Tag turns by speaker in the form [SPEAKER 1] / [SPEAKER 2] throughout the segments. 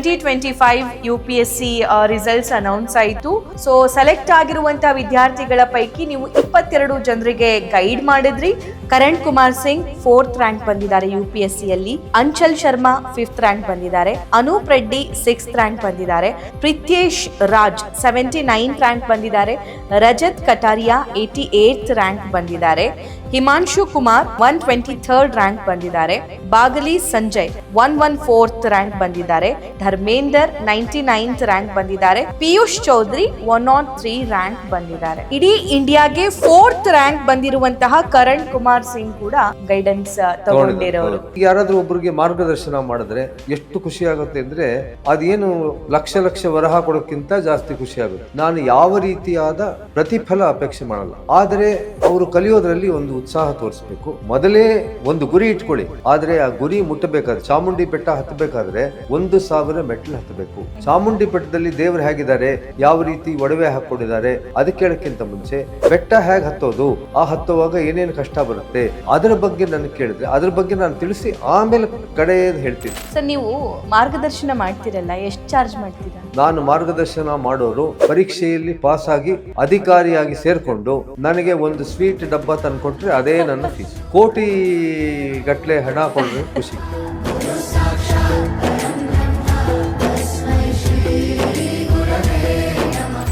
[SPEAKER 1] 2025 UPSC results announce ಆಯಿತು. So select ಆಗಿರುವಂತಹ ವಿದ್ಯಾರ್ಥಿಗಳ ಪೈಕಿ ನೀವು 22 ಜನರಿಗೆ ಗೈಡ್ ಮಾಡಿದ್ರಿ. ಕರಣ್ ಕುಮಾರ್ ಸಿಂಗ್ 4th ರ್ಯಾಂಕ್ ಬಂದಿದ್ದಾರೆ UPSC ಯಲ್ಲಿ. ಅಂಚಲ್ ಶರ್ಮಾ 5th ರ್ಯಾಂಕ್ ಬಂದಿದ್ದಾರೆ. ಅನೂಪ್ ರೆಡ್ಡಿ 6th ರ್ಯಾಂಕ್ ಬಂದಿದ್ದಾರೆ. ಪ್ರಿತೇಶ್ ರಾಜ್ 79th ರ್ಯಾಂಕ್ ಬಂದಿದ್ದಾರೆ. ರಜತ್ ಕಟಾರಿಯಾ 88th ರ್ಯಾಂಕ್ ಬಂದಿದ್ದಾರೆ. ಹಿಮಾಂಶು ಕುಮಾರ್ 123rd ರ್ಯಾಂಕ್ ಬಂದಿದ್ದಾರೆ. ಬಾಗಲಿ ಸಂಜಯ್ 114th ರ್ಯಾಂಕ್ ಬಂದಿದ್ದಾರೆ. ಧರ್ಮೇಂದರ್ 99th ರ್ಯಾಂಕ್ ಬಂದಿದ್ದಾರೆ. ಪಿಯೂಷ್ ಚೌಧರಿ 103 ರ್ಯಾಂಕ್ ಬಂದಿದ್ದಾರೆ. ಇಡೀ ಇಂಡಿಯಾಗೆ 4th ರ್ಯಾಂಕ್ ಬಂದಿರುವಂತಹ ಕರಣ್ ಕುಮಾರ್ ಸಿಂಗ್ ಕೂಡ ಗೈಡೆನ್ಸ್ ತಗೊಂಡಿರೋರು.
[SPEAKER 2] ಯಾರಾದ್ರೂ ಒಬ್ಬರಿಗೆ ಮಾರ್ಗದರ್ಶನ ಮಾಡಿದ್ರೆ ಎಷ್ಟು ಖುಷಿ ಆಗುತ್ತೆ ಅಂದ್ರೆ ಅದೇನು ಲಕ್ಷ ವರಹ ಕೊಡೋಕ್ಕಿಂತ ಜಾಸ್ತಿ ಖುಷಿ ಆಗುತ್ತೆ. ನಾನು ಯಾವ ರೀತಿಯಾದ ಪ್ರತಿಫಲ ಅಪೇಕ್ಷೆ ಮಾಡಲ್ಲ, ಆದರೆ ಅವರು ಕಲಿಯೋದ್ರಲ್ಲಿ ಒಂದು ಉತ್ಸಾಹ ತೋರಿಸಬೇಕು. ಮೊದಲೇ ಒಂದು ಗುರಿ ಇಟ್ಕೊಳ್ಳಿ, ಆದ್ರೆ ಆ ಗುರಿ ಮುಟ್ಟಬೇಕಾದ್ರೆ ಚಾಮುಂಡಿ ಬೆಟ್ಟ ಹತ್ತಬೇಕಾದ್ರೆ 1000 ಮೆಟ್ಲು ಹತ್ತಬೇಕು. ಚಾಮುಂಡಿ ಬೆಟ್ಟದಲ್ಲಿ ದೇವರು ಹೇಗಿದ್ದಾರೆ, ಯಾವ ರೀತಿ ಒಡವೆ ಹಾಕೊಂಡಿದ್ದಾರೆ ಅದಕ್ಕೆ ಹೇಳಕ್ಕಿಂತ ಮುಂಚೆ ಬೆಟ್ಟ ಹೇಗೆ ಹತ್ತೋದು, ಆ ಹತ್ತುವಾಗ ಏನೇನು ಕಷ್ಟ ಬರುತ್ತೆ ಅದರ ಬಗ್ಗೆ ನನಗೆ ಕೇಳಿದ್ರೆ ಅದ್ರ ಬಗ್ಗೆ ನಾನು ತಿಳಿಸಿ ಆಮೇಲೆ ಕಡೆ ಹೇಳ್ತೀನಿ.
[SPEAKER 1] ಸರ್, ನೀವು ಮಾರ್ಗದರ್ಶನ ಮಾಡ್ತೀರಲ್ಲ, ಎಷ್ಟು ಚಾರ್ಜ್ ಮಾಡ್ತೀರಾ?
[SPEAKER 2] ನಾನು ಮಾರ್ಗದರ್ಶನ ಮಾಡೋರು ಪರೀಕ್ಷೆಯಲ್ಲಿ ಪಾಸ್ ಆಗಿ ಅಧಿಕಾರಿಯಾಗಿ ಸೇರ್ಕೊಂಡು ನನಗೆ ಒಂದು ಸ್ವೀಟ್ ಡಬ್ಬ ತಂದ್ಕೊಟ್ರೆ ಅದೇ ನನ್ನ ಫೀಸ್. ಕೋಟಿ ಗಟ್ಲೆ ಹಣ ಕೊಡ್ರೆ ಖುಷಿ.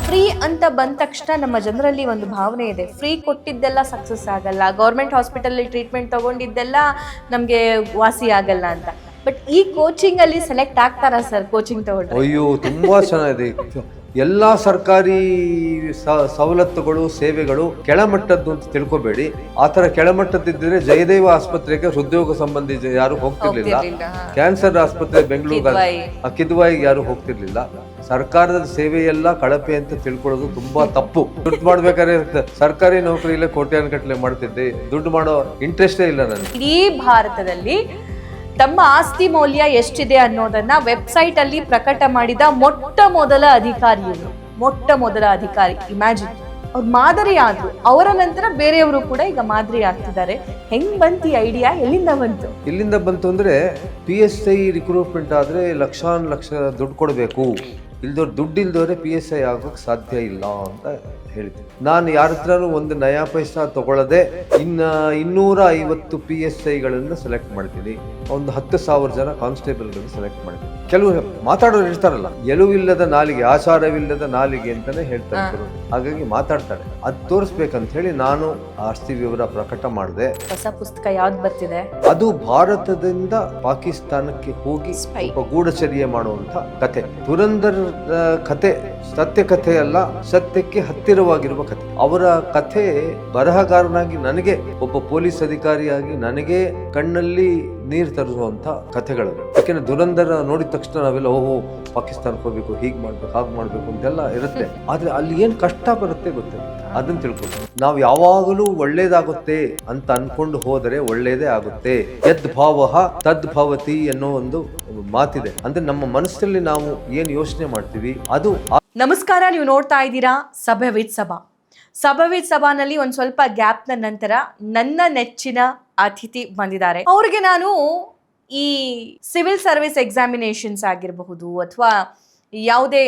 [SPEAKER 1] ಫ್ರೀ ಅಂತ ಬಂದ ತಕ್ಷಣ ನಮ್ಮ ಜನರಲ್ಲಿ ಒಂದು ಭಾವನೆ ಇದೆ, ಫ್ರೀ ಕೊಟ್ಟಿದ್ದೆಲ್ಲ ಸಕ್ಸಸ್ ಆಗಲ್ಲ, ಗೌರ್ಮೆಂಟ್ ಹಾಸ್ಪಿಟಲ್ ಟ್ರೀಟ್ಮೆಂಟ್ ತಗೊಂಡಿದ್ದೆಲ್ಲ ನಮಗೆ ವಾಸಿ ಆಗಲ್ಲ ಅಂತ. ಬಟ್ ಈ ಕೋಚಿಂಗ್ ಅಲ್ಲಿ ಸೆಲೆಕ್ಟ್ ಆಗ್ತಾರಾ ಸರ್? ಕೋಚಿಂಗ್ ತಗೊಂಡ್ರೆ
[SPEAKER 2] ಅಯ್ಯೋ ತುಂಬಾ ಚೆನ್ನಾಗಿದೆ. ಎಲ್ಲಾ ಸರ್ಕಾರಿ ಸವಲತ್ತುಗಳು ಸೇವೆಗಳು ಕೆಳಮಟ್ಟದ್ದು ಅಂತ ತಿಳ್ಕೊಬೇಡಿ. ಆತರ ಕೆಳಮಟ್ಟದಿದ್ದರೆ ಜಯದೇವ ಆಸ್ಪತ್ರೆಗೆ ಹೃದ್ರೋಗ ಸಂಬಂಧಿ ಯಾರು ಹೋಗ್ತಿರ್ಲಿಲ್ಲ, ಕ್ಯಾನ್ಸರ್ ಆಸ್ಪತ್ರೆ ಬೆಂಗಳೂರು ಕಿದ್ವಾಯಿಗೆ ಯಾರು ಹೋಗ್ತಿರ್ಲಿಲ್ಲ. ಸರ್ಕಾರದ ಸೇವೆಯೆಲ್ಲ ಕಳಪೆ ಅಂತ ತಿಳ್ಕೊಳ್ಳೋದು ತುಂಬಾ ತಪ್ಪು. ದುಡ್ಡು ಮಾಡ್ಬೇಕಾದ್ರೆ ಸರ್ಕಾರಿ ನೌಕರಿಯಲ್ಲೇ ಕೋಟ್ಯಾನುಗಟ್ಟಲೆ ಮಾಡ್ತಿದ್ದೆ, ದುಡ್ಡು ಮಾಡೋ ಇಂಟ್ರೆಸ್ಟೇ ಇಲ್ಲ ನನಗೆ.
[SPEAKER 1] ಇಡೀ ಭಾರತದಲ್ಲಿ ತಮ್ಮ ಆಸ್ತಿ ಮೌಲ್ಯ ಎಷ್ಟಿದೆ ಅನ್ನೋದನ್ನ ವೆಬ್ಸೈಟ್ ಅಲ್ಲಿ ಪ್ರಕಟ ಮಾಡಿದ ಮೊಟ್ಟ ಮೊದಲ ಅಧಿಕಾರಿ. ಇಮ್ಯಾಜಿನ್, ಅವ್ರು ಮಾದರಿ ಆದ್ರು. ಅವರ ನಂತರ ಬೇರೆಯವರು ಕೂಡ ಈಗ ಮಾದರಿ ಆಗ್ತಿದ್ದಾರೆ. ಹೆಂಗ್ ಬಂತು ಈ ಐಡಿಯಾ? ಎಲ್ಲಿಂದ ಬಂತು
[SPEAKER 2] ಅಂದ್ರೆ PSI ರಿಕ್ರೂಟ್ಮೆಂಟ್ ಆದ್ರೆ ಲಕ್ಷ ದುಡ್ಡು ಕೊಡಬೇಕು, ದುಡ್ಡು ಇಲ್ದವ್ರೆ PSI ಆಗೋಕೆ ಸಾಧ್ಯ ಇಲ್ಲ ಅಂತ ಹೇಳ್ತೀನಿ. ನಾನು ಯಾರ ಹತ್ರನೂ ಒಂದು ನಯಾ ಪೈಸಾ ತಗೊಳ್ಳದೆ 250 PSIಗಳನ್ನು ಸೆಲೆಕ್ಟ್ ಮಾಡ್ತೀನಿ. ಒಂದು 10,000 ಜನ ಕಾನ್ಸ್ಟೇಬಲ್ಗಳನ್ನು ಸೆಲೆಕ್ಟ್ ಮಾಡ್ತೀನಿ. ಕೆಲವರು ಮಾತಾಡೋರು ಇರ್ತಾರಲ್ಲ, ಎಲುವಿಲ್ಲದ ನಾಲಿಗೆ ಆಚಾರವಿಲ್ಲದ ನಾಲಿಗೆ ಅಂತಾನೆ ಹೇಳ್ತಾ ಇದ್ರು, ಹಾಗಾಗಿ ಮಾತಾಡ್ತಾರೆ. ಅದು ತೋರಿಸ್ಬೇಕಂತ ಹೇಳಿ ನಾನು ಆಸ್ತಿ ವಿವರ ಪ್ರಕಟ ಮಾಡಿದೆ.
[SPEAKER 1] ಹೊಸ ಪುಸ್ತಕ ಯಾವ್ದು ಬರ್ತಿದೆ?
[SPEAKER 2] ಅದು ಭಾರತದಿಂದ ಪಾಕಿಸ್ತಾನಕ್ಕೆ ಹೋಗಿ ಗೂಢಚರ್ಯೆ ಮಾಡುವಂತ ಕತೆ. ದುರಂದರ್ ಕತೆ ಸತ್ಯ ಕಥೆ ಅಲ್ಲ, ಸತ್ಯಕ್ಕೆ ಹತ್ತಿರವಾಗಿರುವ ಕಥೆ. ಅವರ ಕಥೆ ಬರಹಗಾರನಾಗಿ ನನಗೆ, ಒಬ್ಬ ಪೊಲೀಸ್ ಅಧಿಕಾರಿಯಾಗಿ ನನಗೆ ಕಣ್ಣಲ್ಲಿ ನೀರು ತರಿಸುವಂತ ಕಥೆಗಳು. ಯಾಕೆಂದ್ರೆ ದುರಂದರ ನೋಡಿದ ತಕ್ಷಣ ನಾವೆಲ್ಲ ಓಹೋ ಪಾಕಿಸ್ತಾನಕ್ಕೆ ಹೋಗ್ಬೇಕು, ಹೀಗ್ ಮಾಡ್ಬೇಕು, ಹಾಗೆ ಮಾಡ್ಬೇಕು ಅಂತೆಲ್ಲ ಇರುತ್ತೆ. ಆದ್ರೆ ಅಲ್ಲಿ ಏನ್ ಕಷ್ಟ ಬರುತ್ತೆ ಗೊತ್ತಿಲ್ಲ, ಅದನ್ನ ತಿಳ್ಕೊಂಡು ನಾವು ಯಾವಾಗಲೂ ಒಳ್ಳೇದಾಗುತ್ತೆ ಅಂತ ಅನ್ಕೊಂಡು ಹೋದರೆ ಒಳ್ಳೇದೇ ಆಗುತ್ತೆ. ಯದ್ ಭಾವಃ ತದ್ ಭವತಿ ಅನ್ನೋ ಒಂದು ಮಾತಿದೆ. ಅಂದ್ರೆ ನಮ್ಮ ಮನಸ್ಸಲ್ಲಿ ನಾವು ಏನ್ ಯೋಚನೆ ಮಾಡ್ತೀವಿ ಅದು.
[SPEAKER 1] ನಮಸ್ಕಾರ, ನೀವು ನೋಡ್ತಾ ಇದ್ದೀರಾ ಸಭೆ ವಿತ್ ಸಭಾನಲ್ಲಿ ಒಂದ್ ಸ್ವಲ್ಪ ಗ್ಯಾಪ್ ನಂತರ ನನ್ನ ನೆಚ್ಚಿನ ಅತಿಥಿ ಬಂದಿದ್ದಾರೆ. ಅವ್ರಿಗೆ ನಾನು ಈ ಸಿವಿಲ್ ಸರ್ವಿಸ್ ಎಕ್ಸಾಮಿನೇಷನ್ಸ್ ಆಗಿರಬಹುದು ಅಥವಾ ಯಾವುದೇ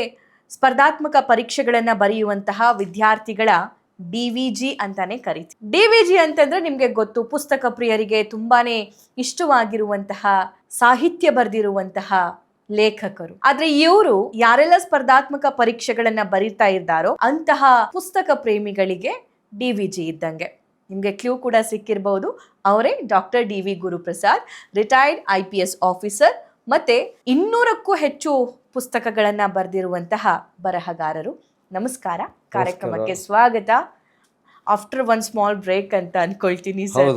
[SPEAKER 1] ಸ್ಪರ್ಧಾತ್ಮಕ ಪರೀಕ್ಷೆಗಳನ್ನ ಬರೆಯುವಂತಹ ವಿದ್ಯಾರ್ಥಿಗಳ DVG ಅಂತಾನೆ ಕರೀತೀವಿ. DVG ಅಂತಂದ್ರೆ ನಿಮ್ಗೆ ಗೊತ್ತು, ಪುಸ್ತಕ ಪ್ರಿಯರಿಗೆ ತುಂಬಾನೇ ಇಷ್ಟವಾಗಿರುವಂತಹ ಸಾಹಿತ್ಯ ಬರೆದಿರುವಂತಹ ಲೇಖಕರು. ಆದ್ರೆ ಇವರು ಯಾರೆಲ್ಲ ಸ್ಪರ್ಧಾತ್ಮಕ ಪರೀಕ್ಷೆಗಳನ್ನ ಬರೀತಾ ಇದ್ದಾರೋ ಅಂತಹ ಪುಸ್ತಕ ಪ್ರೇಮಿಗಳಿಗೆ DVG ಇದ್ದಂಗೆ. ನಿಮ್ಗೆ ಕ್ಲೂ ಕೂಡ ಸಿಕ್ಕಿರಬಹುದು. ಅವರೇ doctor DV Guruprasad, retired IPS officer, ಮತ್ತೆ 200ಕ್ಕೂ ಹೆಚ್ಚು ಪುಸ್ತಕಗಳನ್ನ ಬರೆದಿರುವಂತಹ ಬರಹಗಾರರು. ನಮಸ್ಕಾರ, ಕಾರ್ಯಕ್ರಮಕ್ಕೆ ಸ್ವಾಗತ. ಆಫ್ಟರ್ ಒನ್ ಸ್ಮಾಲ್ ಬ್ರೇಕ್ ಅಂತ ಅನ್ಕೊಳ್ತೀನಿ ಸರ್.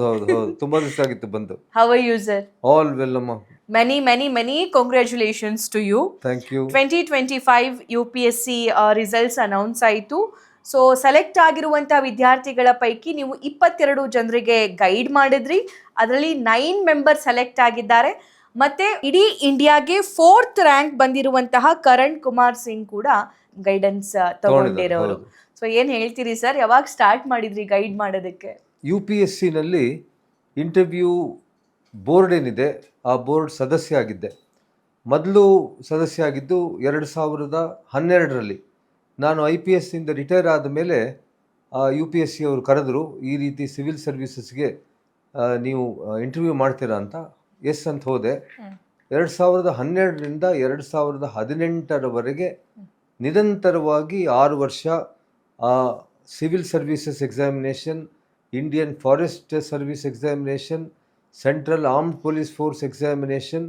[SPEAKER 2] ತುಂಬಾ ದಿವಸ ಆಗಿತ್ತು ಬಂದು.
[SPEAKER 1] How are you sir?
[SPEAKER 2] All well ಅಮ್ಮ.
[SPEAKER 1] Many congratulations to you.
[SPEAKER 2] Thank you.
[SPEAKER 1] 2025 UPSC results announce ಆಯಿತು. ಸೊ ಸೆಲೆಕ್ಟ್ ಆಗಿರುವಂತಹ ವಿದ್ಯಾರ್ಥಿಗಳ ಪೈಕಿ ನೀವು 22 ಜನರಿಗೆ ಗೈಡ್ ಮಾಡಿದ್ರಿ. ಅದರಲ್ಲಿ 9 ಮೆಂಬರ್ ಸೆಲೆಕ್ಟ್ ಆಗಿದ್ದಾರೆ. ಮತ್ತೆ ಇಡೀ ಇಂಡಿಯಾಗೆ 4th ರ್ಯಾಂಕ್ ಬಂದಿರುವಂತಹ ಕರಣ್ ಕುಮಾರ್ ಸಿಂಗ್ ಕೂಡ ಗೈಡೆನ್ಸ್ ತಗೊಂಡಿರೋರು. ಸೊ ಏನ್ ಹೇಳ್ತೀರಿ ಸರ್, ಯಾವಾಗ ಸ್ಟಾರ್ಟ್ ಮಾಡಿದ್ರಿ ಗೈಡ್ ಮಾಡೋದಕ್ಕೆ?
[SPEAKER 2] UPSC ನಲ್ಲಿ ಇಂಟರ್ವ್ಯೂ ಬೋರ್ಡ್ ಏನಿದೆ ಆ ಬೋರ್ಡ್ ಸದಸ್ಯ ಆಗಿದ್ದೆ. ಮೊದಲು ಸದಸ್ಯ ಆಗಿದ್ದು 2012ರಲ್ಲಿ. ನಾನು IPS ಇಂದ ರಿಟೈರ್ ಆದ ಮೇಲೆ UPSC ಅವರು ಕರೆದರು, ಈ ರೀತಿ ಸಿವಿಲ್ ಸರ್ವಿಸಸ್ಗೆ ನೀವು ಇಂಟರ್ವ್ಯೂ ಮಾಡ್ತೀರಾ ಅಂತ. ಎಸ್ ಅಂತ ಹೋದೆ. 2012ರಿಂದ 2018ರವರೆಗೆ ನಿರಂತರವಾಗಿ 6 ವರ್ಷ civil services examination, Indian forest service examination, central armed police force examination,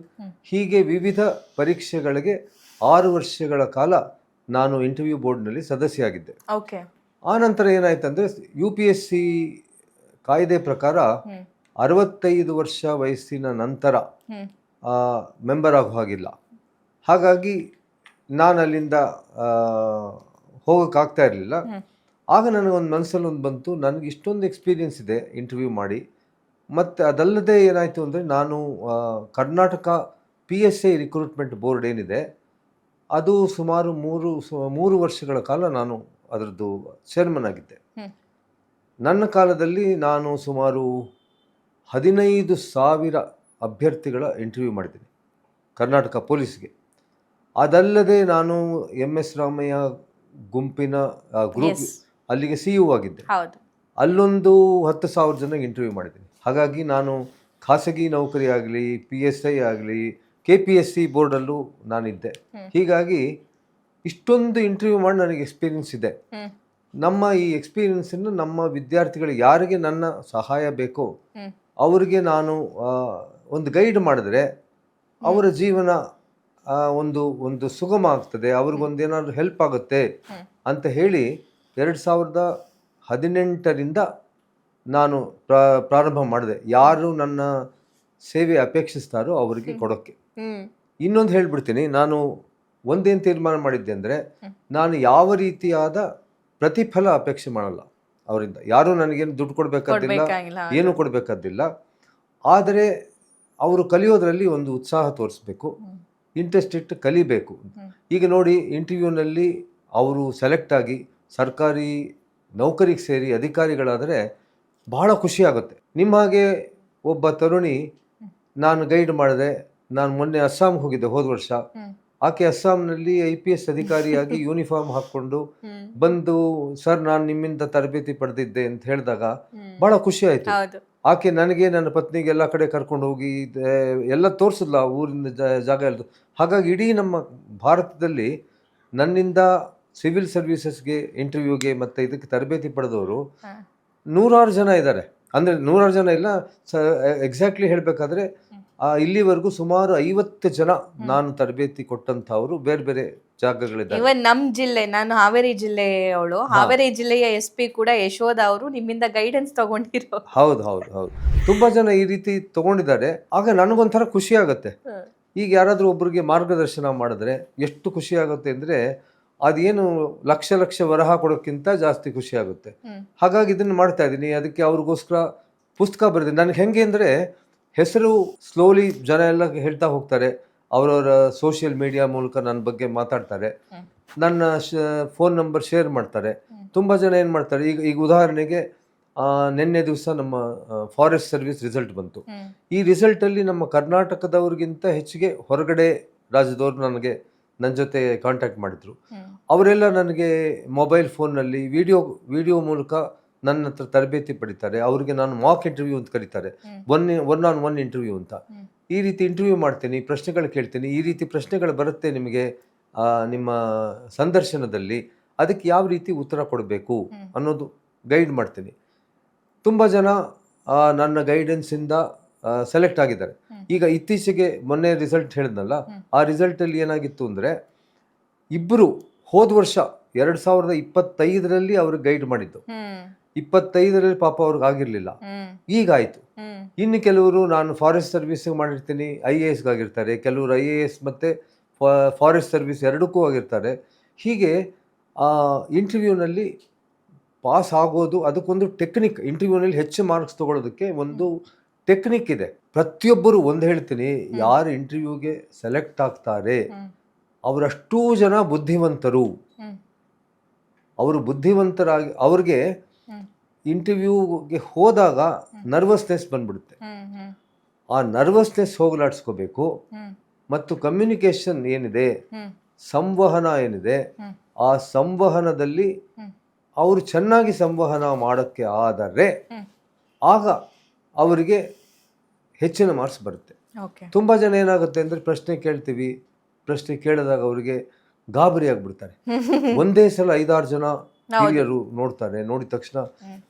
[SPEAKER 2] ಹೀಗೆ ವಿವಿಧ ಪರೀಕ್ಷೆಗಳಿಗೆ 6 ವರ್ಷಗಳ ಕಾಲ ನಾನು ಇಂಟರ್ವ್ಯೂ ಬೋರ್ಡ್ನಲ್ಲಿ ಸದಸ್ಯ ಆಗಿದ್ದೆ.
[SPEAKER 1] ಓಕೆ.
[SPEAKER 2] ಆ ನಂತರ ಏನಾಯ್ತಂದರೆ UPSC ಕಾಯ್ದೆ ಪ್ರಕಾರ 65 ವರ್ಷ ವಯಸ್ಸಿನ ನಂತರ ಮೆಂಬರ್ ಆಗೋ ಹಾಗಿಲ್ಲ. ಹಾಗಾಗಿ ನಾನು ಅಲ್ಲಿಂದ ಹೋಗೋಕ್ಕಾಗ್ತಾ ಇರಲಿಲ್ಲ. ಆಗ ನನಗೊಂದು ಮನಸ್ಸಲ್ಲಿ ಒಂದು ಬಂತು, ನನಗೆ ಇಷ್ಟೊಂದು ಎಕ್ಸ್ಪೀರಿಯನ್ಸ್ ಇದೆ ಇಂಟರ್ವ್ಯೂ ಮಾಡಿ. ಮತ್ತು ಅದಲ್ಲದೆ ಏನಾಯಿತು ಅಂದರೆ, ನಾನು ಕರ್ನಾಟಕ PSI ರಿಕ್ರೂಟ್ಮೆಂಟ್ ಬೋರ್ಡ್ ಏನಿದೆ ಅದು ಸುಮಾರು 3 ವರ್ಷಗಳ ಕಾಲ ನಾನು ಅದರದ್ದು ಚೇರ್ಮನ್ ಆಗಿದ್ದೆ. ನನ್ನ ಕಾಲದಲ್ಲಿ ನಾನು ಸುಮಾರು 15,000 ಅಭ್ಯರ್ಥಿಗಳ ಇಂಟರ್ವ್ಯೂ ಮಾಡಿದ್ದೀನಿ ಕರ್ನಾಟಕ ಪೊಲೀಸ್ಗೆ. ಅದಲ್ಲದೆ ನಾನು MS ರಾಮಯ್ಯ ಗುಂಪಿನ ಗ್ರೂಪ್ ಅಲ್ಲಿಗೆ CEO ಆಗಿದ್ದೆ. ಅಲ್ಲೊಂದು 10,000 ಜನಕ್ಕೆ ಇಂಟರ್ವ್ಯೂ ಮಾಡಿದ್ದೀನಿ. ಹಾಗಾಗಿ ನಾನು ಖಾಸಗಿ ನೌಕರಿ ಆಗಲಿ, PSI ಆಗಲಿ, KPSC ಬೋರ್ಡಲ್ಲೂ ನಾನಿದ್ದೆ. ಹೀಗಾಗಿ ಇಷ್ಟೊಂದು ಇಂಟರ್ವ್ಯೂ ಮಾಡಿ ನನಗೆ ಎಕ್ಸ್ಪೀರಿಯನ್ಸ್ ಇದೆ. ನಮ್ಮ ಈ ಎಕ್ಸ್ಪೀರಿಯನ್ಸನ್ನು ನಮ್ಮ ವಿದ್ಯಾರ್ಥಿಗಳಿಗೆ ಯಾರಿಗೆ ನನ್ನ ಸಹಾಯ ಬೇಕೋ ಅವರಿಗೆ ನಾನು ಒಂದು ಗೈಡ್ ಮಾಡಿದ್ರೆ ಅವರ ಜೀವನ ಒಂದು ಸುಗಮ ಆಗ್ತದೆ, ಅವ್ರಿಗೊಂದೇನಾದ್ರು ಹೆಲ್ಪ್ ಆಗುತ್ತೆ ಅಂತ ಹೇಳಿ 2018ರಿಂದ ನಾನು ಪ್ರಾರಂಭ ಮಾಡಿದೆ. ಯಾರು ನನ್ನ ಸೇವೆ ಅಪೇಕ್ಷಿಸ್ತಾರೋ ಅವರಿಗೆ ಕೊಡೋಕ್ಕೆ. ಇನ್ನೊಂದು ಹೇಳ್ಬಿಡ್ತೀನಿ, ನಾನು ಒಂದೇನು ತೀರ್ಮಾನ ಮಾಡಿದ್ದೆ ಅಂದರೆ, ನಾನು ಯಾವ ರೀತಿಯಾದ ಪ್ರತಿಫಲ ಅಪೇಕ್ಷೆ ಮಾಡಲ್ಲ ಅವರಿಂದ. ಯಾರೂ ನನಗೇನು ದುಡ್ಡು ಕೊಡಬೇಕಾದಿಲ್ಲ, ಏನೂ ಕೊಡಬೇಕಾದಿಲ್ಲ. ಆದರೆ ಅವರು ಕಲಿಯೋದ್ರಲ್ಲಿ ಒಂದು ಉತ್ಸಾಹ ತೋರಿಸ್ಬೇಕು, ಇಂಟ್ರೆಸ್ಟ್ ಇಟ್ಟು ಕಲಿಬೇಕು. ಈಗ ನೋಡಿ, ಇಂಟರ್ವ್ಯೂನಲ್ಲಿ ಅವರು ಸೆಲೆಕ್ಟ್ ಆಗಿ ಸರ್ಕಾರಿ ನೌಕರಿಗೆ ಸೇರಿ ಅಧಿಕಾರಿಗಳಾದರೆ ಬಹಳ ಖುಷಿ ಆಗುತ್ತೆ. ನಿಮ್ಮ ಹಾಗೆ ಒಬ್ಬ ತರುಣಿ ನಾನು ಗೈಡ್ ಮಾಡಿದೆ. ನಾನು ಮೊನ್ನೆ ಅಸ್ಸಾಂಗೆ ಹೋಗಿದ್ದೆ ಹೋದ ವರ್ಷ. ಆಕೆ ಅಸ್ಸಾಂನಲ್ಲಿ IPS ಅಧಿಕಾರಿಯಾಗಿ ಯೂನಿಫಾರ್ಮ್ ಹಾಕ್ಕೊಂಡು ಬಂದು, ಸರ್ ನಾನು ನಿಮ್ಮಿಂದ ತರಬೇತಿ ಪಡೆದಿದ್ದೆ ಅಂತ ಹೇಳಿದಾಗ ಬಹಳ ಖುಷಿ ಆಯಿತು. ಆಕೆ ನನಗೆ, ನನ್ನ ಪತ್ನಿಗೆ ಎಲ್ಲ ಕಡೆ ಕರ್ಕೊಂಡು ಹೋಗಿ ಎಲ್ಲ ತೋರಿಸಿದ್ಲ, ಊರಿನ ಜಾಗ ಎಲ್ಲ. ಹಾಗಾಗಿ ಇಡೀ ನಮ್ಮ ಭಾರತದಲ್ಲಿ ನನ್ನಿಂದ ಸಿವಿಲ್ ಸರ್ವಿಸಸ್ಗೆ ಇಂಟರ್ವ್ಯೂಗೆ ಮತ್ತು ಇದಕ್ಕೆ ತರಬೇತಿ ಪಡೆದವರು 100 ಜನ ಇದ್ದಾರೆ. ಅಂದರೆ 100 ಜನ ಇಲ್ಲ, ಎಕ್ಸಾಕ್ಟ್ಲಿ ಹೇಳಬೇಕಾದ್ರೆ ಇಲ್ಲಿವರೆಗೂ ಸುಮಾರು 50 ಜನ ನಾನು ತರಬೇತಿ ಕೊಟ್ಟಂಥವರು ಬೇರೆ ಬೇರೆ ಜಾಗಗಳಿದ್ದಾರೆ.
[SPEAKER 1] ಇವನ್ ನಮ್ಮ ಜಿಲ್ಲೆ, ನಾನು ಹಾವೇರಿ ಜಿಲ್ಲೆಯವಳು, ಹಾವೇರಿ ಜಿಲ್ಲೆಯ SP ಕೂಡ ಯಶೋಧ ಅವರು ನಿಮ್ಮಿಂದ ಗೈಡೆನ್ಸ್ ತಗೊಂಡಿರೋ.
[SPEAKER 2] ಹೌದು ಹೌದು ಹೌದು, ತುಂಬಾ ಜನ ಈ ರೀತಿ ತಗೊಂಡಿದ್ದಾರೆ. ಆಗ ನನಗೊಂಥರ ಖುಷಿ ಆಗುತ್ತೆ. ಈಗ ಯಾರಾದರೂ ಒಬ್ರಿಗೆ ಮಾರ್ಗದರ್ಶನ ಮಾಡಿದ್ರೆ ಎಷ್ಟು ಖುಷಿ ಆಗುತ್ತೆ ಅಂದರೆ, ಅದೇನು ಲಕ್ಷ ವರಹ ಕೊಡೋಕ್ಕಿಂತ ಜಾಸ್ತಿ ಖುಷಿ ಆಗುತ್ತೆ. ಹಾಗಾಗಿ ಇದನ್ನು ಮಾಡ್ತಾ ಇದ್ದೀನಿ. ಅದಕ್ಕೆ ಅವ್ರಿಗೋಸ್ಕರ ಪುಸ್ತಕ ಬರೆದಿದ್ದೀನಿ. ನನಗೆ ಹೆಂಗೆ ಅಂದರೆ, ಹೆಸರು ಸ್ಲೋಲಿ ಜನ ಎಲ್ಲ ಹೇಳ್ತಾ ಹೋಗ್ತಾರೆ, ಅವರವರ ಸೋಷಿಯಲ್ ಮೀಡಿಯಾ ಮೂಲಕ ನನ್ನ ಬಗ್ಗೆ ಮಾತಾಡ್ತಾರೆ, ನನ್ನ ಫೋನ್ ನಂಬರ್ ಶೇರ್ ಮಾಡ್ತಾರೆ. ತುಂಬ ಜನ ಏನು ಮಾಡ್ತಾರೆ, ಈಗ ಉದಾಹರಣೆಗೆ ನಿನ್ನೆ ದಿವಸ ನಮ್ಮ ಫಾರೆಸ್ಟ್ ಸರ್ವಿಸ್ ರಿಸಲ್ಟ್ ಬಂತು. ಈ ರಿಸಲ್ಟಲ್ಲಿ ನಮ್ಮ ಕರ್ನಾಟಕದವ್ರಿಗಿಂತ ಹೆಚ್ಚಿಗೆ ಹೊರಗಡೆ ರಾಜ್ಯದವ್ರು ನನ್ನ ಜೊತೆ ಕಾಂಟ್ಯಾಕ್ಟ್ ಮಾಡಿದ್ರು. ಅವರೆಲ್ಲ ನನಗೆ ಮೊಬೈಲ್ ಫೋನ್ನಲ್ಲಿ ವಿಡಿಯೋ ಮೂಲಕ ನನ್ನ ಹತ್ರ ತರಬೇತಿ ಪಡಿತಾರೆ. ಅವ್ರಿಗೆ ನಾನು ಮಾಕ್ ಇಂಟರ್ವ್ಯೂ ಅಂತ ಕರೀತಾರೆ, ಒನ್ ಆನ್ ಒನ್ ಇಂಟರ್ವ್ಯೂ ಅಂತ. ಈ ರೀತಿ ಇಂಟರ್ವ್ಯೂ ಮಾಡ್ತೀನಿ, ಪ್ರಶ್ನೆಗಳು ಕೇಳ್ತೀನಿ. ಈ ರೀತಿ ಪ್ರಶ್ನೆಗಳು ಬರುತ್ತೆ ನಿಮಗೆ ನಿಮ್ಮ ಸಂದರ್ಶನದಲ್ಲಿ, ಅದಕ್ಕೆ ಯಾವ ರೀತಿ ಉತ್ತರ ಕೊಡಬೇಕು ಅನ್ನೋದು ಗೈಡ್ ಮಾಡ್ತೀನಿ. ತುಂಬ ಜನ ನನ್ನ ಗೈಡೆನ್ಸಿಂದ ಸೆಲೆಕ್ಟ್ ಆಗಿದ್ದಾರೆ. ಈಗ ಇತ್ತೀಚೆಗೆ ಮೊನ್ನೆ ರಿಸಲ್ಟ್ ಹೇಳಿದ್ನಲ್ಲ, ಆ ರಿಸಲ್ಟಲ್ಲಿ ಏನಾಗಿತ್ತು ಅಂದರೆ, ಇಬ್ಬರು ಹೋದ ವರ್ಷ 2025ರಲ್ಲಿ ಅವ್ರಿಗೆ ಗೈಡ್ ಮಾಡಿದ್ದು, 25ರಲ್ಲಿ ಪಾಪ ಅವ್ರಿಗೆ ಆಗಿರಲಿಲ್ಲ, ಈಗಾಯಿತು. ಇನ್ನು ಕೆಲವರು ನಾನು ಫಾರೆಸ್ಟ್ ಸರ್ವಿಸ್ಗೆ ಮಾಡಿರ್ತೀನಿ, IASಗೆ ಆಗಿರ್ತಾರೆ. ಕೆಲವರು IAS ಮತ್ತು ಫಾರೆಸ್ಟ್ ಸರ್ವಿಸ್ ಎರಡಕ್ಕೂ ಆಗಿರ್ತಾರೆ. ಹೀಗೆ ಇಂಟರ್ವ್ಯೂನಲ್ಲಿ ಪಾಸ್ ಆಗೋದು ಅದಕ್ಕೊಂದು ಟೆಕ್ನಿಕ್. ಇಂಟರ್ವ್ಯೂನಲ್ಲಿ ಹೆಚ್ಚು ಮಾರ್ಕ್ಸ್ ತೊಗೊಳೋದಕ್ಕೆ ಒಂದು ಟೆಕ್ನಿಕ್ ಇದೆ. ಪ್ರತಿಯೊಬ್ಬರು ಒಂದು ಹೇಳ್ತೀನಿ, ಯಾರು ಇಂಟರ್ವ್ಯೂಗೆ ಸೆಲೆಕ್ಟ್ ಆಗ್ತಾರೆ ಅವರಷ್ಟೂ ಜನ ಬುದ್ಧಿವಂತರು. ಅವರು ಬುದ್ಧಿವಂತರಾಗಿ ಅವ್ರಿಗೆ ಇಂಟರ್ವ್ಯೂಗೆ ಹೋದಾಗ ನರ್ವಸ್ನೆಸ್ ಬಂದ್ಬಿಡುತ್ತೆ. ಆ ನರ್ವಸ್ನೆಸ್ ಹೋಗಲಾಡಿಸ್ಕೋಬೇಕು. ಮತ್ತು ಕಮ್ಯುನಿಕೇಶನ್ ಏನಿದೆ, ಸಂವಹನ ಏನಿದೆ, ಆ ಸಂವಹನದಲ್ಲಿ ಅವರು ಚೆನ್ನಾಗಿ ಸಂವಹನ ಮಾಡೋಕ್ಕೆ ಆದರೆ ಆಗ ಅವರಿಗೆ ಹೆಚ್ಚಿನ ಮಾರ್ಕ್ಸ್ ಬರುತ್ತೆ. ತುಂಬ ಜನ ಏನಾಗುತ್ತೆ ಅಂದರೆ ಪ್ರಶ್ನೆ ಕೇಳ್ತೀವಿ, ಪ್ರಶ್ನೆ ಕೇಳಿದಾಗ ಅವರಿಗೆ ಗಾಬರಿ ಆಗಿಬಿಡ್ತಾರೆ. ಒಂದೇ ಸಲ 5-6 ಜನ ಹಿರಿಯರು ನೋಡ್ತಾರೆ, ನೋಡಿದ ತಕ್ಷಣ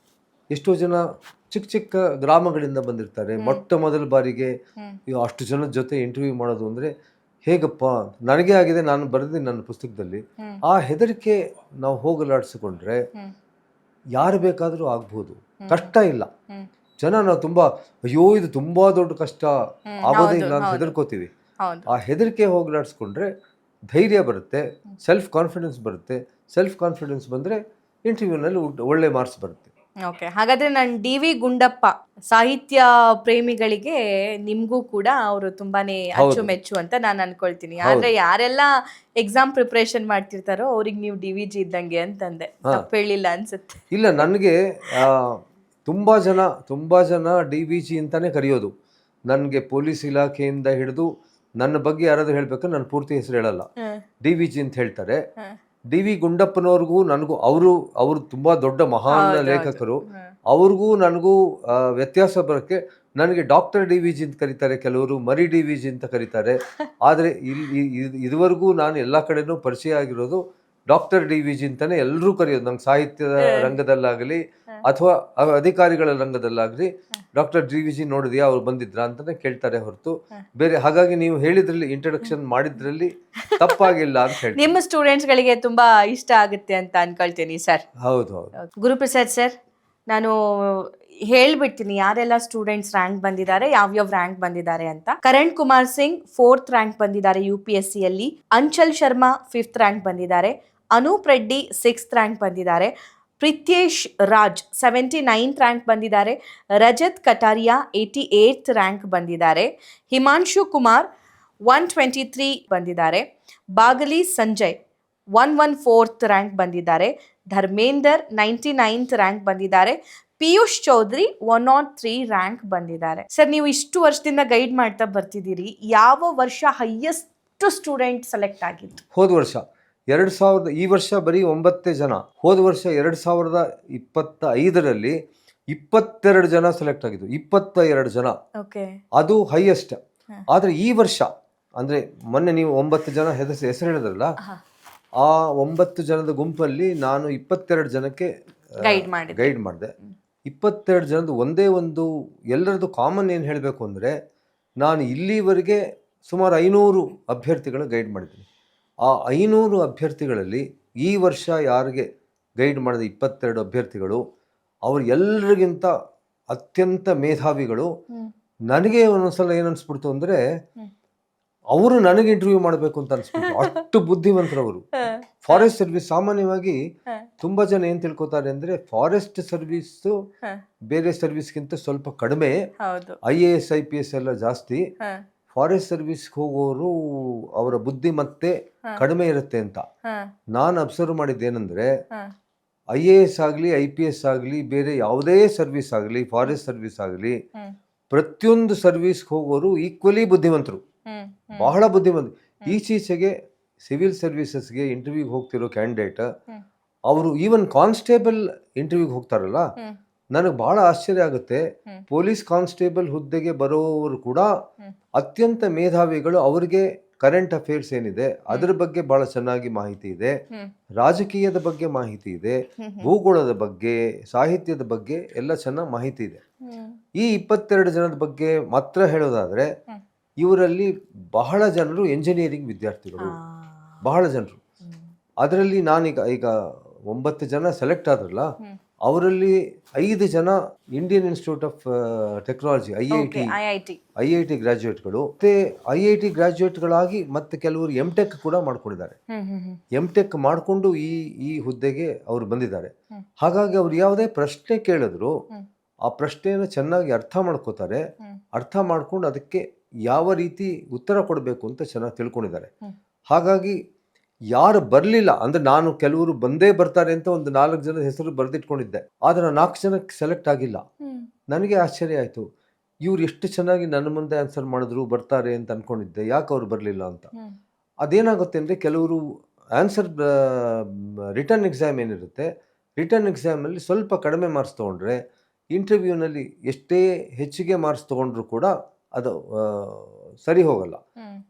[SPEAKER 2] ಎಷ್ಟೋ ಜನ ಚಿಕ್ಕ ಚಿಕ್ಕ ಗ್ರಾಮಗಳಿಂದ ಬಂದಿರ್ತಾರೆ, ಮೊಟ್ಟ ಮೊದಲ ಬಾರಿಗೆ ಅಷ್ಟು ಜನದ ಜೊತೆ ಇಂಟರ್ವ್ಯೂ ಮಾಡೋದು ಅಂದರೆ ಹೇಗಪ್ಪ, ನನಗೆ ಆಗಿದೆ, ನಾನು ಬರೆದಿದ್ದೀನಿ ನನ್ನ ಪುಸ್ತಕದಲ್ಲಿ. ಆ ಹೆದರಿಕೆ ನಾವು ಹೋಗಲಾಡಿಸಿಕೊಂಡ್ರೆ ಯಾರು ಬೇಕಾದರೂ ಆಗ್ಬೋದು, ಕಷ್ಟ ಇಲ್ಲ. ಜನ ನಾವು ತುಂಬಾ ಅಯ್ಯೋ ಇದು ತುಂಬಾ ದೊಡ್ಡ ಕಷ್ಟ ಆಗೋದೇ ಇಲ್ಲ ಅಂತ ಹೆದರ್ಕೋತೀವಿ. ಆ ಹೆದರಿಕೆ ಹೋಗಲಾಡಿಸ್ಕೊಂಡ್ರೆ ಧೈರ್ಯ ಬರುತ್ತೆ, ಸೆಲ್ಫ್ ಕಾನ್ಫಿಡೆನ್ಸ್ ಬರುತ್ತೆ. ಸೆಲ್ಫ್ ಕಾನ್ಫಿಡೆನ್ಸ್ ಬಂದರೆ ಇಂಟರ್ವ್ಯೂನಲ್ಲಿ ಒಳ್ಳೆ ಮಾರ್ಕ್ಸ್ ಬರುತ್ತೆ.
[SPEAKER 1] ಓಕೆ, ಹಾಗಾದ್ರೆ ನಾನು DV ಗುಂಡಪ್ಪ ಸಾಹಿತ್ಯ ಪ್ರೇಮಿಗಳಿಗೆ ನಿಮ್ಗೂ ಕೂಡ ಅವರು ತುಂಬಾನೇ ಅಚ್ಚುಮೆಚ್ಚು ಅಂತ ನಾನು ಅನ್ಕೊಳ್ತೀನಿ. ಆದ್ರೆ ಯಾರೆಲ್ಲ ಎಕ್ಸಾಮ್ ಪ್ರಿಪರೇಷನ್ ಮಾಡ್ತಿರ್ತಾರೋ ಅವ್ರಿಗೆ ನೀವು DVG ಇದ್ದಂಗೆ ಅಂತಂದೆ, ತಪ್ಪು ಹೇಳಿಲ್ಲ ಅನ್ಸುತ್ತೆ.
[SPEAKER 2] ಇಲ್ಲ, ನನಗೆ ತುಂಬಾ ಜನ DVG ಅಂತಾನೆ ಕರೆಯೋದು. ನನಗೆ ಪೊಲೀಸ್ ಇಲಾಖೆಯಿಂದ ಹಿಡಿದು ನನ್ನ ಬಗ್ಗೆ ಯಾರಾದ್ರೂ ಹೇಳ್ಬೇಕಾದ್ರೆ ನನ್ನ ಪೂರ್ತಿ ಹೆಸರು ಹೇಳಲ್ಲ, DVG ಅಂತ ಹೇಳ್ತಾರೆ. DV ಗುಂಡಪ್ಪನವ್ರಿಗೂ ನನಗೂ ಅವರು ತುಂಬಾ ದೊಡ್ಡ ಮಹಾನ್ ಲೇಖಕರು, ಅವ್ರಿಗೂ ನನಗೂ ವ್ಯತ್ಯಾಸ ಬರೋಕ್ಕೆ ನನಗೆ ಡಾಕ್ಟರ್ DVG ಅಂತ ಕರೀತಾರೆ, ಕೆಲವರು ಮರಿ DVG ಅಂತ ಕರೀತಾರೆ. ಆದರೆ ಇದುವರೆಗೂ ನಾನು ಎಲ್ಲ ಕಡೆನೂ ಪರಿಚಯ ಆಗಿರೋದು ಡಾಕ್ಟರ್ DVG ಅಂತಾನೆ ಎಲ್ಲರೂ ಕರೆಯೋದು. ನಂಗೆ ಸಾಹಿತ್ಯದ ರಂಗದಲ್ಲಾಗಲಿ ಅಥವಾ ಅಧಿಕಾರಿಗಳ ರಂಗದಲ್ಲಾಗಲಿ ಡಾಕ್ಟರ್ DVG ನೋಡಿದ್ಯಾ, ಅವ್ರು ಬಂದಿದ್ರಾ ಅಂತಾನೆ ಕೇಳ್ತಾರೆ ಹೊರತು ಬೇರೆ. ಹಾಗಾಗಿ ನೀವು ಹೇಳಿದ್ರಲ್ಲಿ ಇಂಟ್ರೊಡಕ್ಷನ್ ಮಾಡಿದ್ರಲ್ಲಿ ತಪ್ಪಾಗಿಲ್ಲ ಅಂತ ಹೇಳಿ
[SPEAKER 1] ನಿಮ್ಮ ಸ್ಟೂಡೆಂಟ್ಸ್ ಗಳಿಗೆ ತುಂಬಾ ಇಷ್ಟ ಆಗುತ್ತೆ ಅಂತ ಅನ್ಕೊಳ್ತೀನಿ ಸರ್.
[SPEAKER 2] ಹೌದು.
[SPEAKER 1] ಗುರುಪ್ರಸಾದ್ ಸರ್, ನಾನು ಹೇಳ್ಬಿಡ್ತೀನಿ ಯಾರೆಲ್ಲ ಸ್ಟೂಡೆಂಟ್ಸ್ ರ್ಯಾಂಕ್ ಬಂದಿದ್ದಾರೆ, ಯಾವ್ಯಾವ ರ್ಯಾಂಕ್ ಬಂದಿದ್ದಾರೆ ಅಂತ. ಕರಣ್ ಕುಮಾರ್ ಸಿಂಗ್ 4th ರ್ಯಾಂಕ್ ಬಂದಿದ್ದಾರೆ UPSC ಅಲ್ಲಿ. ಅಂಚಲ್ ಶರ್ಮಾ 5th ರ್ಯಾಂಕ್ ಬಂದಿದ್ದಾರೆ. ಅನೂಪ್ ರೆಡ್ಡಿ 6th ರ್ಯಾಂಕ್ ಬಂದಿದ್ದಾರೆ. ಪ್ರಿತ್ಯೇಶ್ ರಾಜ್ 79th ರ್ಯಾಂಕ್ ಬಂದಿದ್ದಾರೆ. ರಜತ್ ಕಟಾರಿಯಾ 88th ರ್ಯಾಂಕ್ ಬಂದಿದ್ದಾರೆ. ಹಿಮಾಂಶು ಕುಮಾರ್ 123 ಬಂದಿದ್ದಾರೆ. ಬಾಗಲಿ ಸಂಜಯ್ 114th ರ್ಯಾಂಕ್ ಬಂದಿದ್ದಾರೆ. ಧರ್ಮೇಂದರ್ 99th ರ್ಯಾಂಕ್ ಬಂದಿದ್ದಾರೆ. ಪಿಯೂಷ್ ಚೌಧರಿ 103 ರ್ಯಾಂಕ್ ಬಂದಿದ್ದಾರೆ. ಸರ್, ನೀವು ಇಷ್ಟು ವರ್ಷದಿಂದ ಗೈಡ್ ಮಾಡ್ತಾ ಬರ್ತಿದ್ದೀರಿ, ಯಾವ ವರ್ಷ ಹೈಯೆಸ್ಟ್ ಸ್ಟೂಡೆಂಟ್ ಸೆಲೆಕ್ಟ್ ಆಗಿದ್ದು?
[SPEAKER 2] ಹೋದ ವರ್ಷ 2000, ಈ ವರ್ಷ ಬರೀ 9 ಜನ. ಹೋದ ವರ್ಷ 2025ರಲ್ಲಿ 22 ಜನ ಸೆಲೆಕ್ಟ್ ಆಗಿದ್ದು, 22 ಜನ, ಅದು ಹೈಯೆಸ್ಟ್. ಆದ್ರೆ ಈ ವರ್ಷ ಅಂದ್ರೆ ಮೊನ್ನೆ ನೀವು 9 ಜನ ಹೆಸರು ಹೇಳಿದ್ರಲ್ಲ, ಆ 9 ಜನದ ಗುಂಪಲ್ಲಿ ನಾನು 22 ಜನಕ್ಕೆ ಗೈಡ್ ಮಾಡಿದೆ. 22 ಜನದ ಒಂದೇ ಒಂದು ಎಲ್ಲರದ್ದು ಕಾಮನ್ ಏನು ಹೇಳಬೇಕು ಅಂದರೆ, ನಾನು ಇಲ್ಲಿವರೆಗೆ ಸುಮಾರು 500 ಅಭ್ಯರ್ಥಿಗಳ ಗೈಡ್ ಮಾಡಿದ್ದೀನಿ. ಆ 500 ಅಭ್ಯರ್ಥಿಗಳಲ್ಲಿ ಈ ವರ್ಷ ಯಾರಿಗೆ ಗೈಡ್ ಮಾಡಿದ 22 ಅಭ್ಯರ್ಥಿಗಳು ಅವರು ಎಲ್ಲರಿಗಿಂತ ಅತ್ಯಂತ ಮೇಧಾವಿಗಳು. ನನಗೆ ಒಂದೊಂದ್ಸಲ ಏನು ಅನಿಸ್ಬಿಡ್ತು ಅಂದರೆ, ಅವರು ನನಗೆ ಇಂಟರ್ವ್ಯೂ ಮಾಡಬೇಕು ಅಂತ ಅನಿಸ್ಬಿಟ್ಟು, ಅಷ್ಟು ಬುದ್ಧಿವಂತರವರು. ಫಾರೆಸ್ಟ್ ಸರ್ವಿಸ್ ಸಾಮಾನ್ಯವಾಗಿ ತುಂಬಾ ಜನ ಏನ್ ತಿಳ್ಕೊತಾರೆ ಅಂದ್ರೆ, ಫಾರೆಸ್ಟ್ ಸರ್ವಿಸ್ ಬೇರೆ ಸರ್ವಿಸ್ಗಿಂತ ಸ್ವಲ್ಪ ಕಡಿಮೆ, IAS IPS ಎಲ್ಲ ಜಾಸ್ತಿ. ಫಾರೆಸ್ಟ್ ಸರ್ವಿಸ್ ಹೋಗೋರು ಅವರ ಬುದ್ಧಿಮತ್ತೆ ಕಡಿಮೆ ಇರುತ್ತೆ ಅಂತ ನಾನು ಅಬ್ಸರ್ವ್ ಮಾಡಿದ್ದೇನೆಂದ್ರೆ, IAS ಆಗಲಿ IPS ಆಗಲಿ ಬೇರೆ ಯಾವುದೇ ಸರ್ವಿಸ್ ಆಗಲಿ ಫಾರೆಸ್ಟ್ ಸರ್ವಿಸ್ ಆಗಲಿ ಪ್ರತಿಯೊಂದು ಸರ್ವಿಸ್ ಹೋಗೋರು ಈಕ್ವಲಿ ಬುದ್ಧಿವಂತರು, ಬಹಳ ಬುದ್ಧಿವಂತ. ಈಚೀಚೆಗೆ ಸಿವಿಲ್ ಸರ್ವಿಸಸ್ಗೆ ಇಂಟರ್ವ್ಯೂಗೆ ಹೋಗ್ತಿರೋ ಕ್ಯಾಂಡಿಡೇಟ್ ಅವರು ಈವನ್ ಕಾನ್ಸ್ಟೇಬಲ್ ಇಂಟರ್ವ್ಯೂಗೆ ಹೋಗ್ತಾರಲ್ಲ, ನನಗೆ ಬಹಳ ಆಶ್ಚರ್ಯ ಆಗುತ್ತೆ. ಪೊಲೀಸ್ ಕಾನ್ಸ್ಟೇಬಲ್ ಹುದ್ದೆಗೆ ಬರೋರು ಕೂಡ ಅತ್ಯಂತ ಮೇಧಾವಿಗಳು. ಅವರಿಗೆ ಕರೆಂಟ್ ಅಫೇರ್ಸ್ ಏನಿದೆ ಅದರ ಬಗ್ಗೆ ಬಹಳ ಚೆನ್ನಾಗಿ ಮಾಹಿತಿ ಇದೆ, ರಾಜಕೀಯದ ಬಗ್ಗೆ ಮಾಹಿತಿ ಇದೆ, ಭೂಗೋಳದ ಬಗ್ಗೆ, ಸಾಹಿತ್ಯದ ಬಗ್ಗೆ ಎಲ್ಲ ಚೆನ್ನಾಗಿ ಮಾಹಿತಿ ಇದೆ. ಈ 22 ಜನದ ಬಗ್ಗೆ ಮಾತ್ರ ಹೇಳೋದಾದ್ರೆ, ಇವರಲ್ಲಿ ಬಹಳ ಜನರು ಎಂಜಿನಿಯರಿಂಗ್ ವಿದ್ಯಾರ್ಥಿಗಳು, ಬಹಳ ಜನರು. ಅದರಲ್ಲಿ ನಾನೀಗ 9 ಜನ ಸೆಲೆಕ್ಟ್ ಆದ್ರಲ್ಲ, ಅವರಲ್ಲಿ 5 ಜನ Indian institute of technology IIT ಗ್ರಾಜ್ಯುಯೇಟ್ಗಳು. ಮತ್ತೆ IIT ಗ್ರಾಜ್ಯುಯೇಟ್ಗಳಾಗಿ ಮತ್ತೆ ಕೆಲವರು MTech ಕೂಡ ಮಾಡ್ಕೊಂಡಿದ್ದಾರೆ. MTech ಮಾಡಿಕೊಂಡು ಈ ಹುದ್ದೆಗೆ ಅವರು ಬಂದಿದ್ದಾರೆ. ಹಾಗಾಗಿ ಅವ್ರು ಯಾವುದೇ ಪ್ರಶ್ನೆ ಕೇಳಿದ್ರು ಆ ಪ್ರಶ್ನೆಯನ್ನು ಚೆನ್ನಾಗಿ ಅರ್ಥ ಮಾಡ್ಕೋತಾರೆ. ಅರ್ಥ ಮಾಡ್ಕೊಂಡು ಅದಕ್ಕೆ ಯಾವ ರೀತಿ ಉತ್ತರ ಕೊಡಬೇಕು ಅಂತ ಚೆನ್ನಾಗಿ ತಿಳ್ಕೊಂಡಿದ್ದಾರೆ. ಹಾಗಾಗಿ ಯಾರು ಬರಲಿಲ್ಲ ಅಂದ್ರೆ, ನಾನು ಕೆಲವರು ಬಂದೇ ಬರ್ತಾರೆ ಅಂತ ಒಂದು 4 ಜನದ ಹೆಸರು ಬರೆದಿಟ್ಕೊಂಡಿದ್ದೆ, ಆದರೆ 4 ಜನಕ್ಕೆ ಸೆಲೆಕ್ಟ್ ಆಗಿಲ್ಲ. ನನಗೆ ಆಶ್ಚರ್ಯ ಆಯಿತು, ಇವ್ರು ಎಷ್ಟು ಚೆನ್ನಾಗಿ ನನ್ನ ಮುಂದೆ ಆನ್ಸರ್ ಮಾಡಿದ್ರು ಬರ್ತಾರೆ ಅಂತ ಅನ್ಕೊಂಡಿದ್ದೆ, ಯಾಕೆ ಅವ್ರು ಬರಲಿಲ್ಲ ಅಂತ. ಅದೇನಾಗುತ್ತೆ ಅಂದರೆ ಕೆಲವರು ಆನ್ಸರ್ ರಿಟರ್ನ್ ಎಕ್ಸಾಮ್ ಏನಿರುತ್ತೆ, ರಿಟರ್ನ್ ಎಕ್ಸಾಮಲ್ಲಿ ಸ್ವಲ್ಪ ಕಡಿಮೆ ಮಾರ್ಕ್ಸ್ ತೊಗೊಂಡ್ರೆ ಇಂಟರ್ವ್ಯೂನಲ್ಲಿ ಎಷ್ಟೇ ಹೆಚ್ಚಿಗೆ ಮಾರ್ಕ್ಸ್ ತೊಗೊಂಡ್ರು ಕೂಡ ಅದು ಸರಿ ಹೋಗಲ್ಲ.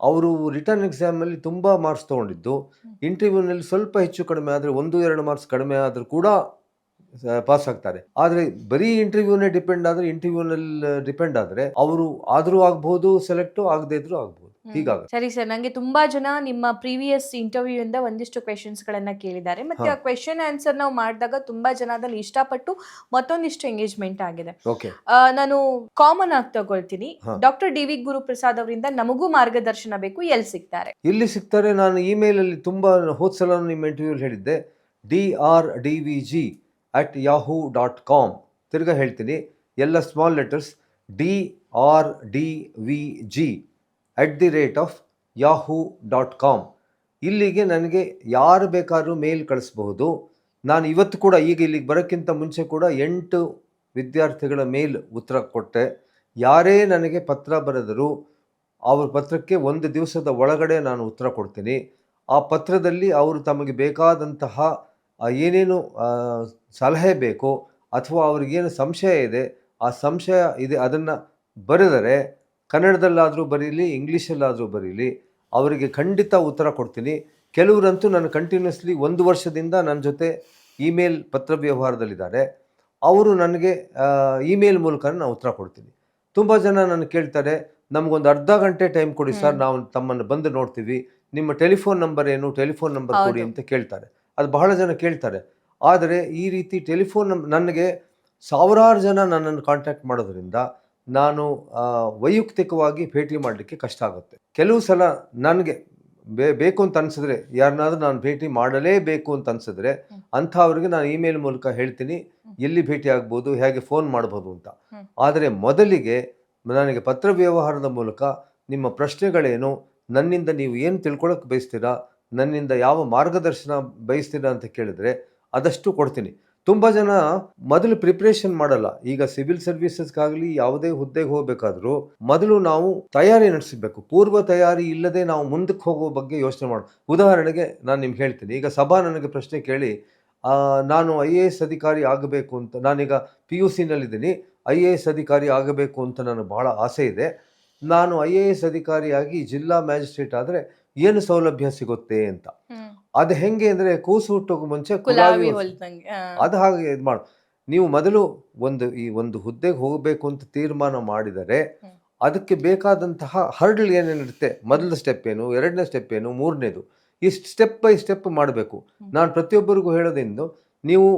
[SPEAKER 2] ಅವರು ರಿಟರ್ನ್ ಎಕ್ಸಾಮಲ್ಲಿ ತುಂಬ ಮಾರ್ಕ್ಸ್ ತೊಗೊಂಡಿದ್ದು ಇಂಟರ್ವ್ಯೂನಲ್ಲಿ ಸ್ವಲ್ಪ ಹೆಚ್ಚು ಕಡಿಮೆ ಆದರೆ 1-2 ಮಾರ್ಕ್ಸ್ ಕಡಿಮೆ ಆದರೂ ಕೂಡ ಪಾಸ್ ಆಗ್ತಾರೆ. ಆದರೆ ಬರೀ ಇಂಟರ್ವ್ಯೂನೇ ಡಿಪೆಂಡ್ ಆದರೆ ಡಿಪೆಂಡ್ ಆದರೆ ಅವರು ಆದರೂ ಆಗ್ಬಹುದು, ಸೆಲೆಕ್ಟು ಆಗದೇ ಇದ್ರೂ ಆಗ್ಬಹುದು. ಹೀಗಾಗಿ
[SPEAKER 1] ಸರಿ ಸರ್, ನಂಗೆ ತುಂಬಾ ಜನ ನಿಮ್ಮ ಪ್ರೀವಿಯಸ್ ಇಂಟರ್ವ್ಯೂ ಇಂದ ಒಂದಿಷ್ಟು ಕ್ವೆಶನ್ಸ್ ಗಳನ್ನ ಕೇಳಿದ್ದಾರೆ. ಮತ್ತೆ ಆ ಕ್ವೆಶನ್ ಆನ್ಸರ್ ನಾವು ಮಾಡಿದಾಗ ತುಂಬಾ ಜನ ಅದನ್ನು ಇಷ್ಟಪಟ್ಟು ಮತ್ತೊಂದಿಷ್ಟು ಎಂಗೇಜ್ಮೆಂಟ್ ಆಗಿದೆ.
[SPEAKER 2] ಓಕೆ,
[SPEAKER 1] ನಾನು ಕಾಮನ್ ಆಗಿ ತಗೊಳ್ತೀನಿ. ಡಾಕ್ಟರ್ ಡಿ ವಿ ಗುರುಪ್ರಸಾದ್ ಅವರಿಂದ ನಮಗೂ ಮಾರ್ಗದರ್ಶನ ಬೇಕು, ಎಲ್ಲಿ ಸಿಗ್ತಾರೆ?
[SPEAKER 2] ಇಲ್ಲಿ ಸಿಗ್ತಾರೆ. ನಾನು ಇಮೇಲ್ ಅಲ್ಲಿ ತುಂಬಾ ಹೋದ್ಸಲ ನಿಮ್ಮ ಇಂಟರ್ವ್ಯೂ ಹೇಳಿದ್ದೆ, drdvg@yahoo.com. ತಿರ್ಗಾ ಹೇಳ್ತೀನಿ, ಎಲ್ಲ ಸ್ಮಾಲ್ ಲೆಟರ್ಸ್, drdvg@yahoo.com. ಇಲ್ಲಿಗೆ ನನಗೆ ಯಾರು ಬೇಕಾದ್ರೂ ಮೇಲ್ ಕಳಿಸ್ಬಹುದು. ನಾನು ಇವತ್ತು ಕೂಡ, ಈಗ ಇಲ್ಲಿಗೆ ಬರೋಕ್ಕಿಂತ ಮುಂಚೆ ಕೂಡ 8 ವಿದ್ಯಾರ್ಥಿಗಳ ಮೇಲ್ ಉತ್ತರ ಕೊಟ್ಟೆ. ಯಾರೇ ನನಗೆ ಪತ್ರ ಬರೆದರೂ ಅವ್ರ ಪತ್ರಕ್ಕೆ 1 ದಿವಸದ ಒಳಗಡೆ ನಾನು ಉತ್ತರ ಕೊಡ್ತೀನಿ. ಆ ಪತ್ರದಲ್ಲಿ ಅವರು ತಮಗೆ ಬೇಕಾದಂತಹ ಏನೇನು ಸಲಹೆ ಬೇಕೋ ಅಥವಾ ಅವ್ರಿಗೇನು ಸಂಶಯ ಇದೆ, ಆ ಸಂಶಯ ಇದೆ ಅದನ್ನು ಬರೆದರೆ ಕನ್ನಡದಲ್ಲಾದರೂ ಬರೀಲಿ, ಇಂಗ್ಲೀಷಲ್ಲಾದರೂ ಬರೀಲಿ, ಅವರಿಗೆ ಖಂಡಿತ ಉತ್ತರ ಕೊಡ್ತೀನಿ. ಕೆಲವರಂತೂ ನಾನು ಕಂಟಿನ್ಯೂಸ್ಲಿ 1 ವರ್ಷದಿಂದ ನನ್ನ ಜೊತೆ ಇಮೇಲ್ ಪತ್ರ ವ್ಯವಹಾರದಲ್ಲಿದ್ದಾರೆ. ಅವರು ನನಗೆ ಇಮೇಲ್ ಮೂಲಕ ನಾನು ಉತ್ತರ ಕೊಡ್ತೀನಿ. ತುಂಬ ಜನ ನನ್ನ ಕೇಳ್ತಾರೆ, ನಮಗೊಂದು ಅರ್ಧ ಗಂಟೆ ಟೈಮ್ ಕೊಡಿ ಸರ್, ನಾವು ತಮ್ಮನ್ನು ಬಂದು ನೋಡ್ತೀವಿ, ನಿಮ್ಮ ಟೆಲಿಫೋನ್ ನಂಬರ್ ಏನು, ಟೆಲಿಫೋನ್ ನಂಬರ್ ಕೊಡಿ ಅಂತ ಕೇಳ್ತಾರೆ. ಅದು ಬಹಳ ಜನ ಕೇಳ್ತಾರೆ. ಆದರೆ ಈ ರೀತಿ ಟೆಲಿಫೋನ್ ನನಗೆ ಸಾವಿರಾರು ಜನ ನನ್ನನ್ನು ಕಾಂಟ್ಯಾಕ್ಟ್ ಮಾಡೋದ್ರಿಂದ ನಾನು ವೈಯಕ್ತಿಕವಾಗಿ ಭೇಟಿ ಮಾಡಲಿಕ್ಕೆ ಕಷ್ಟ ಆಗುತ್ತೆ. ಕೆಲವು ಸಲ ನನಗೆ ಬೇಕು ಅಂತ ಅನಿಸಿದ್ರೆ, ಯಾರನ್ನಾದ್ರೂ ನಾನು ಭೇಟಿ ಮಾಡಲೇಬೇಕು ಅಂತ ಅನಿಸಿದ್ರೆ ಅಂಥವ್ರಿಗೆ ನಾನು ಇಮೇಲ್ ಮೂಲಕ ಹೇಳ್ತೀನಿ ಎಲ್ಲಿ ಭೇಟಿ ಆಗ್ಬೋದು, ಹೇಗೆ ಫೋನ್ ಮಾಡ್ಬೋದು ಅಂತ. ಆದರೆ ಮೊದಲಿಗೆ ನನಗೆ ಪತ್ರ ವ್ಯವಹಾರದ ಮೂಲಕ ನಿಮ್ಮ ಪ್ರಶ್ನೆಗಳೇನು, ನನ್ನಿಂದ ನೀವು ಏನು ತಿಳ್ಕೊಳಕ್ಕೆ ಬಯಸ್ತೀರಾ, ನನ್ನಿಂದ ಯಾವ ಮಾರ್ಗದರ್ಶನ ಬಯಸ್ತೀರಾ ಅಂತ ಕೇಳಿದ್ರೆ ಅದಷ್ಟು ಕೊಡ್ತೀನಿ. ತುಂಬ ಜನ ಮೊದಲು ಪ್ರಿಪ್ರೇಷನ್ ಮಾಡಲ್ಲ. ಈಗ ಸಿವಿಲ್ ಸರ್ವಿಸಸ್ಗಾಗಲಿ ಯಾವುದೇ ಹುದ್ದೆಗೆ ಹೋಗಬೇಕಾದ್ರೂ ಮೊದಲು ನಾವು ತಯಾರಿ ನಡೆಸಬೇಕು. ಪೂರ್ವ ತಯಾರಿ ಇಲ್ಲದೆ ನಾವು ಮುಂದಕ್ಕೆ ಹೋಗೋ ಬಗ್ಗೆ ಯೋಚನೆ ಮಾಡು. ಉದಾಹರಣೆಗೆ ನಾನು ನಿಮ್ಗೆ ಹೇಳ್ತೀನಿ, ಈಗ ಸಭಾ ನನಗೆ ಪ್ರಶ್ನೆ ಕೇಳಿ, ನಾನು IAS ಅಧಿಕಾರಿ ಆಗಬೇಕು ಅಂತ, ನಾನೀಗ PUCನಲ್ಲಿದ್ದೀನಿ, IAS ಅಧಿಕಾರಿ ಆಗಬೇಕು ಅಂತ ನನಗೆ ಬಹಳ ಆಸೆ ಇದೆ. ನಾನು IAS ಅಧಿಕಾರಿಯಾಗಿ ಜಿಲ್ಲಾ ಮ್ಯಾಜಿಸ್ಟ್ರೇಟ್ ಆದರೆ ಏನು ಸೌಲಭ್ಯ ಸಿಗುತ್ತೆ ಅಂತ. ಅದು ಹೆಂಗೆ ಅಂದರೆ, ಕೂಸು ಹುಟ್ಟೋಕೆ ಮುಂಚೆ ಅದು ಹಾಗೆ ಇದು ಮಾಡು. ನೀವು ಮೊದಲು ಒಂದು ಹುದ್ದೆಗೆ ಹೋಗಬೇಕು ಅಂತ ತೀರ್ಮಾನ ಮಾಡಿದರೆ ಅದಕ್ಕೆ ಬೇಕಾದಂತಹ ಹರ್ಡಲ್ ಏನೇನಿರುತ್ತೆ, ಮೊದಲ ಸ್ಟೆಪ್ ಏನು, 2ನೇ ಸ್ಟೆಪ್ ಏನು, 3ನೇದು, ಇಷ್ಟು ಸ್ಟೆಪ್ ಬೈ ಸ್ಟೆಪ್ ಮಾಡಬೇಕು. ನಾನು ಪ್ರತಿಯೊಬ್ಬರಿಗೂ ಹೇಳೋದ್ರಿಂದ, ನೀವು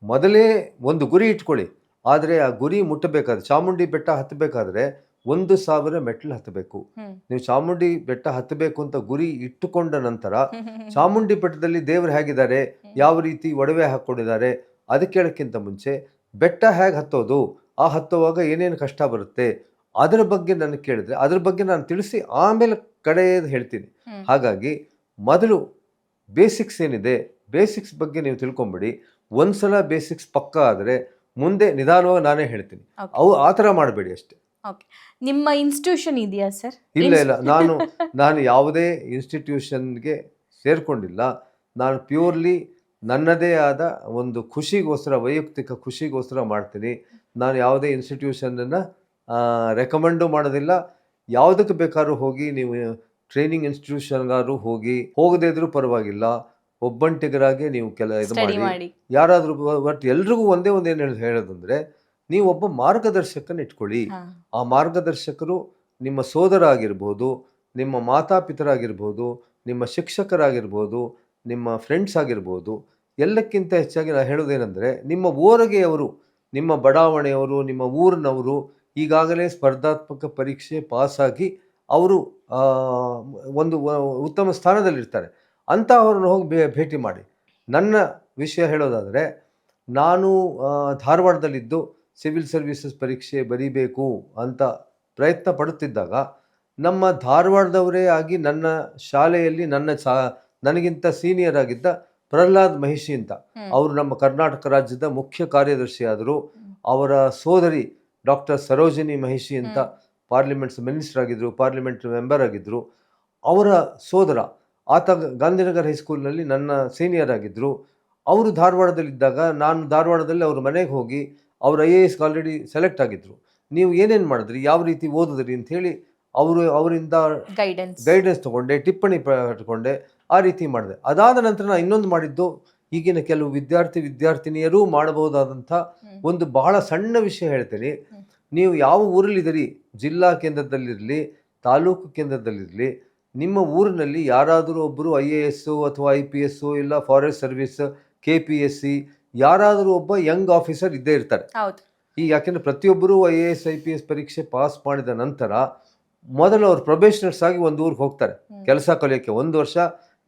[SPEAKER 2] ಮೊದಲೇ ಒಂದು ಗುರಿ ಇಟ್ಕೊಳ್ಳಿ. ಆದರೆ ಆ ಗುರಿ ಮುಟ್ಟಬೇಕಾದ್ರೆ, ಚಾಮುಂಡಿ ಬೆಟ್ಟ ಹತ್ತಬೇಕಾದ್ರೆ 1000 ಮೆಟ್ಲು ಹತ್ತಬೇಕು. ನೀವು ಚಾಮುಂಡಿ ಬೆಟ್ಟ ಹತ್ತಬೇಕು ಅಂತ ಗುರಿ ಇಟ್ಟುಕೊಂಡ ನಂತರ ಚಾಮುಂಡಿ ಬೆಟ್ಟದಲ್ಲಿ ದೇವರು ಹೇಗಿದ್ದಾರೆ, ಯಾವ ರೀತಿ ಒಡವೆ ಹಾಕ್ಕೊಂಡಿದ್ದಾರೆ ಅದಕ್ಕೆ ಹೇಳೋಕ್ಕಿಂತ ಮುಂಚೆ ಬೆಟ್ಟ ಹೇಗೆ ಹತ್ತೋದು, ಆ ಹತ್ತುವಾಗ ಏನೇನು ಕಷ್ಟ ಬರುತ್ತೆ ಅದರ ಬಗ್ಗೆ ನನಗೆ ಕೇಳಿದ್ರೆ ಅದ್ರ ಬಗ್ಗೆ ನಾನು ತಿಳಿಸಿ ಆಮೇಲೆ ಕಡೆಯದು ಹೇಳ್ತೀನಿ. ಹಾಗಾಗಿ ಮೊದಲು ಬೇಸಿಕ್ಸ್ ಏನಿದೆ, ಬೇಸಿಕ್ಸ್ ಬಗ್ಗೆ ನೀವು ತಿಳ್ಕೊಂಬಿಡಿ. ಒಂದ್ಸಲ ಬೇಸಿಕ್ಸ್ ಪಕ್ಕ ಆದರೆ ಮುಂದೆ ನಿಧಾನವಾಗಿ ನಾನೇ ಹೇಳ್ತೀನಿ. ಆ ಥರ ಮಾಡಬೇಡಿ ಅಷ್ಟೇ.
[SPEAKER 1] ನಿಮ್ಮ ಇನ್ಸ್ಟಿಟ್ಯೂಷನ್ ಇದೆಯಾ ಸರ್?
[SPEAKER 2] ಇಲ್ಲ, ನಾನು ಯಾವುದೇ ಇನ್ಸ್ಟಿಟ್ಯೂಷನ್ಗೆ ಸೇರ್ಕೊಂಡಿಲ್ಲ. ನಾನು ಪ್ಯೂರ್ಲಿ ನನ್ನದೇ ಆದ ಒಂದು ಖುಷಿಗೋಸ್ಕರ, ವೈಯಕ್ತಿಕ ಖುಷಿಗೋಸ್ಕರ ಮಾಡ್ತೀನಿ. ನಾನು ಯಾವುದೇ ಇನ್ಸ್ಟಿಟ್ಯೂಷನನ್ನು ರೆಕಮೆಂಡು ಮಾಡೋದಿಲ್ಲ. ಯಾವುದಕ್ಕೆ ಬೇಕಾದ್ರೂ ಹೋಗಿ, ನೀವು ಟ್ರೈನಿಂಗ್ ಇನ್ಸ್ಟಿಟ್ಯೂಷನ್ಗಾದ್ರೂ ಹೋಗದೇ ಇದ್ರೂ ಪರವಾಗಿಲ್ಲ, ಒಬ್ಬಂಟಿಗರಾಗೆ ನೀವು ಇದು ಮಾಡಿ. ಯಾರಾದರೂ ಬಟ್ ಎಲ್ರಿಗೂ ಒಂದೇ ಏನು ಹೇಳೋದಂದರೆ, ನೀವು ಒಬ್ಬ ಮಾರ್ಗದರ್ಶಕನ ಇಟ್ಕೊಳ್ಳಿ. ಆ ಮಾರ್ಗದರ್ಶಕರು ನಿಮ್ಮ ಸೋದರ ಆಗಿರ್ಬೋದು, ನಿಮ್ಮ ಮಾತಾಪಿತರಾಗಿರ್ಬೋದು, ನಿಮ್ಮ ಶಿಕ್ಷಕರಾಗಿರ್ಬೋದು, ನಿಮ್ಮ ಫ್ರೆಂಡ್ಸ್ ಆಗಿರ್ಬೋದು. ಎಲ್ಲಕ್ಕಿಂತ ಹೆಚ್ಚಾಗಿ ನಾನು ಹೇಳೋದೇನೆಂದರೆ, ನಿಮ್ಮ ಊರಿಗೆಯವರು, ನಿಮ್ಮ ಬಡಾವಣೆಯವರು, ನಿಮ್ಮ ಊರಿನವರು ಈಗಾಗಲೇ ಸ್ಪರ್ಧಾತ್ಮಕ ಪರೀಕ್ಷೆ ಪಾಸಾಗಿ ಅವರು ಒಂದು ಉತ್ತಮ ಸ್ಥಾನದಲ್ಲಿರ್ತಾರೆ. ಅಂಥವ್ರನ್ನ ಹೋಗಿ ಭೇಟಿ ಮಾಡಿ. ನನ್ನ ವಿಷಯ ಹೇಳೋದಾದರೆ, ನಾನು ಧಾರವಾಡದಲ್ಲಿದ್ದು ಸಿವಿಲ್ ಸರ್ವಿಸಸ್ ಪರೀಕ್ಷೆ ಬರೀಬೇಕು ಅಂತ ಪ್ರಯತ್ನ ಪಡುತ್ತಿದ್ದಾಗ ನಮ್ಮ ಧಾರವಾಡದವರೇ ಆಗಿ ನನ್ನ ಶಾಲೆಯಲ್ಲಿ ನನಗಿಂತ ಸೀನಿಯರ್ ಆಗಿದ್ದ ಪ್ರಹ್ಲಾದ್ ಮಹಿಷಿ ಅಂತ, ಅವರು ನಮ್ಮ ಕರ್ನಾಟಕ ರಾಜ್ಯದ ಮುಖ್ಯ ಕಾರ್ಯದರ್ಶಿ ಆದರು. ಅವರ ಸೋದರಿ ಡಾಕ್ಟರ್ ಸರೋಜಿನಿ ಮಹಿಷಿ ಅಂತ ಪಾರ್ಲಿಮೆಂಟ್ಸ್ ಮಿನಿಸ್ಟರ್ ಆಗಿದ್ರು, ಪಾರ್ಲಿಮೆಂಟ್ ಮೆಂಬರ್ ಆಗಿದ್ರು. ಅವರ ಸೋದರ ಆತ ಗಾಂಧಿನಗರ್ ಹೈಸ್ಕೂಲ್ನಲ್ಲಿ ನನ್ನ ಸೀನಿಯರ್ ಆಗಿದ್ದರು. ಅವರು ಧಾರವಾಡದಲ್ಲಿದ್ದಾಗ ನಾನು ಧಾರವಾಡದಲ್ಲಿ ಅವ್ರ ಮನೆಗೆ ಹೋಗಿ ಅವರು IAS ಆಲ್ರೆಡಿ ಸೆಲೆಕ್ಟ್ ಆಗಿದ್ದರು. ನೀವು ಏನೇನು ಮಾಡಿದ್ರಿ, ಯಾವ ರೀತಿ ಓದಿದ್ರಿ ಅಂಥೇಳಿ ಅವರಿಂದ ಗೈಡೆನ್ಸ್ ತೊಗೊಂಡೆ, ಟಿಪ್ಪಣಿ ಪಟ್ಕೊಂಡೆ, ಆ ರೀತಿ ಮಾಡಿದೆ. ಅದಾದ ನಂತರ ನಾನು ಇನ್ನೊಂದು ಮಾಡಿದ್ದು, ಈಗಿನ ಕೆಲವು ವಿದ್ಯಾರ್ಥಿನಿಯರೂ ಮಾಡಬಹುದಾದಂಥ ಒಂದು ಬಹಳ ಸಣ್ಣ ವಿಷಯ ಹೇಳ್ತೀನಿ. ನೀವು ಯಾವ ಊರಲ್ಲಿದ್ದೀರಿ, ಜಿಲ್ಲಾ ಕೇಂದ್ರದಲ್ಲಿರಲಿ, ತಾಲೂಕು ಕೇಂದ್ರದಲ್ಲಿರಲಿ, ನಿಮ್ಮ ಊರಿನಲ್ಲಿ ಯಾರಾದರೂ ಒಬ್ಬರು IAS ಅಥವಾ IPS ಇಲ್ಲ ಫಾರೆಸ್ಟ್ ಸರ್ವಿಸ್, KPSC ಯಾರಾದರೂ ಒಬ್ಬ ಯಂಗ್ ಆಫೀಸರ್ ಇದ್ದೇ ಇರ್ತಾರೆ. ಯಾಕೆಂದರೆ ಪ್ರತಿಯೊಬ್ಬರೂ IAS IPS ಪರೀಕ್ಷೆ ಪಾಸ್ ಮಾಡಿದ ನಂತರ ಮೊದಲು ಅವ್ರು ಪ್ರೊಬೇಷನರ್ಸ್ ಆಗಿ ಒಂದು ಊರಿಗೆ ಹೋಗ್ತಾರೆ ಕೆಲಸ ಕಲಿಯೋಕ್ಕೆ. 1 ವರ್ಷ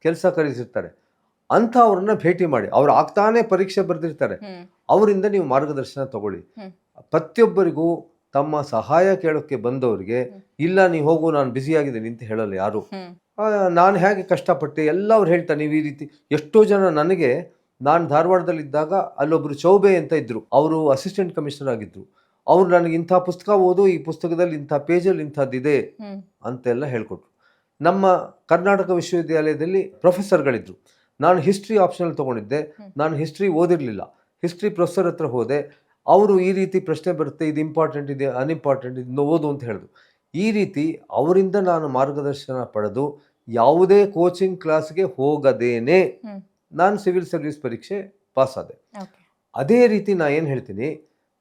[SPEAKER 2] ಕೆಲಸ ಕಲಿಸಿರ್ತಾರೆ. ಅಂಥ ಅವ್ರನ್ನ ಭೇಟಿ ಮಾಡಿ, ಅವ್ರು ಆಗ್ತಾನೆ ಪರೀಕ್ಷೆ ಬರೆದಿರ್ತಾರೆ. ಅವರಿಂದ ನೀವು ಮಾರ್ಗದರ್ಶನ ತಗೊಳ್ಳಿ. ಪ್ರತಿಯೊಬ್ಬರಿಗೂ ತಮ್ಮ ಸಹಾಯ ಕೇಳೋಕ್ಕೆ ಬಂದವರಿಗೆ ಇಲ್ಲ ನೀವು ಹೋಗು ನಾನು ಬ್ಯುಸಿ ಆಗಿದ್ದೀನಿ ಅಂತ ಹೇಳಲ್ಲ ಯಾರು. ನಾನು ಹೇಗೆ ಕಷ್ಟಪಟ್ಟೆ ಎಲ್ಲ ಅವ್ರು ಹೇಳ್ತಾರೆ. ನೀವು ಈ ರೀತಿ ಎಷ್ಟೋ ಜನ ನನಗೆ, ನಾನು ಧಾರವಾಡದಲ್ಲಿದ್ದಾಗ ಅಲ್ಲೊಬ್ರು ಚೌಬೆ ಅಂತ ಇದ್ರು, ಅವರು ಅಸಿಸ್ಟೆಂಟ್ ಕಮಿಷನರ್ ಆಗಿದ್ರು. ಅವ್ರು ನನಗೆ ಇಂಥ ಪುಸ್ತಕ ಓದು, ಈ ಪುಸ್ತಕದಲ್ಲಿ ಇಂಥ ಪೇಜಲ್ಲಿ ಇಂಥದ್ದಿದೆ ಅಂತೆಲ್ಲ ಹೇಳ್ಕೊಟ್ರು. ನಮ್ಮ ಕರ್ನಾಟಕ ವಿಶ್ವವಿದ್ಯಾಲಯದಲ್ಲಿ ಪ್ರೊಫೆಸರ್ಗಳಿದ್ರು. ನಾನು ಹಿಸ್ಟ್ರಿ ಆಪ್ಷನಲ್ ತೊಗೊಂಡಿದ್ದೆ. ನಾನು ಹಿಸ್ಟ್ರಿ ಓದಿರಲಿಲ್ಲ. ಹಿಸ್ಟ್ರಿ ಪ್ರೊಫೆಸರ್ ಹತ್ರ ಹೋದೆ. ಅವರು ಈ ರೀತಿ ಪ್ರಶ್ನೆ ಬರುತ್ತೆ, ಇದು ಇಂಪಾರ್ಟೆಂಟ್, ಇದೆ ಅನ್ಇಂಪಾರ್ಟೆಂಟ್, ಇದನ್ನು ಓದು ಅಂತ ಹೇಳಿದ್ರು. ಈ ರೀತಿ ಅವರಿಂದ ನಾನು ಮಾರ್ಗದರ್ಶನ ಪಡೆದು ಯಾವುದೇ ಕೋಚಿಂಗ್ ಕ್ಲಾಸ್ಗೆ ಹೋಗದೇನೆ ನಾನು ಸಿವಿಲ್ ಸರ್ವಿಸ್ ಪರೀಕ್ಷೆ ಪಾಸ್ ಆದೆ. ಅದೇ ರೀತಿ ನಾನು ಏನು ಹೇಳ್ತೀನಿ,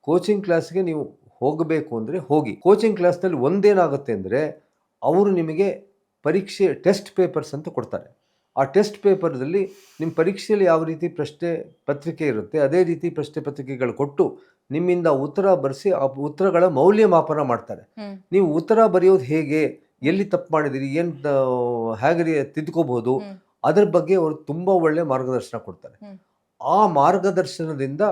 [SPEAKER 2] ಕೋಚಿಂಗ್ ಕ್ಲಾಸ್ಗೆ ನೀವು ಹೋಗಬೇಕು ಅಂದರೆ ಹೋಗಿ. ಕೋಚಿಂಗ್ ಕ್ಲಾಸ್ನಲ್ಲಿ ಒಂದೇನಾಗುತ್ತೆ ಅಂದರೆ ಅವರು ನಿಮಗೆ ಪರೀಕ್ಷೆ ಟೆಸ್ಟ್ ಪೇಪರ್ಸ್ ಅಂತ ಕೊಡ್ತಾರೆ. ಆ ಟೆಸ್ಟ್ ಪೇಪರ್ದಲ್ಲಿ ನಿಮ್ಮ ಪರೀಕ್ಷೆಯಲ್ಲಿ ಯಾವ ರೀತಿ ಪ್ರಶ್ನೆ ಪತ್ರಿಕೆ ಇರುತ್ತೆ ಅದೇ ರೀತಿ ಪ್ರಶ್ನೆ ಪತ್ರಿಕೆಗಳು ಕೊಟ್ಟು ನಿಮ್ಮಿಂದ ಉತ್ತರ ಬರೆಸಿ ಆ ಉತ್ತರಗಳ ಮೌಲ್ಯಮಾಪನ ಮಾಡ್ತಾರೆ. ನೀವು ಉತ್ತರ ಬರೆಯೋದು ಹೇಗೆ, ಎಲ್ಲಿ ತಪ್ಪು ಮಾಡಿದಿರಿ, ಏನು ಹೇಗೆ ತಿದ್ಕೋಬಹುದು, ಅದರ ಬಗ್ಗೆ ಅವರು ತುಂಬ ಒಳ್ಳೆ ಮಾರ್ಗದರ್ಶನ ಕೊಡ್ತಾರೆ. ಆ ಮಾರ್ಗದರ್ಶನದಿಂದ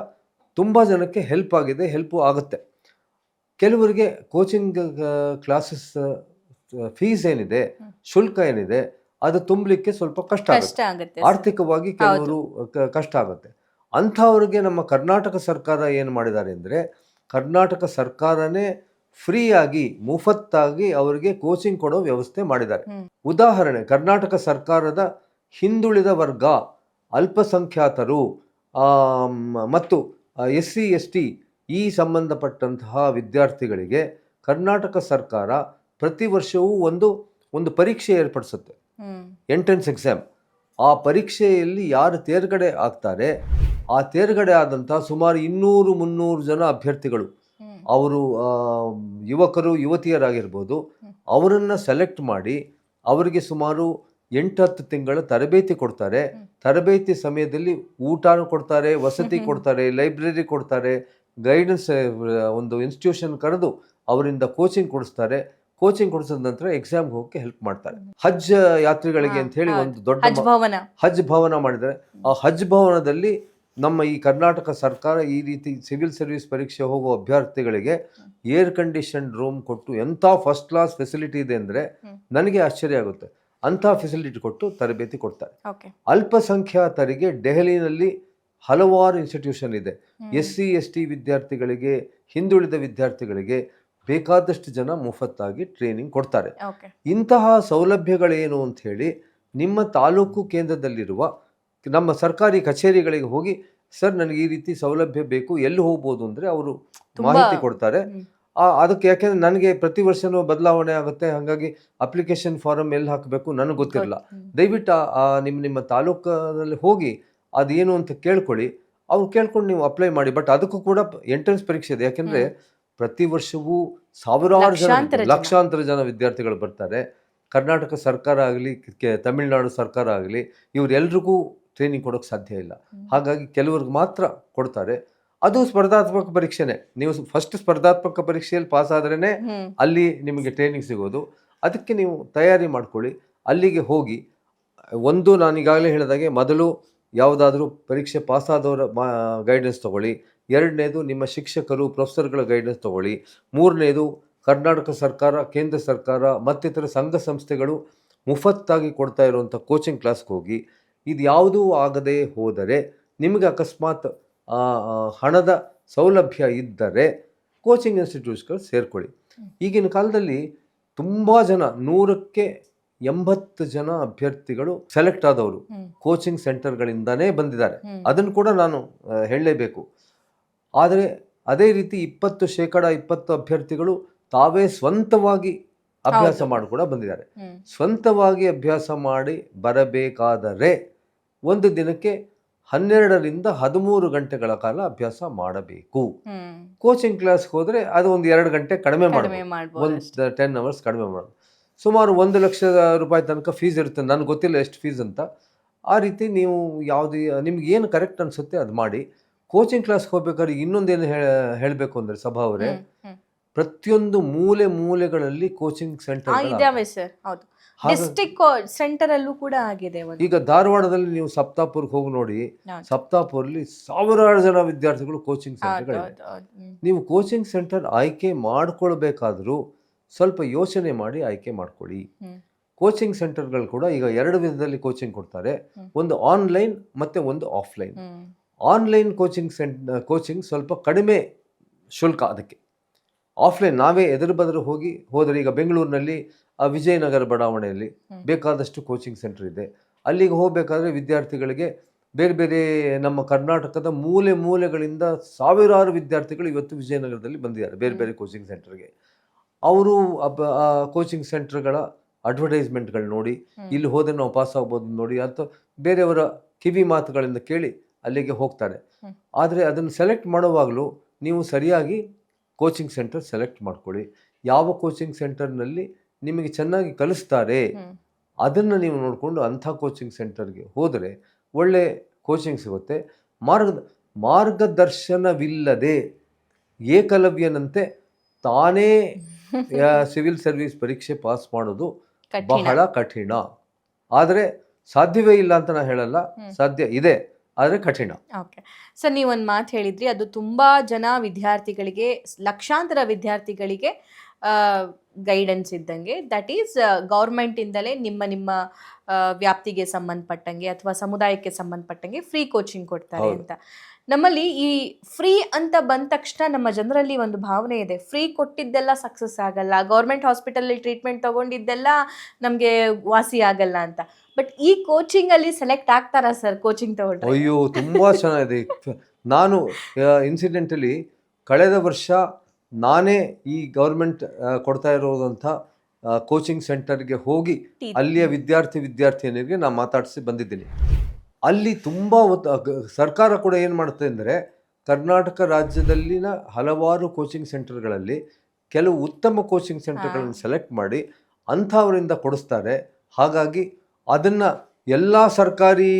[SPEAKER 2] ತುಂಬ ಜನಕ್ಕೆ ಹೆಲ್ಪ್ ಆಗಿದೆ, ಹೆಲ್ಪು ಆಗುತ್ತೆ. ಕೆಲವರಿಗೆ ಕೋಚಿಂಗ್ ಕ್ಲಾಸಸ್ ಫೀಸ್ ಏನಿದೆ, ಶುಲ್ಕ ಏನಿದೆ, ಅದು ತುಂಬಲಿಕ್ಕೆ ಸ್ವಲ್ಪ ಕಷ್ಟ ಆಗುತ್ತೆ. ಆರ್ಥಿಕವಾಗಿ ಕೆಲವರು ಕಷ್ಟ ಆಗುತ್ತೆ. ಅಂಥವ್ರಿಗೆ ನಮ್ಮ ಕರ್ನಾಟಕ ಸರ್ಕಾರ ಏನು ಮಾಡಿದ್ದಾರೆ ಅಂದರೆ, ಕರ್ನಾಟಕ ಸರ್ಕಾರನೇ ಫ್ರೀಯಾಗಿ ಮುಫತ್ತಾಗಿ ಅವರಿಗೆ ಕೋಚಿಂಗ್ ಕೊಡೋ ವ್ಯವಸ್ಥೆ ಮಾಡಿದ್ದಾರೆ. ಉದಾಹರಣೆ, ಕರ್ನಾಟಕ ಸರ್ಕಾರದ ಹಿಂದುಳಿದ ವರ್ಗ, ಅಲ್ಪಸಂಖ್ಯಾತರು ಮತ್ತು SC ST ಈ ಸಂಬಂಧಪಟ್ಟಂತಹ ವಿದ್ಯಾರ್ಥಿಗಳಿಗೆ ಕರ್ನಾಟಕ ಸರ್ಕಾರ ಪ್ರತಿ ವರ್ಷವೂ ಒಂದು ಪರೀಕ್ಷೆ ಏರ್ಪಡಿಸುತ್ತೆ, ಎಂಟ್ರೆನ್ಸ್ ಎಕ್ಸಾಮ್. ಆ ಪರೀಕ್ಷೆಯಲ್ಲಿ ಯಾರು ತೇರ್ಗಡೆ ಆಗ್ತಾರೆ, ಆ ತೇರ್ಗಡೆ ಆದಂಥ ಸುಮಾರು 200-300 ಜನ ಅಭ್ಯರ್ಥಿಗಳು, ಅವರು ಯುವಕರು ಯುವತಿಯರಾಗಿರ್ಬೋದು, ಅವರನ್ನು ಸೆಲೆಕ್ಟ್ ಮಾಡಿ ಅವರಿಗೆ ಸುಮಾರು 8-10 ತಿಂಗಳ ತರಬೇತಿ ಕೊಡ್ತಾರೆ. ತರಬೇತಿ ಸಮಯದಲ್ಲಿ ಊಟನೂ ಕೊಡ್ತಾರೆ, ವಸತಿ ಕೊಡ್ತಾರೆ, ಲೈಬ್ರರಿ ಕೊಡ್ತಾರೆ, ಗೈಡೆನ್ಸ್ ಒಂದು ಇನ್ಸ್ಟಿಟ್ಯೂಷನ್ ಕರೆದು ಅವರಿಂದ ಕೋಚಿಂಗ್ ಕೊಡಿಸ್ತಾರೆ. ಕೋಚಿಂಗ್ ಕೊಡಿಸಿದ ನಂತರ ಎಕ್ಸಾಮ್ಗೆ ಹೋಗಕ್ಕೆ ಹೆಲ್ಪ್ ಮಾಡ್ತಾರೆ. ಹಜ್ ಯಾತ್ರಿಗಳಿಗೆ ಅಂತ ಹೇಳಿ ಒಂದು ದೊಡ್ಡ ಹಜ್ ಭವನ ಮಾಡಿದ್ದಾರೆ. ಆ ಹಜ್ ಭವನದಲ್ಲಿ ನಮ್ಮ ಈ ಕರ್ನಾಟಕ ಸರ್ಕಾರ ಈ ರೀತಿ ಸಿವಿಲ್ ಸರ್ವಿಸ್ ಪರೀಕ್ಷೆ ಹೋಗುವ ಅಭ್ಯರ್ಥಿಗಳಿಗೆ ಏರ್ ಕಂಡೀಷನ್ ರೂಮ್ ಕೊಟ್ಟು ಎಂಥ ಫಸ್ಟ್ ಕ್ಲಾಸ್ ಫೆಸಿಲಿಟಿ ಇದೆ ಅಂದರೆ ನನಗೆ ಆಶ್ಚರ್ಯ ಆಗುತ್ತೆ. ಅಂಥ ಫೆಸಿಲಿಟಿ ಕೊಟ್ಟು ತರಬೇತಿ ಕೊಡ್ತಾರೆ. ಅಲ್ಪಸಂಖ್ಯಾತರಿಗೆ ದೆಹಲಿನಲ್ಲಿ ಹಲವಾರು ಇನ್ಸ್ಟಿಟ್ಯೂಷನ್ ಇದೆ. SC ST ವಿದ್ಯಾರ್ಥಿಗಳಿಗೆ, ಹಿಂದುಳಿದ ವಿದ್ಯಾರ್ಥಿಗಳಿಗೆ ಬೇಕಾದಷ್ಟು ಜನ ಮುಫತ್ತಾಗಿ ಟ್ರೈನಿಂಗ್ ಕೊಡ್ತಾರೆ. ಇಂತಹ ಸೌಲಭ್ಯಗಳೇನು ಅಂತ ಹೇಳಿ ನಿಮ್ಮ ತಾಲೂಕು ಕೇಂದ್ರದಲ್ಲಿರುವ ನಮ್ಮ ಸರ್ಕಾರಿ ಕಚೇರಿಗಳಿಗೆ ಹೋಗಿ, ಸರ್ ನನಗೆ ಈ ರೀತಿ ಸೌಲಭ್ಯ ಬೇಕು, ಎಲ್ಲಿ ಹೋಗ್ಬೋದು ಅಂದರೆ ಅವರು ಮಾಹಿತಿ ಕೊಡ್ತಾರೆ. ಅದಕ್ಕೆ ಯಾಕೆಂದರೆ ನನಗೆ ಪ್ರತಿ ವರ್ಷನೂ ಬದಲಾವಣೆ ಆಗುತ್ತೆ, ಹಾಗಾಗಿ ಅಪ್ಲಿಕೇಶನ್ ಫಾರಮ್ ಎಲ್ಲಿ ಹಾಕಬೇಕು ನನಗೆ ಗೊತ್ತಿರಲ್ಲ. ದಯವಿಟ್ಟು ನಿಮ್ಮ ತಾಲೂಕಲ್ಲಿ ಹೋಗಿ ಅದೇನು ಅಂತ ಕೇಳ್ಕೊಳ್ಳಿ. ಅವ್ರು ಕೇಳ್ಕೊಂಡು ನೀವು ಅಪ್ಲೈ ಮಾಡಿ. ಬಟ್ ಅದಕ್ಕೂ ಕೂಡ ಎಂಟ್ರೆನ್ಸ್ ಪರೀಕ್ಷೆ ಇದೆ. ಯಾಕೆಂದರೆ ಪ್ರತಿ ವರ್ಷವೂ ಸಾವಿರಾರು ಜನ, ಲಕ್ಷಾಂತರ ಜನ ವಿದ್ಯಾರ್ಥಿಗಳು ಬರ್ತಾರೆ. ಕರ್ನಾಟಕ ಸರ್ಕಾರ ಆಗಲಿ, ತಮಿಳುನಾಡು ಸರ್ಕಾರ ಆಗಲಿ, ಇವರೆಲ್ರಿಗೂ ಟ್ರೈನಿಂಗ್ ಕೊಡೋಕ್ಕೆ ಸಾಧ್ಯ ಇಲ್ಲ. ಹಾಗಾಗಿ ಕೆಲವ್ರಿಗೆ ಮಾತ್ರ ಕೊಡ್ತಾರೆ. ಅದು ಸ್ಪರ್ಧಾತ್ಮಕ ಪರೀಕ್ಷೆನೇ. ನೀವು ಫಸ್ಟ್ ಸ್ಪರ್ಧಾತ್ಮಕ ಪರೀಕ್ಷೆಯಲ್ಲಿ ಪಾಸ್ ಆದ್ರೇ ಅಲ್ಲಿ ನಿಮಗೆ ಟ್ರೈನಿಂಗ್ ಸಿಗೋದು. ಅದಕ್ಕೆ ನೀವು ತಯಾರಿ ಮಾಡ್ಕೊಳ್ಳಿ, ಅಲ್ಲಿಗೆ ಹೋಗಿ. ಒಂದು, ನಾನು ಈಗಾಗಲೇ ಹೇಳಿದಾಗೆ, ಮೊದಲು ಯಾವುದಾದ್ರೂ ಪರೀಕ್ಷೆ ಪಾಸಾದವರ ಗೈಡೆನ್ಸ್ ತೊಗೊಳ್ಳಿ. ಎರಡನೇದು, ನಿಮ್ಮ ಶಿಕ್ಷಕರು ಪ್ರೊಫೆಸರ್ಗಳ ಗೈಡೆನ್ಸ್ ತೊಗೊಳ್ಳಿ. ಮೂರನೇದು, ಕರ್ನಾಟಕ ಸರ್ಕಾರ, ಕೇಂದ್ರ ಸರ್ಕಾರ ಮತ್ತಿತರ ಸಂಘ ಸಂಸ್ಥೆಗಳು ಮುಫತ್ತಾಗಿ ಕೊಡ್ತಾ ಇರುವಂಥ ಕೋಚಿಂಗ್ ಕ್ಲಾಸ್ಗೆ ಹೋಗಿ. ಇದು ಯಾವುದೂ ಆಗದೆ ಹೋದರೆ, ನಿಮಗೆ ಅಕಸ್ಮಾತ್ ಹಣದ ಸೌಲಭ್ಯ ಇದ್ದರೆ ಕೋಚಿಂಗ್ ಇನ್ಸ್ಟಿಟ್ಯೂಟ್ಸ್ಗಳು ಸೇರ್ಕೊಳ್ಳಿ. ಈಗಿನ ಕಾಲದಲ್ಲಿ ತುಂಬ ಜನ 100ಕ್ಕೆ 80 ಜನ ಅಭ್ಯರ್ಥಿಗಳು ಸೆಲೆಕ್ಟ್ ಆದವರು ಕೋಚಿಂಗ್ ಸೆಂಟರ್ಗಳಿಂದನೇ ಬಂದಿದ್ದಾರೆ. ಅದನ್ನು ಕೂಡ ನಾನು ಹೇಳಲೇಬೇಕು. ಆದರೆ ಅದೇ ರೀತಿ 20% ಅಭ್ಯರ್ಥಿಗಳು ತಾವೇ ಸ್ವಂತವಾಗಿ ಅಭ್ಯಾಸ ಮಾಡಿ ಕೂಡ ಬಂದಿದ್ದಾರೆ. ಸ್ವಂತವಾಗಿ ಅಭ್ಯಾಸ ಮಾಡಿ ಬರಬೇಕಾದರೆ ಒಂದು ದಿನಕ್ಕೆ 12ರಿಂದ 13 ಗಂಟೆಗಳ ಕಾಲ ಅಭ್ಯಾಸ ಮಾಡಬೇಕು. ಕೋಚಿಂಗ್ ಕ್ಲಾಸ್ಗೆ ಹೋದರೆ ಅದು ಒಂದು 2 ಗಂಟೆ ಕಡಿಮೆ ಮಾಡಬಹುದು, ಒಂದು 10 ಅವರ್ಸ್ ಕಡಿಮೆ ಮಾಡೋದು. ಸುಮಾರು 1 ಲಕ್ಷ ರೂಪಾಯಿ ತನಕ ಫೀಸ್ ಇರುತ್ತೆ. ನನಗೆ ಗೊತ್ತಿಲ್ಲ ಎಷ್ಟು ಫೀಸ್ ಅಂತ. ಆ ರೀತಿ ನೀವು ಯಾವುದು ನಿಮ್ಗೆ ಏನು ಕರೆಕ್ಟ್ ಅನಿಸುತ್ತೆ ಅದು ಮಾಡಿ. ಕೋಚಿಂಗ್ ಕ್ಲಾಸ್ಗೆ ಹೋಗ್ಬೇಕಾದ್ರೆ ಇನ್ನೊಂದೇನು ಹೇಳಬೇಕು ಅಂದರೆ ಸಭಾ ಅವರೇ, ಪ್ರತಿಯೊಂದು ಮೂಲೆಗಳಲ್ಲಿ ಕೋಚಿಂಗ್ ಸೆಂಟರ್
[SPEAKER 1] ಇದಾವೆ ಸರ್. ಹೌದು, ಡಿಸ್ಟ್ರಿಕ್ಟ್ ಸೆಂಟರ್ ಅಲ್ಲೂ ಕೂಡ ಆಗಿದೆ.
[SPEAKER 2] ಈಗ ಧಾರವಾಡದಲ್ಲಿ ನೀವು ಸಪ್ತಾಪುರ್ಗೆ ಹೋಗಿ ನೋಡಿ, ಸಪ್ತಾಪುರಲ್ಲಿ ಸಾವಿರಾರು ಜನ ವಿದ್ಯಾರ್ಥಿಗಳು ಕೋಚಿಂಗ್ ಸೆಂಟರ್ಗಳಿವೆ. ನೀವು ಕೋಚಿಂಗ್ ಸೆಂಟರ್ ಆಯ್ಕೆ ಮಾಡ್ಕೊಳ್ಬೇಕಾದ್ರೂ ಸ್ವಲ್ಪ ಯೋಚನೆ ಮಾಡಿ ಆಯ್ಕೆ ಮಾಡ್ಕೊಳ್ಳಿ. ಕೋಚಿಂಗ್ ಸೆಂಟರ್ಗಳು ಕೂಡ ಈಗ 2 ವಿಧದಲ್ಲಿ ಕೋಚಿಂಗ್ ಕೊಡ್ತಾರೆ, ಒಂದು ಆನ್ಲೈನ್ ಮತ್ತೆ ಒಂದು ಆಫ್ಲೈನ್. ಆನ್ಲೈನ್ ಕೋಚಿಂಗ್ ಸ್ವಲ್ಪ ಕಡಿಮೆ ಶುಲ್ಕ ಅದಕ್ಕೆ. ಆಫ್ಲೈನ್ ನಾವೇ ಎದುರು ಬದರು ಹೋದರೆ ಈಗ ಬೆಂಗಳೂರಿನಲ್ಲಿ ವಿಜಯನಗರ ಬಡಾವಣೆಯಲ್ಲಿ ಬೇಕಾದಷ್ಟು ಕೋಚಿಂಗ್ ಸೆಂಟರ್ ಇದೆ. ಅಲ್ಲಿಗೆ ಹೋಗಬೇಕಾದ್ರೆ ವಿದ್ಯಾರ್ಥಿಗಳಿಗೆ ಬೇರೆ ಬೇರೆ ನಮ್ಮ ಕರ್ನಾಟಕದ ಮೂಲೆಗಳಿಂದ ಸಾವಿರಾರು ವಿದ್ಯಾರ್ಥಿಗಳು ಇವತ್ತು ವಿಜಯನಗರದಲ್ಲಿ ಬಂದಿದ್ದಾರೆ ಬೇರೆ ಬೇರೆ ಕೋಚಿಂಗ್ ಸೆಂಟರ್ಗೆ. ಅವರು ಕೋಚಿಂಗ್ ಸೆಂಟರ್ಗಳ ಅಡ್ವರ್ಟೈಸ್ಮೆಂಟ್ಗಳು ನೋಡಿ, ಇಲ್ಲಿ ಹೋದರೆ ನಾವು ಪಾಸ್ ಆಗ್ಬೋದು ನೋಡಿ, ಅಥವಾ ಬೇರೆಯವರ ಕಿವಿ ಮಾತುಗಳಿಂದ ಕೇಳಿ ಅಲ್ಲಿಗೆ ಹೋಗ್ತಾರೆ. ಆದರೆ ಅದನ್ನು ಸೆಲೆಕ್ಟ್ ಮಾಡುವಾಗಲೂ ನೀವು ಸರಿಯಾಗಿ ಕೋಚಿಂಗ್ ಸೆಂಟರ್ ಸೆಲೆಕ್ಟ್ ಮಾಡ್ಕೊಳ್ಳಿ. ಯಾವ ಕೋಚಿಂಗ್ ಸೆಂಟರ್ನಲ್ಲಿ ನಿಮಗೆ ಚೆನ್ನಾಗಿ ಕಲಿಸ್ತಾರೆ ಅದನ್ನು ನೀವು ನೋಡಿಕೊಂಡು ಅಂಥ ಕೋಚಿಂಗ್ ಸೆಂಟರ್ಗೆ ಹೋದರೆ ಒಳ್ಳೆ ಕೋಚಿಂಗ್ ಸಿಗುತ್ತೆ. ಮಾರ್ಗದರ್ಶನವಿಲ್ಲದೆ ಏಕಲವ್ಯನಂತೆ ತಾನೇ ಸಿವಿಲ್ ಸರ್ವಿಸ್ ಪರೀಕ್ಷೆ ಪಾಸ್ ಮಾಡೋದು ಬಹಳ ಕಠಿಣ. ಆದರೆ ಸಾಧ್ಯವೇ ಇಲ್ಲ ಅಂತ ನಾನು ಹೇಳಲ್ಲ, ಸಾಧ್ಯ ಇದೆ, ಆದರೆ ಕಠಿಣ.
[SPEAKER 1] ಓಕೆ ಸರ್, ನೀವೊಂದು ಮಾತು ಹೇಳಿದ್ರಿ, ಅದು ತುಂಬ ಜನ ವಿದ್ಯಾರ್ಥಿಗಳಿಗೆ, ಲಕ್ಷಾಂತರ ವಿದ್ಯಾರ್ಥಿಗಳಿಗೆ ಗೈಡೆನ್ಸ್ ಇದ್ದಂಗೆ. ದಟ್ ಈಸ್ ಗೌರ್ಮೆಂಟಿಂದಲೇ ನಿಮ್ಮ ವ್ಯಾಪ್ತಿಗೆ ಸಂಬಂಧಪಟ್ಟಂಗೆ ಅಥವಾ ಸಮುದಾಯಕ್ಕೆ ಸಂಬಂಧಪಟ್ಟಂಗೆ ಫ್ರೀ ಕೋಚಿಂಗ್ ಕೊಡ್ತಾರೆ ಅಂತ. ನಮ್ಮಲ್ಲಿ ಈ ಫ್ರೀ ಅಂತ ಬಂದ ತಕ್ಷಣ ನಮ್ಮ ಜನರಲ್ಲಿ ಒಂದು ಭಾವನೆ ಇದೆ, ಫ್ರೀ ಕೊಟ್ಟಿದ್ದೆಲ್ಲ ಸಕ್ಸಸ್ ಆಗಲ್ಲ, ಗೌರ್ಮೆಂಟ್ ಹಾಸ್ಪಿಟಲಲ್ಲಿ ಟ್ರೀಟ್ಮೆಂಟ್ ತಗೊಂಡಿದ್ದೆಲ್ಲ ನಮಗೆ ವಾಸಿ ಆಗಲ್ಲ ಅಂತ. ಬಟ್ ಈ ಕೋಚಿಂಗ್ ಅಲ್ಲಿ ಸೆಲೆಕ್ಟ್ ಆಗ್ತಾರಾ ಸರ್ ಕೋಚಿಂಗ್ ತಗೊಂಡ್ರೆ?
[SPEAKER 2] ಅಯ್ಯೋ, ತುಂಬಾ ಚೆನ್ನಾಗಿದೆ. ನಾನು ಇನ್ಸಿಡೆಂಟಲಿ ಕಳೆದ ವರ್ಷ ನಾನೇ ಈ ಗೌರ್ಮೆಂಟ್ ಕೊಡ್ತಾ ಇರೋದಂಥ ಕೋಚಿಂಗ್ ಸೆಂಟರ್ಗೆ ಹೋಗಿ ಅಲ್ಲಿಯ ವಿದ್ಯಾರ್ಥಿನಿಯರಿಗೆ ನಾನು ಮಾತಾಡಿಸಿ ಬಂದಿದ್ದೀನಿ. ಅಲ್ಲಿ ತುಂಬ ಸರ್ಕಾರ ಕೂಡ ಏನು ಮಾಡುತ್ತೆ ಅಂದರೆ, ಕರ್ನಾಟಕ ರಾಜ್ಯದಲ್ಲಿನ ಹಲವಾರು ಕೋಚಿಂಗ್ ಸೆಂಟರ್ಗಳಲ್ಲಿ ಕೆಲವು ಉತ್ತಮ ಕೋಚಿಂಗ್ ಸೆಂಟರ್ಗಳನ್ನು ಸೆಲೆಕ್ಟ್ ಮಾಡಿ ಅಂಥವರಿಂದ ಕೊಡಿಸ್ತಾರೆ. ಹಾಗಾಗಿ ಅದನ್ನು ಎಲ್ಲ ಸರ್ಕಾರಿ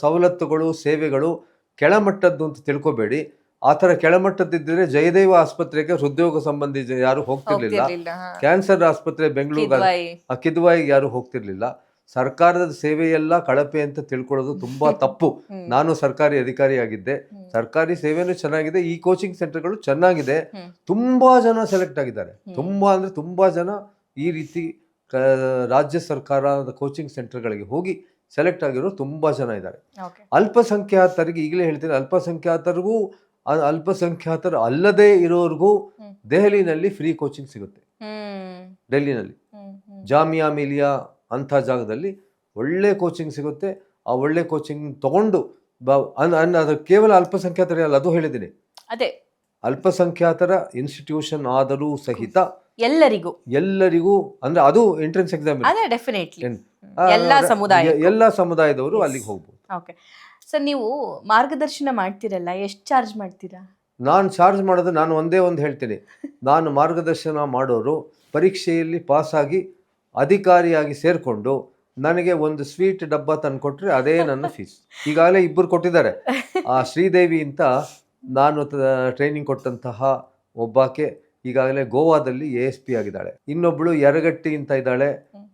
[SPEAKER 2] ಸವಲತ್ತುಗಳು ಸೇವೆಗಳು ಕೆಳಮಟ್ಟದ್ದು ಅಂತ ತಿಳ್ಕೊಬೇಡಿ. ಆ ಥರ ಕೆಳಮಟ್ಟದಿದ್ದರೆ ಜಯದೇವ ಆಸ್ಪತ್ರೆಗೆ ಹೃದ್ರೋಗ ಸಂಬಂಧಿ ಯಾರು ಹೋಗ್ತಿರ್ಲಿಲ್ಲ, ಕ್ಯಾನ್ಸರ್ ಆಸ್ಪತ್ರೆ ಬೆಂಗಳೂರು ಕಿದ್ವಾಯಿಗೆ ಯಾರು ಹೋಗ್ತಿರ್ಲಿಲ್ಲ. ಸರ್ಕಾರದ ಸೇವೆಯೆಲ್ಲ ಕಳಪೆ ಅಂತ ತಿಳ್ಕೊಳ್ಳೋದು ತುಂಬಾ ತಪ್ಪು. ನಾನು ಸರ್ಕಾರಿ ಅಧಿಕಾರಿಯಾಗಿದ್ದೆ, ಸರ್ಕಾರಿ ಸೇವೆನೂ ಚೆನ್ನಾಗಿದೆ, ಈ ಕೋಚಿಂಗ್ ಸೆಂಟರ್ಗಳು ಚೆನ್ನಾಗಿದೆ. ತುಂಬಾ ಜನ ಸೆಲೆಕ್ಟ್ ಆಗಿದ್ದಾರೆ, ತುಂಬಾ ಜನ ಈ ರೀತಿ ರಾಜ್ಯ ಸರ್ಕಾರದ ಕೋಚಿಂಗ್ ಸೆಂಟರ್ಗಳಿಗೆ ಹೋಗಿ ಸೆಲೆಕ್ಟ್ ಆಗಿರೋ ತುಂಬಾ ಜನ ಇದ್ದಾರೆ. ಅಲ್ಪಸಂಖ್ಯಾತರಿಗೆ ಈಗಲೇ ಹೇಳ್ತೀನಿ, ಅಲ್ಪಸಂಖ್ಯಾತರು ಅಲ್ಲದೆ ಇರೋರ್ಗೂ ದೆಹಲಿನಲ್ಲಿ ಫ್ರೀ ಕೋಚಿಂಗ್ ಸಿಗುತ್ತೆ. ಡೆಲ್ಲಿನಲ್ಲಿ ಜಾಮಿಯಾ ಮಿಲಿಯಾ ಅಂಥ ಜಾಗದಲ್ಲಿ ಒಳ್ಳೆ ಕೋಚಿಂಗ್ ಸಿಗುತ್ತೆ. ಆ ಒಳ್ಳೆ ಕೋಚಿಂಗ್ ತಗೊಂಡು ಅದು ಕೇವಲ ಅಲ್ಪಸಂಖ್ಯಾತರೇ ಅಲ್ಲ, ಅದು ಹೇಳಿದ್ದೀನಿ, ಅದೇ ಅಲ್ಪಸಂಖ್ಯಾತರ ಇನ್ಸ್ಟಿಟ್ಯೂಷನ್ ಆದರೂ ಸಹಿತ ಎಲ್ಲರಿಗೂ ಅಂದ್ರೆ ಅದು ಎಂಟ್ರೆನ್ಸ್ ಎಕ್ಸಾಮ್ ಎಲ್ಲ ಸಮುದಾಯದವರು ಅಲ್ಲಿಗೆ ಹೋಗ್ಬೋದು.
[SPEAKER 1] ಓಕೆ ಸರ್, ನೀವು ಮಾರ್ಗದರ್ಶನ ಮಾಡ್ತೀರಲ್ಲ, ಎಷ್ಟು ಚಾರ್ಜ್ ಮಾಡ್ತೀರಾ?
[SPEAKER 2] ನಾನು ಚಾರ್ಜ್ ಮಾಡೋದು, ನಾನು ಒಂದೇ ಒಂದು ಹೇಳ್ತೀನಿ, ನಾನು ಮಾರ್ಗದರ್ಶನ ಮಾಡೋರು ಪರೀಕ್ಷೆಯಲ್ಲಿ ಪಾಸಾಗಿ ಅಧಿಕಾರಿಯಾಗಿ ಸೇರಿಕೊಂಡು ನನಗೆ ಒಂದು ಸ್ವೀಟ್ ಡಬ್ಬ ತಂದುಕೊಟ್ರೆ ಅದೇ ನನ್ನ ಫೀಸ್. ಈಗಾಗಲೇ 2 ಕೊಟ್ಟಿದ್ದಾರೆ. ಆ ಶ್ರೀದೇವಿ ಅಂತ ನಾನು ಟ್ರೈನಿಂಗ್ ಕೊಟ್ಟಂತಹ ಒಬ್ಬಾಕೆ ಈಗಾಗಲೇ ಗೋವಾದಲ್ಲಿ ASP ಆಗಿದ್ದಾಳೆ. ಇನ್ನೊಬ್ಳು ಯರಗಟ್ಟಿ ಅಂತ ಇದ್ದಾಳೆ.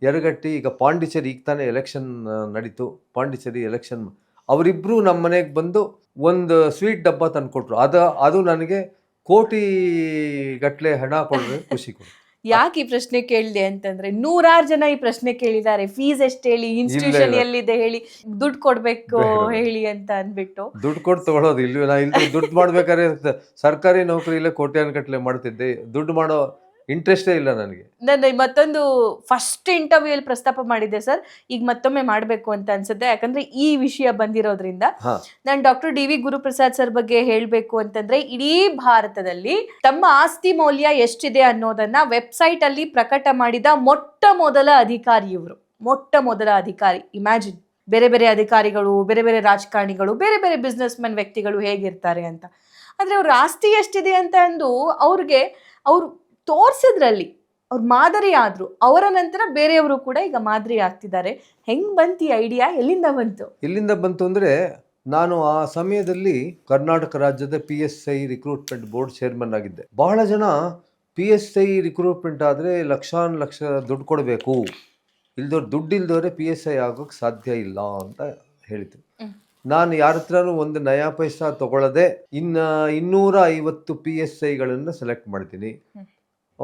[SPEAKER 2] ಯರಗಟ್ಟಿ ಈಗ ಪಾಂಡಿಚೇರಿ, ಈಗ ತಾನೇ ಎಲೆಕ್ಷನ್ ನಡೀತು, ಪಾಂಡಿಚೇರಿ ಎಲೆಕ್ಷನ್, ಅವರಿಬ್ರು ನಮ್ಮ ಮನೆಗೆ ಬಂದು ಒಂದು ಸ್ವೀಟ್ ಡಬ್ಬ ತಂದುಕೊಟ್ರು. ಅದು ನನಗೆ ಕೋಟಿ ಗಟ್ಟಲೆ ಹಣ ಕೊಡ್ರೆ ಖುಷಿ ಕೊಡು.
[SPEAKER 1] ಯಾಕೆ ಈ ಪ್ರಶ್ನೆ ಕೇಳಿದೆ ಅಂತಂದ್ರೆ 100 ಜನ ಈ ಪ್ರಶ್ನೆ ಕೇಳಿದ್ದಾರೆ, ಫೀಸ್ ಎಷ್ಟು ಹೇಳಿ, ಇನ್ಸ್ಟಿಟ್ಯೂಷನ್ ಎಲ್ಲಿದೆ ಹೇಳಿ, ದುಡ್ಡು ಕೊಡ್ಬೇಕು ಹೇಳಿ ಅಂತ ಅಂದ್ಬಿಟ್ಟು.
[SPEAKER 2] ದುಡ್ಡು ಕೊಟ್ಟು ತಗೊಳ್ಳೋದು ಇಲ್ಲಿ ನಾ ಇಲ್ಲಿ ದುಡ್ಡು ಮಾಡ್ಬೇಕಾದ್ರೆ ಸರ್ಕಾರಿ ನೌಕರಿ ಇಲ್ಲ ಕೋಟ್ಯಾನುಗಟ್ಟಲೆ ಮಾಡ್ತಿದ್ದೆ, ದುಡ್ಡು ಮಾಡೋ ಇಂಟ್ರೆಸ್ಟೇ ಇಲ್ಲ ನನಗೆ.
[SPEAKER 1] ನಾನು ಮತ್ತೊಂದು ಫಸ್ಟ್ ಇಂಟರ್ವ್ಯೂ ಅಲ್ಲಿ ಪ್ರಸ್ತಾಪ ಮಾಡಿದ್ದೆ ಸರ್, ಈಗ ಮತ್ತೊಮ್ಮೆ ಮಾಡಬೇಕು ಅಂತ ಅನ್ಸುತ್ತೆ, ಯಾಕಂದ್ರೆ ಈ ವಿಷಯ ಬಂದಿರೋದ್ರಿಂದ. ನಾನು doctor D V Guruprasad sir ಬಗ್ಗೆ ಹೇಳಬೇಕು ಅಂತಂದ್ರೆ, ಇಡೀ ಭಾರತದಲ್ಲಿ ತಮ್ಮ ಆಸ್ತಿ ಮೌಲ್ಯ ಎಷ್ಟಿದೆ ಅನ್ನೋದನ್ನ ವೆಬ್ಸೈಟ್ ಅಲ್ಲಿ ಪ್ರಕಟ ಮಾಡಿದ ಮೊಟ್ಟ ಮೊದಲ ಅಧಿಕಾರಿ ಇವರು, ಮೊಟ್ಟ ಮೊದಲ ಅಧಿಕಾರಿ. ಇಮ್ಯಾಜಿನ್, ಬೇರೆ ಬೇರೆ ಅಧಿಕಾರಿಗಳು, ಬೇರೆ ಬೇರೆ ರಾಜಕಾರಣಿಗಳು, ಬೇರೆ ಬೇರೆ ಬಿಸ್ನೆಸ್ ಮೆನ್ ವ್ಯಕ್ತಿಗಳು ಹೇಗಿರ್ತಾರೆ ಅಂತ. ಆದ್ರೆ ಅವ್ರ ಆಸ್ತಿ ಎಷ್ಟಿದೆ ಅಂತ ಅಂದು ಅವ್ರು ತೋರ್ಸಿದ್ರಲ್ಲಿ ಅವ್ರು ಮಾದರಿ ಆದ್ರು. ಅವರ ನಂತರ ಬೇರೆಯವರು ಕೂಡ ಈಗ ಮಾದರಿ ಆಗ್ತಿದ್ದಾರೆ. ಹೆಂಗ್ ಬಂತು ಈ ಐಡಿಯಾ, ಎಲ್ಲಿಂದ ಬಂತು
[SPEAKER 2] ಅಂದ್ರೆ, ನಾನು ಆ ಸಮಯದಲ್ಲಿ ಕರ್ನಾಟಕ ರಾಜ್ಯದ PSI ರಿಕ್ರೂಟ್ಮೆಂಟ್ ಬೋರ್ಡ್ ಚೇರ್ಮನ್ ಆಗಿದ್ದೆ. ಬಹಳ ಜನ PSI ರಿಕ್ರೂಟ್ಮೆಂಟ್ ಆದ್ರೆ ಲಕ್ಷ ದುಡ್ಡು ಕೊಡಬೇಕು, ದುಡ್ಡು ಇಲ್ದವ್ರೆ PSI ಆಗೋಕೆ ಸಾಧ್ಯ ಇಲ್ಲ ಅಂತ ಹೇಳಿದ್ರು. ನಾನು ಯಾರ ಹತ್ರನೂ ಒಂದು ನಯಾ ಪೈಸಾ ತಗೊಳ್ಳದೆ 250 PSIಗಳನ್ನು ಸೆಲೆಕ್ಟ್ ಮಾಡ್ತೀನಿ,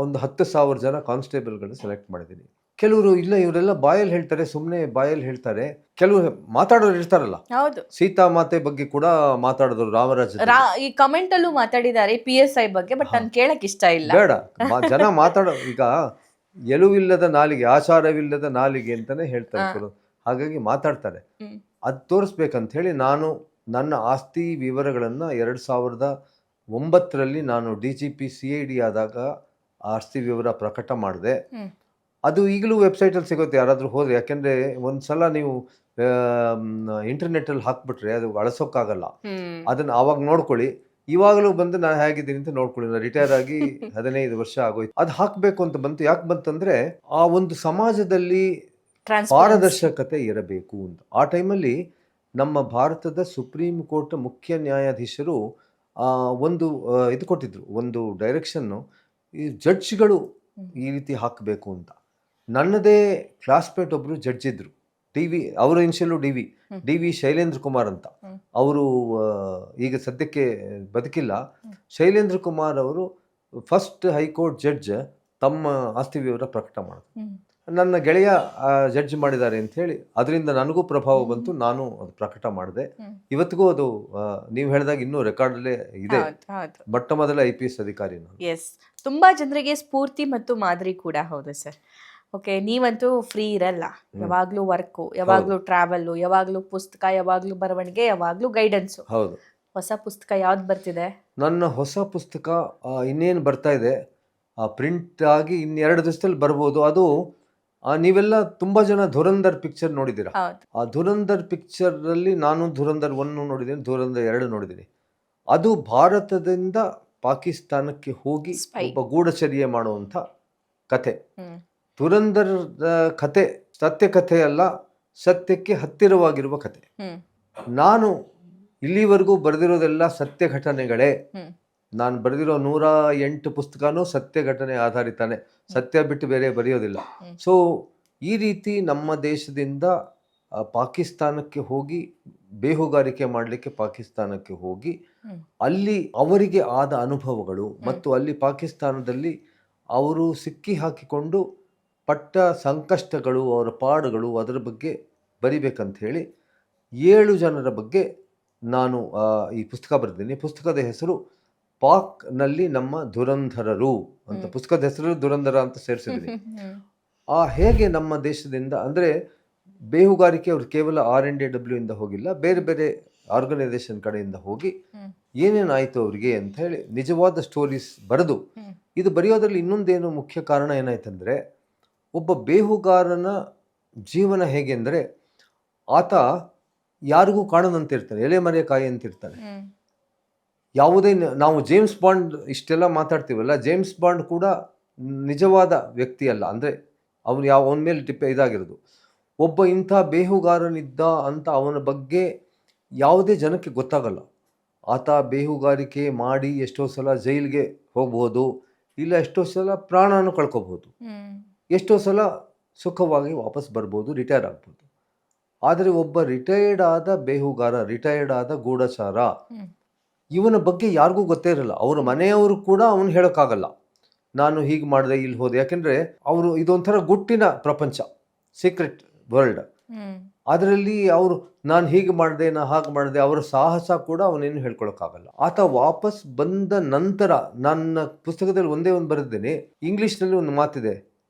[SPEAKER 2] ಒಂದು 10,000 ಜನ ಕಾನ್ಸ್ಟೇಬಲ್ಗಳನ್ನ ಸೆಲೆಕ್ಟ್ ಮಾಡಿದ್ದೀನಿ. ಕೆಲವರು ಇಲ್ಲ, ಇವರೆಲ್ಲ ಬಾಯಲ್ಲಿ ಹೇಳ್ತಾರೆ, ಸುಮ್ಮನೆ ಬಾಯಲ್ಲಿ ಹೇಳ್ತಾರೆ. ಕೆಲವರು ಮಾತಾಡೋರು ಇರ್ತಾರಲ್ಲ, ಸೀತಾ ಮಾತೆ ಬಗ್ಗೆ ಕೂಡ ಮಾತಾಡಿದ್ರು, ರಾಮರಾಜ
[SPEAKER 1] ಈ ಕಮೆಂಟ್ ಅಲ್ಲೂ ಮಾತಾಡಿದ್ದಾರೆ PSI ಬಗ್ಗೆ, ಬಟ್ ನಾನು ಕೇಳಕ್ ಇಷ್ಟ ಇಲ್ಲ.
[SPEAKER 2] ಬೇಡ, ಜನ ಮಾತಾಡೋ, ಈಗ ಎಲುವಿಲ್ಲದ ನಾಲಿಗೆ ಆಚಾರವಿಲ್ಲದ ನಾಲಿಗೆ ಅಂತಾನೆ ಹೇಳ್ತಾರೆ, ಹಾಗಾಗಿ ಮಾತಾಡ್ತಾರೆ. ಅದು ತೋರಿಸ್ಬೇಕಂತ ಹೇಳಿ ನಾನು ನನ್ನ ಆಸ್ತಿ ವಿವರಗಳನ್ನ 2009ರಲ್ಲಿ ನಾನು DGP CID ಆದಾಗ ಆಸ್ತಿ ವಿವರ ಪ್ರಕಟ ಮಾಡಿದೆ. ಅದು ಈಗಲೂ ವೆಬ್ಸೈಟಲ್ಲಿ ಸಿಗುತ್ತೆ, ಯಾರಾದರೂ ಹೋದ್ರೆ. ಯಾಕೆಂದ್ರೆ ಒಂದ್ಸಲ ನೀವು ಇಂಟರ್ನೆಟ್ಟಲ್ಲಿ ಹಾಕ್ಬಿಟ್ರೆ ಅದು ಅಳಿಸೋಕ್ಕಾಗಲ್ಲ. ಅದನ್ನ ಆವಾಗ ನೋಡ್ಕೊಳ್ಳಿ. ಇವಾಗಲೂ ಬಂದು ನಾನು ಹೇಗಿದ್ದೀನಿ ಅಂತ ನೋಡ್ಕೊಳ್ಳಿ. ನಾನು ರಿಟೈರ್ ಆಗಿ 15 ವರ್ಷ ಆಗೋಯ್ತು. ಅದು ಹಾಕಬೇಕು ಅಂತ ಬಂತು. ಯಾಕೆ ಬಂತಂದ್ರೆ, ಆ ಒಂದು ಸಮಾಜದಲ್ಲಿ ಪಾರದರ್ಶಕತೆ ಇರಬೇಕು ಅಂತ. ಆ ಟೈಮಲ್ಲಿ ನಮ್ಮ ಭಾರತದ ಸುಪ್ರೀಂ ಕೋರ್ಟ್ ಮುಖ್ಯ ನ್ಯಾಯಾಧೀಶರು ಒಂದು ಇದು ಕೊಟ್ಟಿದ್ರು, ಒಂದು ಡೈರೆಕ್ಷನ್ನು, ಈ ಜಡ್ಜ್ಗಳು ಈ ರೀತಿ ಹಾಕಬೇಕು ಅಂತ. ನನ್ನದೇ ಕ್ಲಾಸ್ಮೇಟ್ ಒಬ್ರು ಜಡ್ಜ್ ಇದ್ರು, ಅವರ ಇನ್ಷಿಯಲು ಡಿ ವಿ ಶೈಲೇಂದ್ರ ಕುಮಾರ್ ಅಂತ. ಅವರು ಈಗ ಸದ್ಯಕ್ಕೆ ಬದುಕಿಲ್ಲ. ಶೈಲೇಂದ್ರ ಕುಮಾರ್ ಅವರು ಫಸ್ಟ್ ಹೈಕೋರ್ಟ್ ಜಡ್ಜ್ ತಮ್ಮ ಆಸ್ತಿ ವಿವರ ಪ್ರಕಟ ಮಾಡಿದ್ರು. ನನ್ನ ಗೆಳೆಯ ಜಡ್ಜ್ ಮಾಡಿದ್ದಾರೆ ಅಂತ ಹೇಳಿ ಅದರಿಂದ ನನಗೂ ಪ್ರಭಾವ ಬಂತು. ನಾನು ಅದು ಪ್ರಕಟ ಮಾಡಿದೆ. ಇವತ್ತಿಗೂ ಅದು ನೀವು ಹೇಳಿದಾಗ ಇನ್ನೂ ರೆಕಾರ್ಡಲ್ಲೇ ಇದೆ. ಮೊಟ್ಟ ಮೊದಲ IPS ಅಧಿಕಾರಿ ನಾನು.
[SPEAKER 1] ಎಸ್, ತುಂಬಾ ಜನರಿಗೆ ಸ್ಫೂರ್ತಿ ಮತ್ತು ಮಾದರಿ ಕೂಡ. ಹೌದು ಸರ್. ಓಕೆ, ನೀವಂತೂ ಫ್ರೀ ಇರಲ್ಲ, ಯಾವಾಗ್ಲೂ ವರ್ಕು, ಯಾವಾಗ್ಲೂ ಟ್ರಾವೆಲ್, ಯಾವಾಗ್ಲೂ ಪುಸ್ತಕ, ಯಾವಾಗ್ಲೂ ಬರವಣಿಗೆ, ಯಾವಾಗ್ಲೂ ಗೈಡೆನ್ಸ್.
[SPEAKER 2] ಹೌದು.
[SPEAKER 1] ಹೊಸ ಪುಸ್ತಕ ಯಾವ್ದು ಬರ್ತಿದೆ?
[SPEAKER 2] ನನ್ನ ಹೊಸ ಪುಸ್ತಕ ಇನ್ನೇನು ಬರ್ತಾ ಇದೆ, ಪ್ರಿಂಟ್ ಆಗಿ 2 ದಿವಸದಲ್ಲಿ ಬರ್ಬೋದು. ಅದು ನೀವೆಲ್ಲ ತುಂಬಾ ಜನ ಧುರಂಧರ್ ಪಿಕ್ಚರ್ ನೋಡಿದ್ದೀರಾ. ಆ ಧುರಂಧರ್ ಪಿಕ್ಚರ್ ಅಲ್ಲಿ ನಾನು ಧುರಂಧರ್ 1 ನೋಡಿದ್ದೀನಿ, ಧುರಂಧರ್ 2 ನೋಡಿದ್ದೀನಿ. ಅದು ಭಾರತದಿಂದ ಪಾಕಿಸ್ತಾನಕ್ಕೆ ಹೋಗಿ ಒಬ್ಬ ಗೂಢಚರ್ಯೆ ಮಾಡುವಂತ ಕತೆ. ಧುರಂಧರ್ ಕತೆ ಸತ್ಯ ಕಥೆ ಅಲ್ಲ, ಸತ್ಯಕ್ಕೆ ಹತ್ತಿರವಾಗಿರುವ ಕತೆ. ನಾನು ಇಲ್ಲಿವರೆಗೂ ಬರೆದಿರೋದೆಲ್ಲ ಸತ್ಯ ಘಟನೆಗಳೇ. ನಾನು ಬರೆದಿರೋ 108 ಪುಸ್ತಕನೂ ಸತ್ಯ ಘಟನೆ ಆಧಾರಿತಾನೆ, ಸತ್ಯ ಬಿಟ್ಟು ಬೇರೆ ಬರೆಯೋದಿಲ್ಲ. ಸೊ ಈ ರೀತಿ ನಮ್ಮ ದೇಶದಿಂದ ಪಾಕಿಸ್ತಾನಕ್ಕೆ ಹೋಗಿ ಬೇಹುಗಾರಿಕೆ ಮಾಡಲಿಕ್ಕೆ ಪಾಕಿಸ್ತಾನಕ್ಕೆ ಹೋಗಿ ಅಲ್ಲಿ ಅವರಿಗೆ ಆದ ಅನುಭವಗಳು ಮತ್ತು ಅಲ್ಲಿ ಪಾಕಿಸ್ತಾನದಲ್ಲಿ ಅವರು ಸಿಕ್ಕಿ ಹಾಕಿಕೊಂಡು ಪಟ್ಟ ಸಂಕಷ್ಟಗಳು, ಅವರ ಪಾಡುಗಳು, ಅದರ ಬಗ್ಗೆ ಬರಿಬೇಕಂತ ಹೇಳಿ 7 ಜನರ ಬಗ್ಗೆ ನಾನು ಈ ಪುಸ್ತಕ ಬರೆದಿದ್ದೀನಿ. ಪುಸ್ತಕದ ಹೆಸರು ಪಾಕ್ನಲ್ಲಿ ನಮ್ಮ ಧುರಂಧರರು ಅಂತ. ಪುಸ್ತಕದ ಹೆಸರು ಧುರಂಧರ ಅಂತ ಸೇರಿಸಿದ್ದೀನಿ. ಹೇಗೆ ನಮ್ಮ ದೇಶದಿಂದ ಅಂದರೆ ಬೇಹುಗಾರಿಕೆ ಅವರು ಕೇವಲ RNDW ಇಂದ ಹೋಗಿಲ್ಲ, ಬೇರೆ ಬೇರೆ ಆರ್ಗನೈಸೇಷನ್ ಕಡೆಯಿಂದ ಹೋಗಿ ಏನೇನಾಯ್ತು ಅವ್ರಿಗೆ ಅಂತ ಹೇಳಿ ನಿಜವಾದ ಸ್ಟೋರೀಸ್ ಬರೆದು. ಇದು ಬರೆಯೋದ್ರಲ್ಲಿ ಇನ್ನೊಂದೇನು ಮುಖ್ಯ ಕಾರಣ ಏನಾಯ್ತಂದ್ರೆ, ಒಬ್ಬ ಬೇಹುಗಾರನ ಜೀವನ ಹೇಗೆ ಅಂದರೆ, ಆತ ಯಾರಿಗೂ ಕಾಣದಂತಿರ್ತಾನೆ, ಎಲೆಮರೆಯ ಕಾಯಿ ಅಂತಿರ್ತಾನೆ. ಯಾವುದೇ ನಾವು ಜೇಮ್ಸ್ ಬಾಂಡ್ ಇಷ್ಟೆಲ್ಲ ಮಾತಾಡ್ತೀವಲ್ಲ, ಜೇಮ್ಸ್ ಬಾಂಡ್ ಕೂಡ ನಿಜವಾದ ವ್ಯಕ್ತಿ ಅಲ್ಲ. ಅಂದರೆ ಅವನು ಅವನ ಮೇಲೆ ಇದಾಗಿರೋದು. ಒಬ್ಬ ಇಂಥ ಬೇಹುಗಾರನಿದ್ದ ಅಂತ ಅವನ ಬಗ್ಗೆ ಯಾವುದೇ ಜನಕ್ಕೆ ಗೊತ್ತಾಗಲ್ಲ. ಆತ ಬೇಹುಗಾರಿಕೆ ಮಾಡಿ ಎಷ್ಟೋ ಸಲ ಜೈಲಿಗೆ ಹೋಗ್ಬೋದು, ಇಲ್ಲ ಎಷ್ಟೋ ಸಲ ಪ್ರಾಣನೂ ಕಳ್ಕೊಬೋದು, ಎಷ್ಟೋ ಸಲ ಸುಖವಾಗಿ ವಾಪಸ್ ಬರ್ಬೋದು, ರಿಟೈರ್ ಆಗ್ಬೋದು. ಆದರೆ ಒಬ್ಬ ರಿಟೈರ್ಡ್ ಆದ ಬೇಹುಗಾರ, ರಿಟೈರ್ಡ್ ಆದ ಗೂಢಚಾರ, ಇವನ ಬಗ್ಗೆ ಯಾರಿಗೂ ಗೊತ್ತೇ ಇರಲ್ಲ. ಅವರ ಮನೆಯವರು ಕೂಡ ಅವನು ಹೇಳೋಕ್ಕಾಗಲ್ಲ. ನಾನು ಹೀಗೆ ಮಾಡಿದೆ ಇಲ್ಲಿ ಹೋದೆ, ಯಾಕೆಂದ್ರೆ ಅವರು ಇದೊಂಥರ ಗುಟ್ಟಿನ ಪ್ರಪಂಚ, ಸೀಕ್ರೆಟ್ ವರ್ಲ್ಡ್. ಅದರಲ್ಲಿ ಅವರು ನಾನು ಹೀಗೆ ಮಾಡಿದೆ, ನಾ ಹಾಗೆ ಮಾಡಿದೆ, ಅವರ ಸಾಹಸ ಕೂಡ ಅವನೇನು ಹೇಳ್ಕೊಳಕ್ಕಾಗಲ್ಲ. ಆತ ವಾಪಸ್ ಬಂದ ನಂತರ ನನ್ನ ಪುಸ್ತಕದಲ್ಲಿ ಒಂದೇ ಒಂದು ಬರೆದಿದ್ದೇನೆ, ಇಂಗ್ಲಿಷ್ನಲ್ಲಿ ಒಂದು ಮಾತಿದೆ,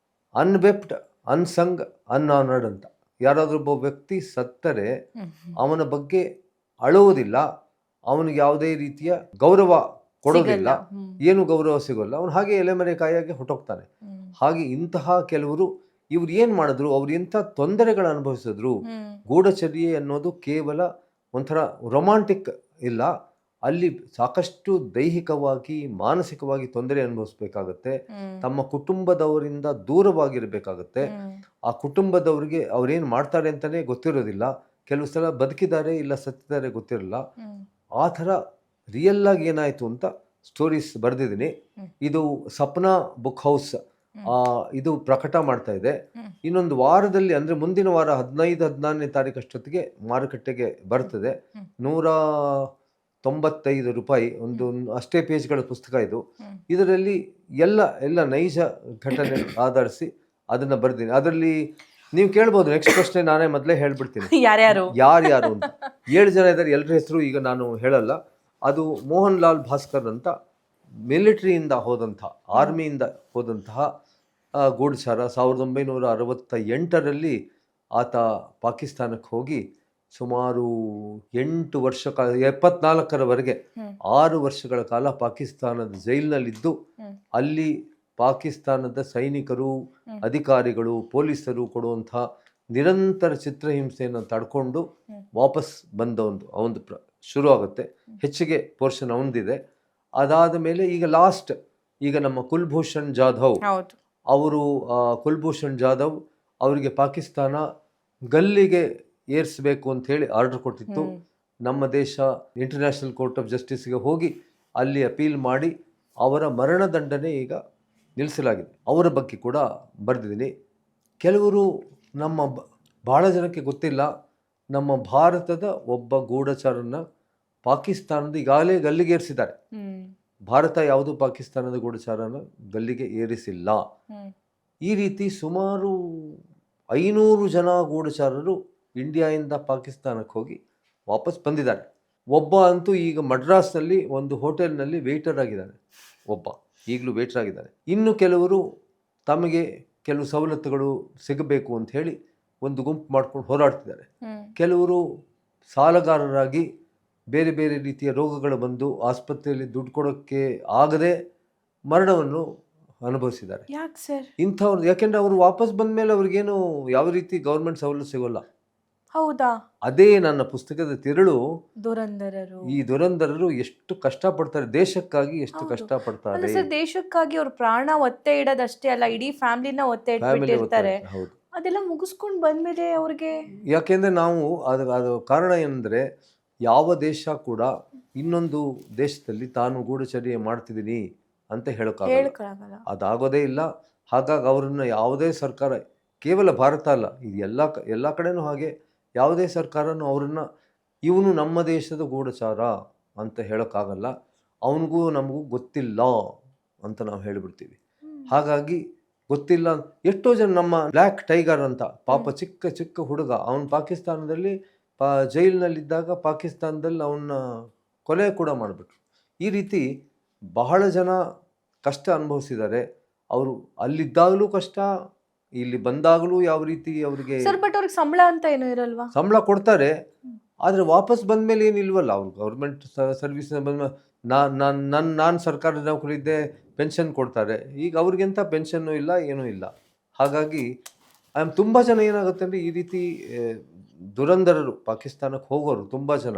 [SPEAKER 2] ಅನ್ವೆಪ್ಟ್ ಅನ್ಸಂಗ್ ಅನ್ಆನರ್ಡ್ ಅಂತ. ಯಾರಾದ್ರೂ ಒಬ್ಬ ವ್ಯಕ್ತಿ ಸತ್ತರೆ ಅವನ ಬಗ್ಗೆ ಅಳುವುದಿಲ್ಲ, ಅವನಿಗೆ ಯಾವುದೇ ರೀತಿಯ ಗೌರವ ಕೊಡೋದಿಲ್ಲ, ಏನು ಗೌರವ ಸಿಗೋಲ್ಲ, ಅವನು ಹಾಗೆ ಎಲೆಮರೆಕಾಯಾಗಿ ಹೊಟ್ಟೋಗ್ತಾನೆ. ಹಾಗೆ ಇಂತಹ ಕೆಲವರು ಇವ್ರು ಏನ್ ಮಾಡಿದ್ರು, ಅವ್ರು ಎಂಥ ತೊಂದರೆಗಳು ಅನುಭವಿಸಿದ್ರು. ಗೂಢಚರ್ಯೆ ಅನ್ನೋದು ಕೇವಲ ಒಂಥರ ರೊಮ್ಯಾಂಟಿಕ್ ಇಲ್ಲ, ಅಲ್ಲಿ ಸಾಕಷ್ಟು ದೈಹಿಕವಾಗಿ ಮಾನಸಿಕವಾಗಿ ತೊಂದರೆ ಅನುಭವಿಸ್ಬೇಕಾಗತ್ತೆ, ತಮ್ಮ ಕುಟುಂಬದವರಿಂದ ದೂರವಾಗಿರ್ಬೇಕಾಗತ್ತೆ. ಆ ಕುಟುಂಬದವರಿಗೆ ಅವ್ರೇನ್ ಮಾಡ್ತಾರೆ ಅಂತಾನೆ ಗೊತ್ತಿರೋದಿಲ್ಲ, ಕೆಲವು ಸಲ ಬದುಕಿದ್ದಾರೆ ಇಲ್ಲ ಸತ್ತಿದ್ದಾರೆ ಗೊತ್ತಿರಲ್ಲ. ಆ ಥರ ರಿಯಲ್ ಆಗಿ ಏನಾಯ್ತು ಅಂತ ಸ್ಟೋರೀಸ್ ಬರೆದಿದ್ದೀನಿ. ಇದು ಸಪ್ನಾ ಬುಕ್ ಹೌಸ್ ಇದು ಪ್ರಕಟ ಮಾಡ್ತಾ ಇದೆ. ಇನ್ನೊಂದು ವಾರದಲ್ಲಿ, ಅಂದ್ರೆ ಮುಂದಿನ ವಾರ 15-16ನೇ ತಾರೀಕು ಅಷ್ಟೊತ್ತಿಗೆ ಮಾರುಕಟ್ಟೆಗೆ ಬರ್ತದೆ. 195 ರೂಪಾಯಿ ಒಂದು ಅಷ್ಟೇ ಪೇಜ್ಗಳ ಪುಸ್ತಕ ಇದು. ಇದರಲ್ಲಿ ಎಲ್ಲ ನೈಜ ಘಟನೆ ಆಧರಿಸಿ ಅದನ್ನ ಬರ್ತೀನಿ. ಅದರಲ್ಲಿ ನೀವು ಕೇಳ್ಬೋದು, ನೆಕ್ಸ್ಟ್ ಪ್ರಶ್ನೆ ನಾನೇ ಮೊದಲೇ ಹೇಳ್ಬಿಡ್ತೀನಿ, ಯಾರ್ಯಾರು ಅಂತ. 7 ಜನ ಇದ್ದಾರೆ, ಎಲ್ಲರ ಹೆಸರು ಈಗ ನಾನು ಹೇಳಲ್ಲ. ಅದು ಮೋಹನ್ ಲಾಲ್ ಭಾಸ್ಕರ್ ಅಂತ, ಮಿಲಿಟರಿಯಿಂದ ಹೋದಂತಹ, ಆರ್ಮಿಯಿಂದ ಹೋದಂತಹ ಗೂಢಚಾರ. 1968ರಲ್ಲಿ ಆತ ಪಾಕಿಸ್ತಾನಕ್ಕೆ ಹೋಗಿ ಸುಮಾರು 8 ವರ್ಷ ಕಾಲ, 74ರವರೆಗೆ 6 ವರ್ಷಗಳ ಕಾಲ ಪಾಕಿಸ್ತಾನದ ಜೈಲಿನಲ್ಲಿದ್ದು, ಅಲ್ಲಿ ಪಾಕಿಸ್ತಾನದ ಸೈನಿಕರು, ಅಧಿಕಾರಿಗಳು, ಪೊಲೀಸರು ಕೊಡುವಂತಹ ನಿರಂತರ ಚಿತ್ರಹಿಂಸೆಯನ್ನು ತಡ್ಕೊಂಡು ವಾಪಸ್ ಬಂದ ಒಂದು ಶುರು ಆಗುತ್ತೆ. ಹೆಚ್ಚಿಗೆ ಪೋರ್ಷನ್ ಅವನದಿದೆ. ಅದಾದ ಮೇಲೆ ಈಗ ನಮ್ಮ ಕುಲ್ಭೂಷಣ್ ಜಾಧವ್ ಅವರು, ಕುಲ್ಭೂಷಣ್ ಜಾಧವ್ ಅವರಿಗೆ ಪಾಕಿಸ್ತಾನ ಗಲ್ಲಿಗೆ ಏರಿಸಬೇಕು ಅಂತ ಹೇಳಿ ಆರ್ಡರ್ ಕೊಟ್ಟಿತ್ತು. ನಮ್ಮ ದೇಶ ಇಂಟರ್ನ್ಯಾಷನಲ್ ಕೋರ್ಟ್ ಆಫ್ ಜಸ್ಟಿಸ್ಗೆ ಹೋಗಿ ಅಲ್ಲಿ ಅಪೀಲ್ ಮಾಡಿ ಅವರ ಮರಣದಂಡನೆ ಈಗ ನಿಲ್ಲಿಸಲಾಗಿದೆ. ಅವರ ಬಗ್ಗೆ ಕೂಡ ಬರೆದಿದ್ದೀನಿ. ಕೆಲವರು ಬಹಳ ಜನಕ್ಕೆ ಗೊತ್ತಿಲ್ಲ, ನಮ್ಮ ಭಾರತದ ಒಬ್ಬ ಗೂಢಚಾರನ ಪಾಕಿಸ್ತಾನದ ಈಗಾಗಲೇ ಗಲ್ಲಿಗೆ ಏರಿಸಿದ್ದಾರೆ. ಭಾರತ ಯಾವುದು ಪಾಕಿಸ್ತಾನದ ಗೂಢಚಾರನ ಗಲ್ಲಿಗೆ ಏರಿಸಿಲ್ಲ. ಈ ರೀತಿ ಸುಮಾರು 500 ಜನ ಗೂಢಚಾರರು ಇಂಡಿಯಾದಿಂದ ಪಾಕಿಸ್ತಾನಕ್ಕೆ ಹೋಗಿ ವಾಪಸ್ ಬಂದಿದ್ದಾರೆ. ಒಬ್ಬ ಅಂತೂ ಈಗ ಮಡ್ರಾಸ್ನಲ್ಲಿ ಒಂದು ಹೋಟೆಲ್ನಲ್ಲಿ ವೇಟರ್ ಆಗಿದ್ದಾನೆ, ಈಗಲೂ ವೇಟರ್ ಆಗಿದ್ದಾನೆ. ಇನ್ನು ಕೆಲವರು ತಮಗೆ ಕೆಲವು ಸವಲತ್ತುಗಳು ಸಿಗಬೇಕು ಅಂತ ಹೇಳಿ ಒಂದು ಗುಂಪು ಮಾಡ್ಕೊಂಡು ಹೋರಾಡ್ತಿದ್ದಾರೆ. ಕೆಲವರು ಸಾಲಗಾರರಾಗಿ ಬೇರೆ ಬೇರೆ ರೀತಿಯ ರೋಗಗಳು ಬಂದು ಆಸ್ಪತ್ರೆಯಲ್ಲಿ ದುಡ್ಡು ಕೊಡೋಕ್ಕೆ ಆಗದೆ ಮರಣವನ್ನು ಅನುಭವಿಸಿದ್ದಾರೆ. ಇಂಥವ್ರು ಯಾಕೆಂದ್ರೆ ಅವರು ವಾಪಸ್ ಬಂದ ಮೇಲೆ ಅವ್ರಿಗೇನು ಯಾವ ರೀತಿ ಗೌರ್ಮೆಂಟ್ ಸವಲತ್ತು ಸಿಗೋಲ್ಲ.
[SPEAKER 1] ಹೌದಾ?
[SPEAKER 2] ಅದೇ ನನ್ನ ಪುಸ್ತಕದ ತಿರುಳು.
[SPEAKER 1] ಈ
[SPEAKER 2] ದುರಂಧರರು ಎಷ್ಟು ಕಷ್ಟಪಡ್ತಾರೆ, ದೇಶಕ್ಕಾಗಿ ಎಷ್ಟು ಕಷ್ಟಪಡ್ತಾರೆ.
[SPEAKER 1] ದೇಶಕ್ಕಾಗಿ ಅವ್ರ ಪ್ರಾಣ ಒತ್ತೆ ಇಡೋದಷ್ಟೇ ಅಲ್ಲ, ಇಡೀ ಫ್ಯಾಮಿಲಿನ ಒತ್ತೆ ಇಟ್ಟಿರ್ತಾರೆ. ಅದೆಲ್ಲ ಮುಗಿಸ್ಕೊಂಡು ಬಂದ್ಮೇಲೆ ಅವ್ರಿಗೆ,
[SPEAKER 2] ಯಾಕೆಂದ್ರೆ ನಾವು ಅದು ಕಾರಣ ಏನಂದ್ರೆ, ಯಾವ ದೇಶ ಕೂಡ ಇನ್ನೊಂದು ದೇಶದಲ್ಲಿ ತಾನು ಗೂಢಚರ್ಯೆ ಮಾಡ್ತಿದ್ದೀನಿ ಅಂತ ಹೇಳೋಕ್ಕಾಗಲ್ಲ, ಅದಾಗೋದೇ ಇಲ್ಲ. ಹಾಗಾಗಿ ಅವರನ್ನ ಯಾವುದೇ ಸರ್ಕಾರ, ಕೇವಲ ಭಾರತ ಅಲ್ಲ, ಇದು ಎಲ್ಲ ಕಡೆನೂ ಹಾಗೆ, ಯಾವುದೇ ಸರ್ಕಾರನೂ ಅವರನ್ನ ಇವನು ನಮ್ಮ ದೇಶದ ಗೂಢಚಾರ ಅಂತ ಹೇಳೋಕ್ಕಾಗಲ್ಲ. ಅವನಿಗೂ ನಮಗೂ ಗೊತ್ತಿಲ್ಲ ಅಂತ ನಾವು ಹೇಳಿಬಿಡ್ತೀವಿ. ಹಾಗಾಗಿ ಗೊತ್ತಿಲ್ಲ. ಎಷ್ಟೋ ಜನ, ನಮ್ಮ ಬ್ಲ್ಯಾಕ್ ಟೈಗರ್ ಅಂತ ಪಾಪ ಚಿಕ್ಕ ಹುಡುಗ, ಅವನು ಪಾಕಿಸ್ತಾನದಲ್ಲಿ ಜೈಲಿನಲ್ಲಿದ್ದಾಗ ಪಾಕಿಸ್ತಾನದಲ್ಲಿ ಅವನ್ನ ಕೊಲೆ ಕೂಡ ಮಾಡಿಬಿಟ್ರು. ಈ ರೀತಿ ಬಹಳ ಜನ ಕಷ್ಟ ಅನುಭವಿಸಿದ್ದಾರೆ. ಅವರು ಅಲ್ಲಿದ್ದಾಗಲೂ ಕಷ್ಟ, ಇಲ್ಲಿ ಬಂದಾಗಲೂ ಯಾವ ರೀತಿ ಅವರಿಗೆ.
[SPEAKER 1] ಬಟ್ ಅವ್ರಿಗೆ ಸಂಬಳ ಅಂತ ಏನೂ ಇರಲ್ವಾ? ಸಂಬಳ
[SPEAKER 2] ಕೊಡ್ತಾರೆ, ಆದರೆ ವಾಪಸ್ ಬಂದ್ಮೇಲೆ ಏನಿಲ್ವಲ್ಲ. ಅವ್ರು ಗೌರ್ಮೆಂಟ್ ಸರ್ವಿಸ್ ಬಂದ ನಾನು ಸರ್ಕಾರದ ನೌಕರಿ ಇದ್ದೆ, ಪೆನ್ಷನ್ ಕೊಡ್ತಾರೆ. ಈಗ ಅವ್ರಿಗೆಂತ ಪೆನ್ಷನ್ನು ಇಲ್ಲ, ಏನೂ ಇಲ್ಲ. ಹಾಗಾಗಿ ತುಂಬ ಜನ ಏನಾಗುತ್ತೆ ಅಂದರೆ, ಈ ರೀತಿ ದುರಂಧರರು ಪಾಕಿಸ್ತಾನಕ್ಕೆ ಹೋಗೋರು ತುಂಬ ಜನ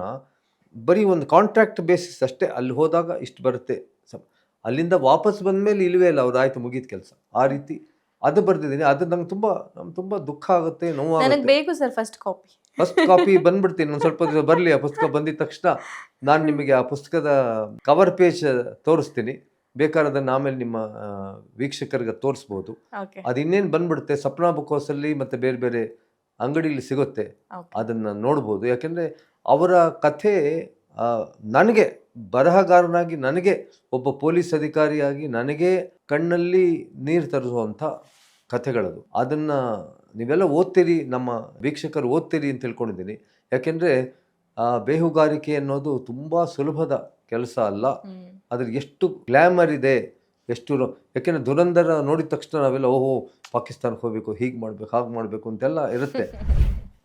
[SPEAKER 2] ಬರೀ ಒಂದು ಕಾಂಟ್ರಾಕ್ಟ್ ಬೇಸಿಸ್ ಅಷ್ಟೇ, ಅಲ್ಲಿ ಹೋದಾಗ ಇಷ್ಟು ಬರುತ್ತೆ, ಅಲ್ಲಿಂದ ವಾಪಸ್ ಬಂದಮೇಲೆ ಇಲ್ವೇ ಇಲ್ಲ, ಅವ್ರು ಆಯ್ತು ಮುಗೀತು ಕೆಲಸ. ಆ ರೀತಿ ಅದು ಬರ್ದಿದ್ದೀನಿ. ಅದು ನಂಗೆ ತುಂಬ ದುಃಖ ಆಗುತ್ತೆ, ನೋವಾಗುತ್ತೆ.
[SPEAKER 1] ಬೇಕು ಸರ್ ಫಸ್ಟ್
[SPEAKER 2] ಕಾಪಿ ಬಂದ್ಬಿಡ್ತೀನಿ. ಒಂದು ಸ್ವಲ್ಪ ದಿವಸ ಬರಲಿ, ಆ ಪುಸ್ತಕ ಬಂದಿದ ತಕ್ಷಣ ನಾನು ನಿಮಗೆ ಆ ಪುಸ್ತಕದ ಕವರ್ ಪೇಜ್ ತೋರಿಸ್ತೀನಿ. ಬೇಕಾದ್ರೆ ಅದನ್ನು ಆಮೇಲೆ ನಿಮ್ಮ ವೀಕ್ಷಕರಿಗೆ ತೋರಿಸ್ಬೋದು. ಅದು ಇನ್ನೇನು ಬಂದ್ಬಿಡುತ್ತೆ, ಸಪ್ನಾ ಬುಕ್ ಹೌಸಲ್ಲಿ ಮತ್ತು ಬೇರೆ ಬೇರೆ ಅಂಗಡಿಯಲ್ಲಿ ಸಿಗುತ್ತೆ, ಅದನ್ನು ನೋಡ್ಬೋದು. ಯಾಕೆಂದರೆ ಅವರ ಕಥೆ ನನಗೆ ಬರಹಗಾರನಾಗಿ, ನನಗೆ ಒಬ್ಬ ಪೊಲೀಸ್ ಅಧಿಕಾರಿಯಾಗಿ ನನಗೆ ಕಣ್ಣಲ್ಲಿ ನೀರು ತರಿಸುವಂಥ ಕಥೆಗಳದು. ಅದನ್ನು ನೀವೆಲ್ಲ ಓದ್ತೀರಿ, ನಮ್ಮ ವೀಕ್ಷಕರು ಓದ್ತೀರಿ ಅಂತ ತಿಳ್ಕೊಂಡಿದ್ದೀನಿ. ಯಾಕೆಂದರೆ ಬೇಹುಗಾರಿಕೆ ಅನ್ನೋದು ತುಂಬ ಸುಲಭದ ಕೆಲಸ ಅಲ್ಲ. ಅದ್ರ ಎಷ್ಟು ಗ್ಲ್ಯಾಮರ್ ಇದೆ, ಯಾಕೆಂದರೆ ಧುರಂಧರ ನೋಡಿದ ತಕ್ಷಣ ನಾವೆಲ್ಲ ಓಹೋ ಪಾಕಿಸ್ತಾನಕ್ಕೆ ಹೋಗಬೇಕು, ಹೀಗೆ ಮಾಡಬೇಕು, ಹಾಗೆ ಮಾಡಬೇಕು ಅಂತೆಲ್ಲ ಇರುತ್ತೆ.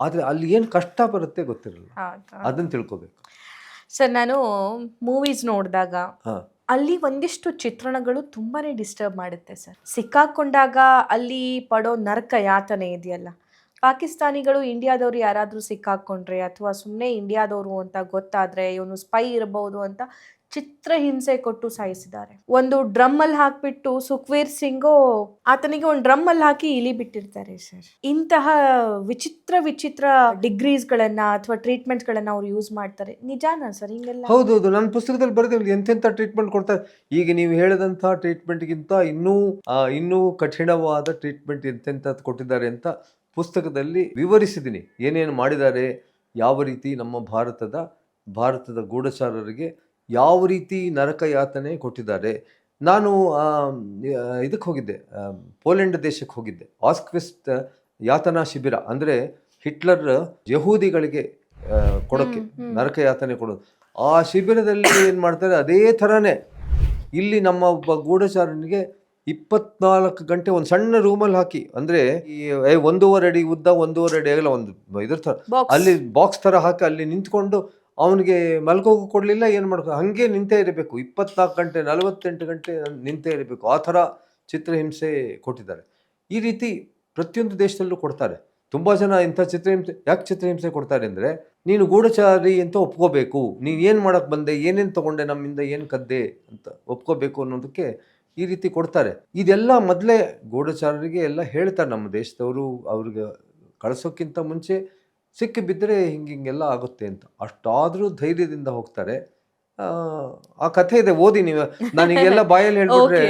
[SPEAKER 2] ಆದರೆ ಅಲ್ಲಿ ಏನು ಕಷ್ಟ ಬರುತ್ತೆ ಗೊತ್ತಿರಲ್ಲ, ಅದನ್ನು ತಿಳ್ಕೊಬೇಕು.
[SPEAKER 1] ಸರ್, ನಾನು ಮೂವೀಸ್ ನೋಡಿದಾಗ ಅಲ್ಲಿ ಒಂದಿಷ್ಟು ಚಿತ್ರಣಗಳು ತುಂಬಾನೇ ಡಿಸ್ಟರ್ಬ್ ಮಾಡುತ್ತೆ ಸರ್. ಸಿಕ್ಕಾಕೊಂಡಾಗ ಅಲ್ಲಿ ಪಡೋ ನರಕ ಯಾತನೆ ಇದೆಯಲ್ಲ, ಪಾಕಿಸ್ತಾನಿಗಳು ಇಂಡಿಯಾದವ್ರು ಯಾರಾದರೂ ಸಿಕ್ಕಾಕೊಂಡ್ರೆ ಅಥವಾ ಸುಮ್ಮನೆ ಇಂಡಿಯಾದವರು ಅಂತ ಗೊತ್ತಾದರೆ ಇವನು ಸ್ಪೈ ಇರಬಹುದು ಅಂತ ಚಿತ್ರಹಿಂಸೆ ಕೊಟ್ಟು ಸಾಯಿಸಿದ್ದಾರೆ. ಒಂದು ಡ್ರಮ್ಮಲ್ಲಿ ಹಾಕಿಬಿಟ್ಟು ಸುಖ್ವೀರ್ ಸಿಂಗು ಆತನಿಗೆ ಒಂದು ಡ್ರಮ್ಮಲ್ಲಿ ಹಾಕಿ ಇಲಿ ಬಿಟ್ಟಿರ್ತಾರೆ ಸರ್. ಇಂತಹ ವಿಚಿತ್ರ ಡಿಗ್ರೀಸ್ಗಳನ್ನ ಅಥವಾ ಟ್ರೀಟ್ಮೆಂಟ್ಸ್ಗಳನ್ನ ಅವ್ರು ಯೂಸ್ ಮಾಡ್ತಾರೆ. ನಿಜಾನಾ ಸರ್ ಹಿಂಗೆಲ್ಲ?
[SPEAKER 2] ಹೌದೌದು, ನನ್ನ ಪುಸ್ತಕದಲ್ಲಿ ಬರೆದಿಲ್ಲ ಎಂತೆಂಥ ಟ್ರೀಟ್ಮೆಂಟ್ ಕೊಡ್ತಾರೆ. ಈಗ ನೀವು ಹೇಳಿದಂಥ ಟ್ರೀಟ್ಮೆಂಟ್ಗಿಂತ ಇನ್ನೂ ಕಠಿಣವಾದ ಟ್ರೀಟ್ಮೆಂಟ್ ಎಂತೆಂಥದ್ದು ಕೊಟ್ಟಿದ್ದಾರೆ ಅಂತ ಪುಸ್ತಕದಲ್ಲಿ ವಿವರಿಸಿದ್ದೀನಿ. ಏನೇನು ಮಾಡಿದ್ದಾರೆ, ಯಾವ ರೀತಿ ನಮ್ಮ ಭಾರತದ ಗೂಢಚಾರರಿಗೆ ಯಾವ ರೀತಿ ನರಕ ಯಾತನೆ ಕೊಟ್ಟಿದ್ದಾರೆ. ನಾನು ಇದಕ್ಕೆ ಹೋಗಿದ್ದೆ, ಪೋಲೆಂಡ್ ದೇಶಕ್ಕೆ ಹೋಗಿದ್ದೆ. ಆಸ್ಕ್ವಿಸ್ಟ್ ಯಾತನಾ ಶಿಬಿರ ಅಂದರೆ ಹಿಟ್ಲರ್ ಯಹೂದಿಗಳಿಗೆ ಕೊಡೋಕ್ಕೆ ನರಕ ಯಾತನೆ ಕೊಡೋದು. ಆ ಶಿಬಿರದಲ್ಲಿ ಏನು ಮಾಡ್ತಾರೆ, ಅದೇ ಥರನೇ ಇಲ್ಲಿ ನಮ್ಮ ಒಬ್ಬ ಗೂಢಚಾರನಿಗೆ 24 ಗಂಟೆ ಒಂದು ಸಣ್ಣ ರೂಮಲ್ಲಿ ಹಾಕಿ, ಅಂದರೆ ಈ 1.5 ಅಡಿ ಉದ್ದ 1.5 ಅಡಿ ಆಗಲ್ಲ, ಒಂದು ಇದ್ರ ಥರ ಅಲ್ಲಿ ಬಾಕ್ಸ್ ಥರ ಹಾಕಿ ಅಲ್ಲಿ ನಿಂತ್ಕೊಂಡು ಅವನಿಗೆ ಮಲ್ಕೋಗೂ ಕೊಡಲಿಲ್ಲ, ಏನು ಮಾಡ್ಕೊ ಹಾಗೆ ನಿಂತೇ ಇರಬೇಕು. 24 ಗಂಟೆ 48 ಗಂಟೆ ನಿಂತೇ ಇರಬೇಕು. ಆ ಥರ ಚಿತ್ರಹಿಂಸೆ ಕೊಟ್ಟಿದ್ದಾರೆ. ಈ ರೀತಿ ಪ್ರತಿಯೊಂದು ದೇಶದಲ್ಲೂ ಕೊಡ್ತಾರೆ. ತುಂಬ ಜನ ಇಂಥ ಯಾಕೆ ಚಿತ್ರಹಿಂಸೆ ಕೊಡ್ತಾರೆ ಅಂದರೆ, ನೀನು ಗೂಢಚಾರಿ ಅಂತ ಒಪ್ಕೋಬೇಕು, ನೀನು ಏನು ಮಾಡೋಕ್ಕೆ ಬಂದೆ, ಏನೇನು ತೊಗೊಂಡೆ, ನಮ್ಮಿಂದ ಏನು ಕದ್ದೆ ಅಂತ ಒಪ್ಕೋಬೇಕು ಅನ್ನೋದಕ್ಕೆ ಈ ರೀತಿ ಕೊಡ್ತಾರೆ. ಇದೆಲ್ಲ ಮೊದಲೇ ಗೂಢಚಾರರಿಗೆ ಎಲ್ಲ ಹೇಳ್ತಾರೆ ನಮ್ಮ ದೇಶದವರು. ಅವ್ರಿಗೆ ಕಳಿಸೋಕ್ಕಿಂತ ಮುಂಚೆ ಸಿಕ್ಕಿ ಬಿದ್ದರೆ ಹಿಂಗೆಲ್ಲ ಆಗುತ್ತೆ ಅಂತ. ಅಷ್ಟಾದರೂ ಧೈರ್ಯದಿಂದ ಹೋಗ್ತಾರೆ. ಆ ಕಥೆ ಇದೆ, ಓದಿ ನೀವು. ನಾನೀಗೆಲ್ಲ ಬಾಯಲ್ಲಿ ಹೇಳ್ಬಿಟ್ರೆ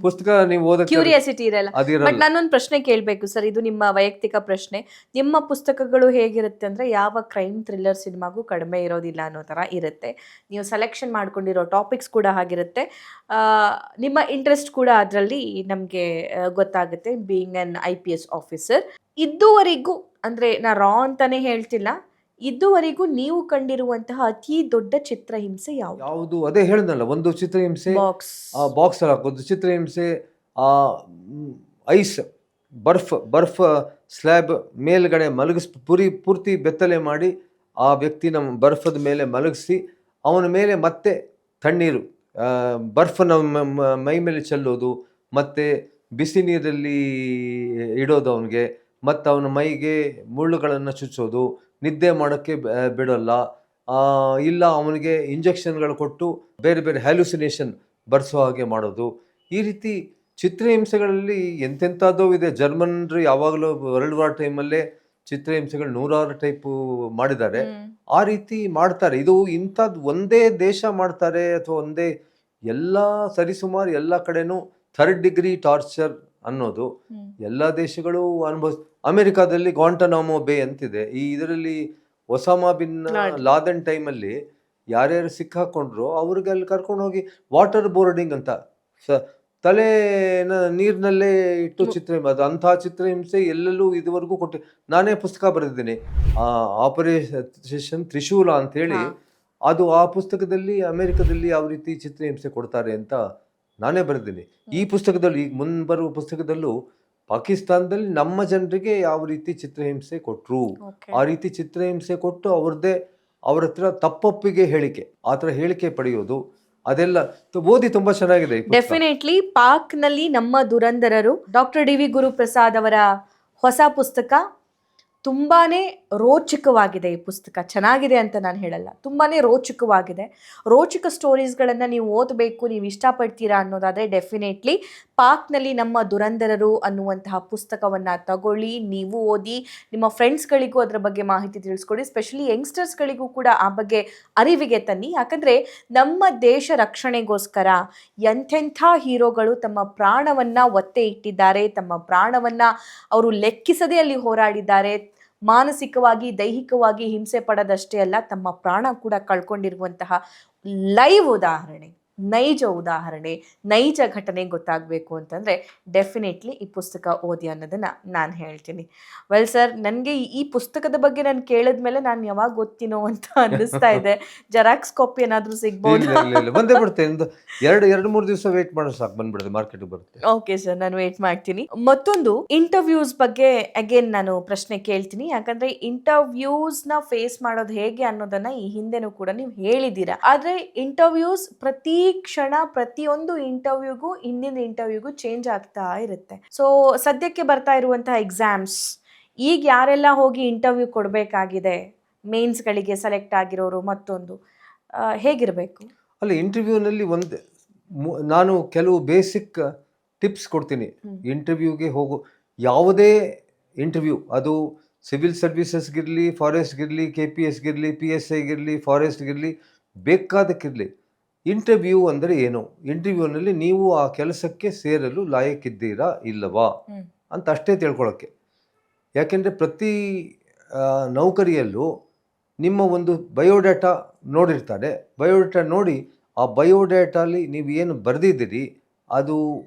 [SPEAKER 2] ಪುಸ್ತಕ ನೀವು ಓದಕ್ಕೆ
[SPEAKER 1] ಕ್ಯೂರಿಯಾಸಿಟಿ ಇರಲ್ಲ. ಬಟ್ ನಾನೊಂದು ಪ್ರಶ್ನೆ ಕೇಳಬೇಕು ಸರ್, ಇದು ನಿಮ್ಮ ವೈಯಕ್ತಿಕ ಪ್ರಶ್ನೆ. ನಿಮ್ಮ ಪುಸ್ತಕಗಳು ಹೇಗಿರುತ್ತೆ ಅಂದರೆ, ಯಾವ ಕ್ರೈಮ್ ಥ್ರಿಲ್ಲರ್ ಸಿನಿಮಾಗೂ ಕಡಿಮೆ ಇರೋದಿಲ್ಲ ಅನ್ನೋ ಥರ ಇರುತ್ತೆ. ನೀವು ಸೆಲೆಕ್ಷನ್ ಮಾಡ್ಕೊಂಡಿರೋ ಟಾಪಿಕ್ಸ್ ಕೂಡ ಹಾಗಿರುತ್ತೆ. ನಿಮ್ಮ ಇಂಟ್ರೆಸ್ಟ್ ಕೂಡ ಅದರಲ್ಲಿ ನಮಗೆ ಗೊತ್ತಾಗುತ್ತೆ. ಬೀಯಿಂಗ್ ಅನ್ IPS ಆಫೀಸರ್, ಇದುವರೆಗೂ ಅಂದರೆ ನಾ ರಾ ಅಂತಾನೆ ಹೇಳ್ತಿಲ್ಲ, ಇದುವರೆಗೂ ನೀವು ಕಂಡಿರುವಂತಹ ಅತಿ ದೊಡ್ಡ ಚಿತ್ರಹಿಂಸೆ ಯಾವುದು?
[SPEAKER 2] ಅದೇ ಹೇಳಿದ್ನಲ್ಲ, ಒಂದು ಚಿತ್ರಹಿಂಸೆ ಬಾಕ್ಸ್ ಹಾಕೋದು, ಚಿತ್ರಹಿಂಸೆ ಐಸ್ ಬರ್ಫ್ ಸ್ಲ್ಯಾಬ್ ಮೇಲ್ಗಡೆ ಪೂರ್ತಿ ಬೆತ್ತಲೆ ಮಾಡಿ ಆ ವ್ಯಕ್ತಿನ ಬರ್ಫದ ಮೇಲೆ ಮಲಗಿಸಿ ಅವನ ಮೇಲೆ ಮತ್ತೆ ತಣ್ಣೀರು ಬರ್ಫನ ಮೈ ಮೇಲೆ ಚೆಲ್ಲೋದು, ಮತ್ತೆ ಬಿಸಿ ನೀರಲ್ಲಿ ಇಡೋದು ಅವನಿಗೆ, ಮತ್ತು ಅವನ ಮೈಗೆ ಮುಳ್ಳುಗಳನ್ನು ಚುಚ್ಚೋದು, ನಿದ್ದೆ ಮಾಡೋಕ್ಕೆ ಬಿಡೋಲ್ಲ, ಇಲ್ಲ ಅವನಿಗೆ ಇಂಜೆಕ್ಷನ್ಗಳು ಕೊಟ್ಟು ಬೇರೆ ಬೇರೆ ಹ್ಯಾಲುಸಿನೇಷನ್ ಬರ್ಸೋ ಹಾಗೆ ಮಾಡೋದು. ಈ ರೀತಿ ಚಿತ್ರಹಿಂಸೆಗಳಲ್ಲಿ ಎಂತೆಂಥದ್ದು ಇದೆ. ಜರ್ಮನ್ರು ಯಾವಾಗಲೂ ವರ್ಲ್ಡ್ ವಾರ್ ಟೈಮಲ್ಲೇ ಚಿತ್ರಹಿಂಸೆಗಳು 100 ಟೈಪು ಮಾಡಿದ್ದಾರೆ. ಆ ರೀತಿ ಮಾಡ್ತಾರೆ. ಇದು ಇಂಥದ್ದು ಒಂದೇ ದೇಶ ಮಾಡ್ತಾರೆ ಅಥವಾ ಎಲ್ಲ ಸರಿಸುಮಾರು ಎಲ್ಲ ಕಡೆನೂ 3rd ಡಿಗ್ರಿ ಟಾರ್ಚರ್ ಅನ್ನೋದು ಎಲ್ಲ ದೇಶಗಳು ಅಮೆರಿಕಾದಲ್ಲಿ ಗ್ವಾಂಟನಾಮೋ ಬೇ ಅಂತಿದೆ. ಇದರಲ್ಲಿ ಒಸಾಮಾ ಬಿನ್ ಲಾದನ್ ಟೈಮಲ್ಲಿ ಯಾರ್ಯಾರು ಸಿಕ್ಕಾಕೊಂಡ್ರು ಅವ್ರಿಗೆ ಅಲ್ಲಿ ಕರ್ಕೊಂಡು ಹೋಗಿ ವಾಟರ್ ಬೋರ್ಡಿಂಗ್ ಅಂತ ತಲೆನ ನೀರಿನಲ್ಲೇ ಇಟ್ಟು ಚಿತ್ರಹಿಂಸೆ, ಅಂತಹ ಚಿತ್ರಹಿಂಸೆ ಎಲ್ಲೆಲ್ಲೂ ಇದುವರೆಗೂ ನಾನೇ ಪುಸ್ತಕ ಬರೆದಿದ್ದೀನಿ, ಆಪರೇಷನ್ ತ್ರಿಶೂಲ ಅಂತ ಹೇಳಿ. ಅದು ಆ ಪುಸ್ತಕದಲ್ಲಿ ಅಮೆರಿಕದಲ್ಲಿ ಯಾವ ರೀತಿ ಚಿತ್ರಹಿಂಸೆ ಕೊಡ್ತಾರೆ ಅಂತ ನಾನೇ ಬರೆದಿದ್ದೀನಿ. ಈ ಪುಸ್ತಕದಲ್ಲಿ, ಈಗ ಮುಂಬರುವ ಪುಸ್ತಕದಲ್ಲೂ ಪಾಕಿಸ್ತಾನದಲ್ಲಿ ನಮ್ಮ ಜನರಿಗೆ ಯಾವ ರೀತಿ ಚಿತ್ರಹಿಂಸೆ ಕೊಟ್ಟರು, ಆ ರೀತಿ ಚಿತ್ರಹಿಂಸೆ ಕೊಟ್ಟು ಅವ್ರ ಹತ್ರ ತಪ್ಪೊಪ್ಪಿಗೆ ಹೇಳಿಕೆ, ಆ ಥರ ಹೇಳಿಕೆ ಪಡೆಯೋದು, ಅದೆಲ್ಲ ಓದಿ ತುಂಬಾ ಚೆನ್ನಾಗಿದೆ.
[SPEAKER 1] ಡೆಫಿನೆಟ್ಲಿ ಪಾಕ್ನಲ್ಲಿ ನಮ್ಮ ದುರಂಧರರು, ಡಾಕ್ಟರ್ DV ಗುರುಪ್ರಸಾದ್ ಅವರ ಹೊಸ ಪುಸ್ತಕ ತುಂಬಾನೇ ರೋಚಕವಾಗಿದೆ. ಈ ಪುಸ್ತಕ ಚೆನ್ನಾಗಿದೆ ಅಂತ ನಾನು ಹೇಳಲ್ಲ, ತುಂಬಾನೇ ರೋಚಕವಾಗಿದೆ. ರೋಚಕ ಸ್ಟೋರೀಸ್ಗಳನ್ನು ನೀವು ಓದಬೇಕು, ನೀವು ಇಷ್ಟಪಡ್ತೀರಾ ಅನ್ನೋದಾದರೆ ಡೆಫಿನೆಟ್ಲಿ ಪಾಕ್ನಲ್ಲಿ ನಮ್ಮ ದುರಂಧರರು ಅನ್ನುವಂತಹ ಪುಸ್ತಕವನ್ನು ತಗೊಳ್ಳಿ, ನೀವು ಓದಿ, ನಿಮ್ಮ ಫ್ರೆಂಡ್ಸ್ಗಳಿಗೂ ಅದರ ಬಗ್ಗೆ ಮಾಹಿತಿ ತಿಳಿಸ್ಕೊಡಿ. ಸ್ಪೆಷಲಿ ಯಂಗ್ಸ್ಟರ್ಸ್ಗಳಿಗೂ ಕೂಡ ಆ ಬಗ್ಗೆ ಅರಿವಿಗೆ ತನ್ನಿ. ಯಾಕಂದರೆ ನಮ್ಮ ದೇಶ ರಕ್ಷಣೆಗೋಸ್ಕರ ಎಂಥೆಂಥ ಹೀರೋಗಳು ತಮ್ಮ ಪ್ರಾಣವನ್ನು ಒತ್ತೆ ಇಟ್ಟಿದ್ದಾರೆ, ತಮ್ಮ ಪ್ರಾಣವನ್ನು ಅವರು ಲೆಕ್ಕಿಸದೆ ಅಲ್ಲಿ ಹೋರಾಡಿದ್ದಾರೆ. ಮಾನಸಿಕವಾಗಿ ದೈಹಿಕವಾಗಿ ಹಿಂಸೆ ಪಡೋದಷ್ಟೇ ಅಲ್ಲ, ತಮ್ಮ ಪ್ರಾಣ ಕೂಡ ಕಳ್ಕೊಂಡಿರುವಂತಹ ಲೈವ್ ಉದಾಹರಣೆ, ನೈಜ ಉದಾಹರಣೆ, ನೈಜ ಘಟನೆ ಗೊತ್ತಾಗಬೇಕು ಅಂತಂದರೆ ಡೆಫಿನೆಟ್ಲಿ ಈ ಪುಸ್ತಕ ಓದಿ ಅನ್ನೋದನ್ನು ನಾನು ಹೇಳ್ತೀನಿ. ವೆಲ್ ಸರ್, ನನಗೆ ಈ ಪುಸ್ತಕದ ಬಗ್ಗೆ ನಾನು ಕೇಳಿದ್ಮೇಲೆ ನಾನು ಯಾವಾಗ ಓದ್ತೀನೋ ಅಂತ ಅನ್ನಿಸ್ತಾ ಇದೆ. ಜೆರಾಕ್ಸ್ ಕಾಪಿ ಏನಾದರೂ ಸಿಗ್ಬೋದು?
[SPEAKER 2] ಬಂದೇ ಬಿಡುತ್ತೆ, ಎರಡು ಮೂರು ದಿವಸ ವೇಟ್ ಮಾಡೋ ಸಾಕು, ಬಂದ್ಬಿಡುತ್ತೆ, ಮಾರ್ಕೆಟ್ಗೆ ಬರುತ್ತೆ.
[SPEAKER 1] ಓಕೆ ಸರ್, ನಾನು ವೇಟ್ ಮಾಡ್ತೀನಿ. ಮತ್ತೊಂದು ಇಂಟರ್ವ್ಯೂಸ್ ಬಗ್ಗೆ ಅಗೇನ್ ನಾನು ಪ್ರಶ್ನೆ ಕೇಳ್ತೀನಿ, ಯಾಕಂದ್ರೆ ಇಂಟರ್ವ್ಯೂಸ್ನ ಫೇಸ್ ಮಾಡೋದು ಹೇಗೆ ಅನ್ನೋದನ್ನ ಈ ಹಿಂದೆನೂ ಕೂಡ ನೀವು ಹೇಳಿದ್ದೀರಾ. ಆದ್ರೆ ಇಂಟರ್ವ್ಯೂಸ್ ಪ್ರತಿ ಕ್ಷಣ ಪ್ರತಿಯೊಂದು ಇಂಟರ್ವ್ಯೂಗೂ ಹಿಂದಿನ ಇಂಟರ್ವ್ಯೂಗೂ ಚೇಂಜ್ ಆಗ್ತಾ ಇರುತ್ತೆ. ಸೊ ಸದ್ಯಕ್ಕೆ ಬರ್ತಾ ಇರುವಂತಹ ಎಕ್ಸಾಮ್ಸ್, ಈಗ ಯಾರೆಲ್ಲ ಹೋಗಿ ಇಂಟರ್ವ್ಯೂ ಕೊಡಬೇಕಾಗಿದೆ, ಮೇನ್ಸ್ಗಳಿಗೆ ಸೆಲೆಕ್ಟ್ ಆಗಿರೋರು, ಮತ್ತೊಂದು ಹೇಗಿರಬೇಕು?
[SPEAKER 2] ಅಲ್ಲ, ಇಂಟರ್ವ್ಯೂನಲ್ಲಿ ನಾನು ಕೆಲವು ಬೇಸಿಕ್ ಟಿಪ್ಸ್ ಕೊಡ್ತೀನಿ. ಇಂಟರ್ವ್ಯೂಗೆ ಯಾವುದೇ ಇಂಟರ್ವ್ಯೂ, ಅದು ಸಿವಿಲ್ ಸರ್ವಿಸಸ್ಗಿರಲಿ, ಫಾರೆಸ್ಟ್ಗಿರಲಿ, KPSಗಿರಲಿ, PSIಗಿರಲಿ, ಫಾರೆಸ್ಟ್ಗಿರಲಿ, ಬೇಕಾದಕ್ಕಿರಲಿ, ಇಂಟರ್ವ್ಯೂ ಅಂದರೆ ಏನು, ಇಂಟರ್ವ್ಯೂನಲ್ಲಿ ನೀವು ಆ ಕೆಲಸಕ್ಕೆ ಸೇರಲು ಲಾಯಕ್ಕಿದ್ದೀರಾ ಇಲ್ಲವಾ ಅಂತ ಅಷ್ಟೇ ತಿಳ್ಕೊಳ್ಳೋಕ್ಕೆ. ಯಾಕೆಂದರೆ ಪ್ರತಿ ನೌಕರಿಯಲ್ಲೂ ನಿಮ್ಮ ಒಂದು ಬಯೋಡೇಟಾ ನೋಡಿರ್ತಾರೆ. ಬಯೋಡೇಟಾ ನೋಡಿ ಆ ಬಯೋಡೇಟಾಲಿ ನೀವು ಏನು ಬರೆದಿದ್ದೀರಿ ಅದು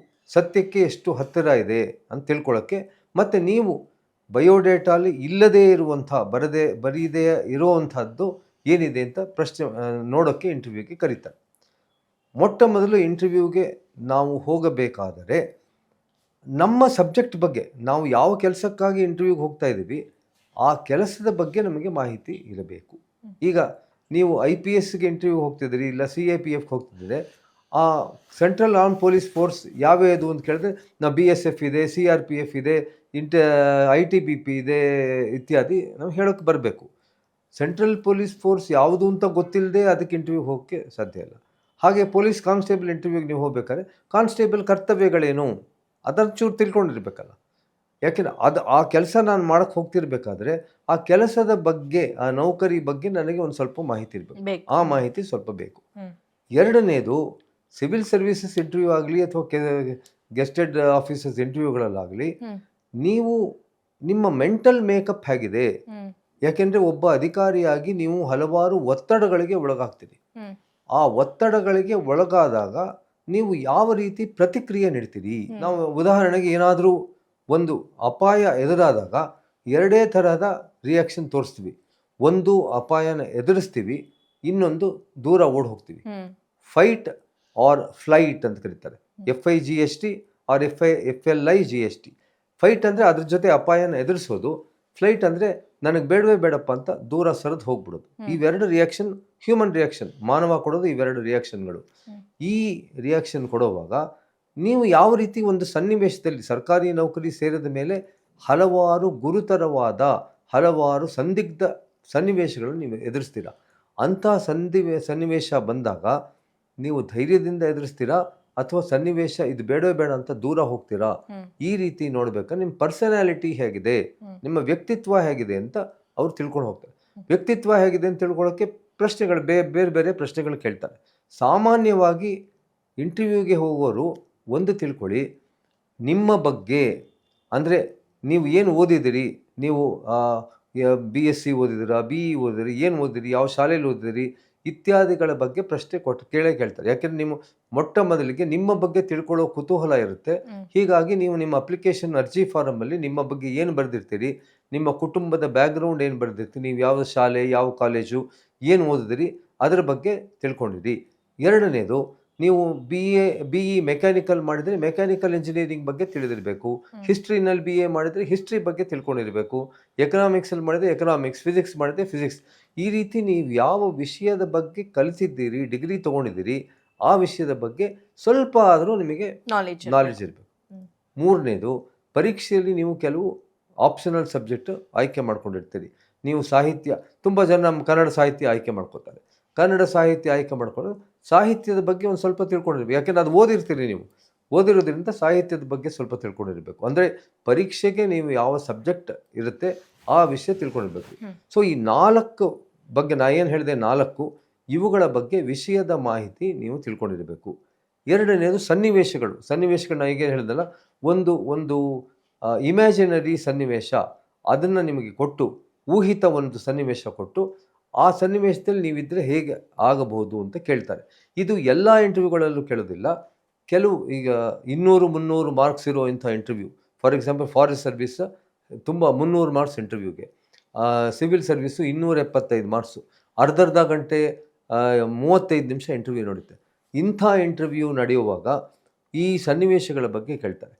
[SPEAKER 2] ಸತ್ಯಕ್ಕೆ ಎಷ್ಟು ಹತ್ತಿರ ಇದೆ ಅಂತ ತಿಳ್ಕೊಳ್ಳೋಕ್ಕೆ, ಮತ್ತು ನೀವು ಬಯೋಡೇಟಾಲಿ ಇಲ್ಲದೇ ಇರುವಂಥ ಬರೀದೇ ಇರುವಂಥದ್ದು ಏನಿದೆ ಅಂತ ಪ್ರಶ್ನೆ ನೋಡೋಕ್ಕೆ ಇಂಟರ್ವ್ಯೂಗೆ ಕರೀತಾರೆ. ಮೊಟ್ಟ ಮೊದಲು ಇಂಟರ್ವ್ಯೂಗೆ ನಾವು ಹೋಗಬೇಕಾದರೆ ನಮ್ಮ ಸಬ್ಜೆಕ್ಟ್ ಬಗ್ಗೆ, ನಾವು ಯಾವ ಕೆಲಸಕ್ಕಾಗಿ ಇಂಟರ್ವ್ಯೂಗೆ ಹೋಗ್ತಾ ಇದ್ದೀವಿ ಆ ಕೆಲಸದ ಬಗ್ಗೆ ನಮಗೆ ಮಾಹಿತಿ ಇರಬೇಕು. ಈಗ ನೀವು IPSಗೆ ಇಂಟರ್ವ್ಯೂಗೆ ಹೋಗ್ತಿದ್ದೀರಿ, ಇಲ್ಲ CAPFಗೆ ಹೋಗ್ತಿದ್ದೀರಿ, ಆ ಸೆಂಟ್ರಲ್ ಆರ್ಮ್ ಪೊಲೀಸ್ ಫೋರ್ಸ್ ಯಾವ್ಯಾವುದು ಅಂತ ಕೇಳಿದ್ರೆ ನಾವು BSF ಇದೆ, CRPF ಇದೆ, ITBP ಇದೆ ಇತ್ಯಾದಿ ನಾವು ಹೇಳೋಕ್ಕೆ ಬರಬೇಕು. ಸೆಂಟ್ರಲ್ ಪೊಲೀಸ್ ಫೋರ್ಸ್ ಯಾವುದು ಅಂತ ಗೊತ್ತಿಲ್ಲದೆ ಅದಕ್ಕೆ ಇಂಟರ್ವ್ಯೂಗೆ ಹೋಗೋಕ್ಕೆ ಸಾಧ್ಯ ಇಲ್ಲ. ಹಾಗೆ ಪೊಲೀಸ್ ಕಾನ್ಸ್ಟೇಬಲ್ ಇಂಟರ್ವ್ಯೂಗೆ ನೀವು ಹೋಗ್ಬೇಕಾದ್ರೆ ಕಾನ್ಸ್ಟೇಬಲ್ ಕರ್ತವ್ಯಗಳೇನು ಅದನ್ನು ಚೂರು ತಿಳ್ಕೊಂಡಿರ್ಬೇಕಲ್ಲ. ಯಾಕೆಂದರೆ ಆ ಕೆಲಸ ನಾನು ಮಾಡೋಕ್ಕೆ ಹೋಗ್ತಿರ್ಬೇಕಾದ್ರೆ ಆ ಕೆಲಸದ ಬಗ್ಗೆ, ಆ ನೌಕರಿ ಬಗ್ಗೆ ನನಗೆ ಒಂದು ಸ್ವಲ್ಪ ಮಾಹಿತಿ ಇರಬೇಕು. ಆ ಮಾಹಿತಿ ಸ್ವಲ್ಪ ಬೇಕು. ಎರಡನೇದು, ಸಿವಿಲ್ ಸರ್ವಿಸಸ್ ಇಂಟರ್ವ್ಯೂ ಆಗಲಿ ಅಥವಾ ಗೆಸ್ಟೆಡ್ ಆಫೀಸರ್ಸ್ ಇಂಟರ್ವ್ಯೂಗಳಲ್ಲಾಗಲಿ, ನೀವು ನಿಮ್ಮ ಮೆಂಟಲ್ ಮೇಕಪ್ ಹೇಗಿದೆ. ಯಾಕೆಂದರೆ ಒಬ್ಬ ಅಧಿಕಾರಿಯಾಗಿ ನೀವು ಹಲವಾರು ಒತ್ತಡಗಳಿಗೆ ಒಳಗಾಗ್ತೀರಿ. ಆ ಒತ್ತಡಗಳಿಗೆ ಒಳಗಾದಾಗ ನೀವು ಯಾವ ರೀತಿ ಪ್ರತಿಕ್ರಿಯೆ ನೀಡ್ತೀರಿ. ನಾವು ಉದಾಹರಣೆಗೆ ಏನಾದರೂ ಒಂದು ಅಪಾಯ ಎದುರಾದಾಗ ಎರಡೇ ತರಹದ ರಿಯಾಕ್ಷನ್ ತೋರಿಸ್ತೀವಿ. ಒಂದು ಅಪಾಯನ ಎದುರಿಸ್ತೀವಿ, ಇನ್ನೊಂದು ದೂರ ಓಡ್ ಹೋಗ್ತೀವಿ. ಫೈಟ್ ಆರ್ ಫ್ಲೈಟ್ ಅಂತ ಕರೀತಾರೆ. FIGST R FLIGST. ಫೈಟ್ ಅಂದರೆ ಅದ್ರ ಜೊತೆ ಅಪಾಯನ ಎದುರಿಸೋದು, ಫ್ಲೈಟ್ ಅಂದರೆ ನನಗೆ ಬೇಡವೇ ಬೇಡಪ್ಪ ಅಂತ ದೂರ ಸರಿದು ಹೋಗ್ಬಿಡೋದು. ಇವೆರಡು ರಿಯಾಕ್ಷನ್, ಹ್ಯೂಮನ್ ರಿಯಾಕ್ಷನ್, ಮಾನವ ಕೊಡೋದು ಇವೆರಡು ರಿಯಾಕ್ಷನ್ಗಳು. ಈ ರಿಯಾಕ್ಷನ್ ಕೊಡುವಾಗ ನೀವು ಯಾವ ರೀತಿ ಒಂದು ಸನ್ನಿವೇಶದಲ್ಲಿ, ಸರ್ಕಾರಿ ನೌಕರಿ ಸೇರಿದ ಮೇಲೆ ಹಲವಾರು ಗುರುತರವಾದ, ಹಲವಾರು ಸಂದಿಗ್ಧ ಸನ್ನಿವೇಶಗಳನ್ನು ನೀವು ಎದುರಿಸ್ತೀರಾ. ಅಂಥ ಸನ್ನಿವೇಶ ಬಂದಾಗ ನೀವು ಧೈರ್ಯದಿಂದ ಎದುರಿಸ್ತೀರಾ ಅಥವಾ ಸನ್ನಿವೇಶ ಇದು ಬೇಡವೇ ಬೇಡ ಅಂತ ದೂರ ಹೋಗ್ತೀರಾ, ಈ ರೀತಿ ನೋಡ್ಬೇಕಾದ್ರೆ ನಿಮ್ಮ ಪರ್ಸನಾಲಿಟಿ ಹೇಗಿದೆ, ನಿಮ್ಮ ವ್ಯಕ್ತಿತ್ವ ಹೇಗಿದೆ ಅಂತ ಅವ್ರು ತಿಳ್ಕೊಂಡು ಹೋಗ್ತಾರೆ. ವ್ಯಕ್ತಿತ್ವ ಹೇಗಿದೆ ಅಂತ ತಿಳ್ಕೊಳ್ಳೋಕ್ಕೆ ಪ್ರಶ್ನೆಗಳು, ಬೇರೆ ಬೇರೆ ಪ್ರಶ್ನೆಗಳು ಕೇಳ್ತಾರೆ. ಸಾಮಾನ್ಯವಾಗಿ ಇಂಟರ್ವ್ಯೂಗೆ ಹೋಗೋರು ಒಂದು ತಿಳ್ಕೊಳ್ಳಿ, ನಿಮ್ಮ ಬಗ್ಗೆ ಅಂದರೆ ನೀವು ಏನು ಓದಿದಿರಿ, ನೀವು BSc ಓದಿದಿರಾ, BE ಓದಿದಿರಿ, ಏನು ಓದಿದಿರಿ, ಯಾವ ಶಾಲೆಯಲ್ಲಿ ಓದಿದಿರಿ ಇತ್ಯಾದಿಗಳ ಬಗ್ಗೆ ಪ್ರಶ್ನೆ ಕೇಳ್ತಾರೆ. ಯಾಕೆಂದರೆ ನೀವು ಮೊಟ್ಟ ಮೊದಲಿಗೆ ನಿಮ್ಮ ಬಗ್ಗೆ ತಿಳ್ಕೊಳ್ಳೋ ಕುತೂಹಲ ಇರುತ್ತೆ. ಹೀಗಾಗಿ ನೀವು ನಿಮ್ಮ ಅಪ್ಲಿಕೇಶನ್ ಅರ್ಜಿ ಫಾರಮಲ್ಲಿ ನಿಮ್ಮ ಬಗ್ಗೆ ಏನು ಬರೆದಿರ್ತೀರಿ, ನಿಮ್ಮ ಕುಟುಂಬದ ಬ್ಯಾಕ್ಗ್ರೌಂಡ್ ಏನು ಬರೆದಿರ್ತೀರಿ, ನೀವು ಯಾವ ಶಾಲೆ, ಯಾವ ಕಾಲೇಜು, ಏನು ಓದಿದಿರಿ ಅದರ ಬಗ್ಗೆ ತಿಳ್ಕೊಂಡಿರಿ. ಎರಡನೇದು, ನೀವು BE ಮೆಕ್ಯಾನಿಕಲ್ ಮಾಡಿದರೆ ಮೆಕ್ಯಾನಿಕಲ್ ಇಂಜಿನಿಯರಿಂಗ್ ಬಗ್ಗೆ ತಿಳಿದಿರಬೇಕು. ಹಿಸ್ಟ್ರಿನಲ್ಲಿ BA ಮಾಡಿದರೆ ಹಿಸ್ಟ್ರಿ ಬಗ್ಗೆ ತಿಳ್ಕೊಂಡಿರಬೇಕು. ಎಕನಾಮಿಕ್ಸಲ್ಲಿ ಮಾಡಿದರೆ ಎಕನಾಮಿಕ್ಸ್, ಫಿಸಿಕ್ಸ್ ಮಾಡಿದರೆ ಫಿಸಿಕ್ಸ್. ಈ ರೀತಿ ನೀವು ಯಾವ ವಿಷಯದ ಬಗ್ಗೆ ಕಲಿತಿದ್ದೀರಿ, ಡಿಗ್ರಿ ತೊಗೊಂಡಿದ್ದೀರಿ, ಆ ವಿಷಯದ ಬಗ್ಗೆ ಸ್ವಲ್ಪ ಆದರೂ ನಿಮಗೆ ನಾಲೆಜ್ ಇರಬೇಕು. ಮೂರನೇದು, ಪರೀಕ್ಷೆಯಲ್ಲಿ ನೀವು ಕೆಲವು ಆಪ್ಷನಲ್ ಸಬ್ಜೆಕ್ಟ್ ಆಯ್ಕೆ ಮಾಡ್ಕೊಂಡಿರ್ತೀರಿ. ನೀವು ಸಾಹಿತ್ಯ, ತುಂಬ ಜನ ನಮ್ಮ ಕನ್ನಡ ಸಾಹಿತ್ಯ ಆಯ್ಕೆ ಮಾಡ್ಕೋತಾರೆ. ಕನ್ನಡ ಸಾಹಿತ್ಯ ಆಯ್ಕೆ ಮಾಡ್ಕೊಂಡು ಸಾಹಿತ್ಯದ ಬಗ್ಗೆ ಒಂದು ಸ್ವಲ್ಪ ತಿಳ್ಕೊಂಡಿರ್ಬೇಕು. ಯಾಕೆಂದರೆ ಅದು ಓದಿರ್ತೀರಿ, ನೀವು ಓದಿರೋದ್ರಿಂದ ಸಾಹಿತ್ಯದ ಬಗ್ಗೆ ಸ್ವಲ್ಪ ತಿಳ್ಕೊಂಡಿರಬೇಕು. ಅಂದರೆ ಪರೀಕ್ಷೆಗೆ ನೀವು ಯಾವ ಸಬ್ಜೆಕ್ಟ್ ಇರುತ್ತೆ ಆ ವಿಷಯ ತಿಳ್ಕೊಂಡಿರ್ಬೇಕು. ಸೊ ಈ 4 ಬಗ್ಗೆ ನಾ ಏನು ಹೇಳಿದೆ, 4 ಇವುಗಳ ಬಗ್ಗೆ ವಿಷಯದ ಮಾಹಿತಿ ನೀವು ತಿಳ್ಕೊಂಡಿರಬೇಕು. ಎರಡನೇದು ಸನ್ನಿವೇಶಗಳು. ನಾ ಈಗ ಹೇಳಿದಲ್ಲ, ಒಂದು ಇಮ್ಯಾಜಿನರಿ ಸನ್ನಿವೇಶ ಅದನ್ನು ನಿಮಗೆ ಕೊಟ್ಟು ಊಹಿತ ಒಂದು ಸನ್ನಿವೇಶ ಕೊಟ್ಟು ಆ ಸನ್ನಿವೇಶದಲ್ಲಿ ನೀವಿದ್ರೆ ಹೇಗೆ ಆಗಬಹುದು ಅಂತ ಕೇಳ್ತಾರೆ. ಇದು ಎಲ್ಲ ಇಂಟರ್ವ್ಯೂಗಳಲ್ಲೂ ಕೇಳೋದಿಲ್ಲ. ಕೆಲವು ಈಗ 200-300 ಮಾರ್ಕ್ಸ್ ಇರೋ ಇಂಥ interview, for example forest service ತುಂಬ 300 ಮಾರ್ಕ್ಸ್ ಇಂಟರ್ವ್ಯೂಗೆ, ಸಿವಿಲ್ ಸರ್ವಿಸು 275 ಮಾರ್ಕ್ಸು, ಅರ್ಧ ಗಂಟೆ 35 ನಿಮಿಷ ಇಂಟರ್ವ್ಯೂ ನೋಡುತ್ತೆ. ಇಂಥ ಇಂಟರ್ವ್ಯೂ ನಡೆಯುವಾಗ ಈ ಸನ್ನಿವೇಶಗಳ ಬಗ್ಗೆ ಕೇಳ್ತಾರೆ.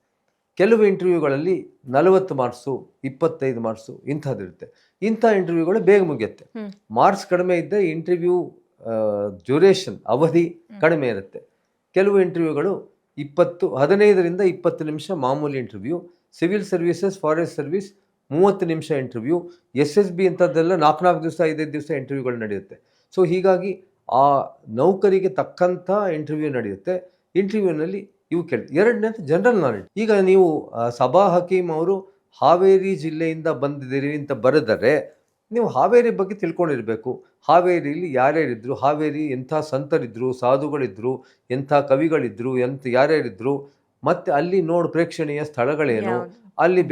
[SPEAKER 2] ಕೆಲವು ಇಂಟರ್ವ್ಯೂಗಳಲ್ಲಿ 40 ಮಾರ್ಕ್ಸು 25 ಮಾರ್ಕ್ಸು ಇಂಥದ್ದಿರುತ್ತೆ. ಇಂಥ ಇಂಟರ್ವ್ಯೂಗಳು ಬೇಗ ಮುಗಿಯುತ್ತೆ. ಮಾರ್ಕ್ಸ್ ಕಡಿಮೆ ಇದ್ದರೆ ಇಂಟರ್ವ್ಯೂ ಡ್ಯೂರೇಷನ್ ಅವಧಿ ಕಡಿಮೆ ಇರುತ್ತೆ. ಕೆಲವು ಇಂಟರ್ವ್ಯೂಗಳು 15ರಿಂದ 20 ನಿಮಿಷ ಮಾಮೂಲಿ interview, civil services forest service 30 ನಿಮಿಷ ಇಂಟರ್ವ್ಯೂ, SSB ಇಂಥದ್ದೆಲ್ಲ 4 ದಿವಸ 5 ದಿವಸ ಇಂಟರ್ವ್ಯೂಗಳು ನಡೆಯುತ್ತೆ. ಸೊ ಹೀಗಾಗಿ ಆ ನೌಕರಿಗೆ ತಕ್ಕಂಥ ಇಂಟರ್ವ್ಯೂ ನಡೆಯುತ್ತೆ. ಇಂಟರ್ವ್ಯೂನಲ್ಲಿ ಇವು ಎರಡನೇದು ಜನರಲ್ ನಾಲೆಡ್ಜ್. ಈಗ ನೀವು ಸಬಾ ಹಕೀಮ್ ಅವರು ಹಾವೇರಿ ಜಿಲ್ಲೆಯಿಂದ ಬಂದಿದ್ದೀರಿ ಅಂತ ಬರೆದರೆ ನೀವು ಹಾವೇರಿ ಬಗ್ಗೆ ತಿಳ್ಕೊಂಡಿರಬೇಕು. ಹಾವೇರಿಯಲ್ಲಿ ಯಾರ್ಯಾರಿದ್ರು, ಹಾವೇರಿ ಎಂಥ ಸಂತರಿದ್ರು, ಸಾಧುಗಳಿದ್ರು, ಎಂಥ ಕವಿಗಳಿದ್ರು, ಯಾರ್ಯಾರಿದ್ರು, ಮತ್ತು ಅಲ್ಲಿ ಪ್ರೇಕ್ಷಣೀಯ ಸ್ಥಳಗಳೇನು, ಅಲ್ಲಿ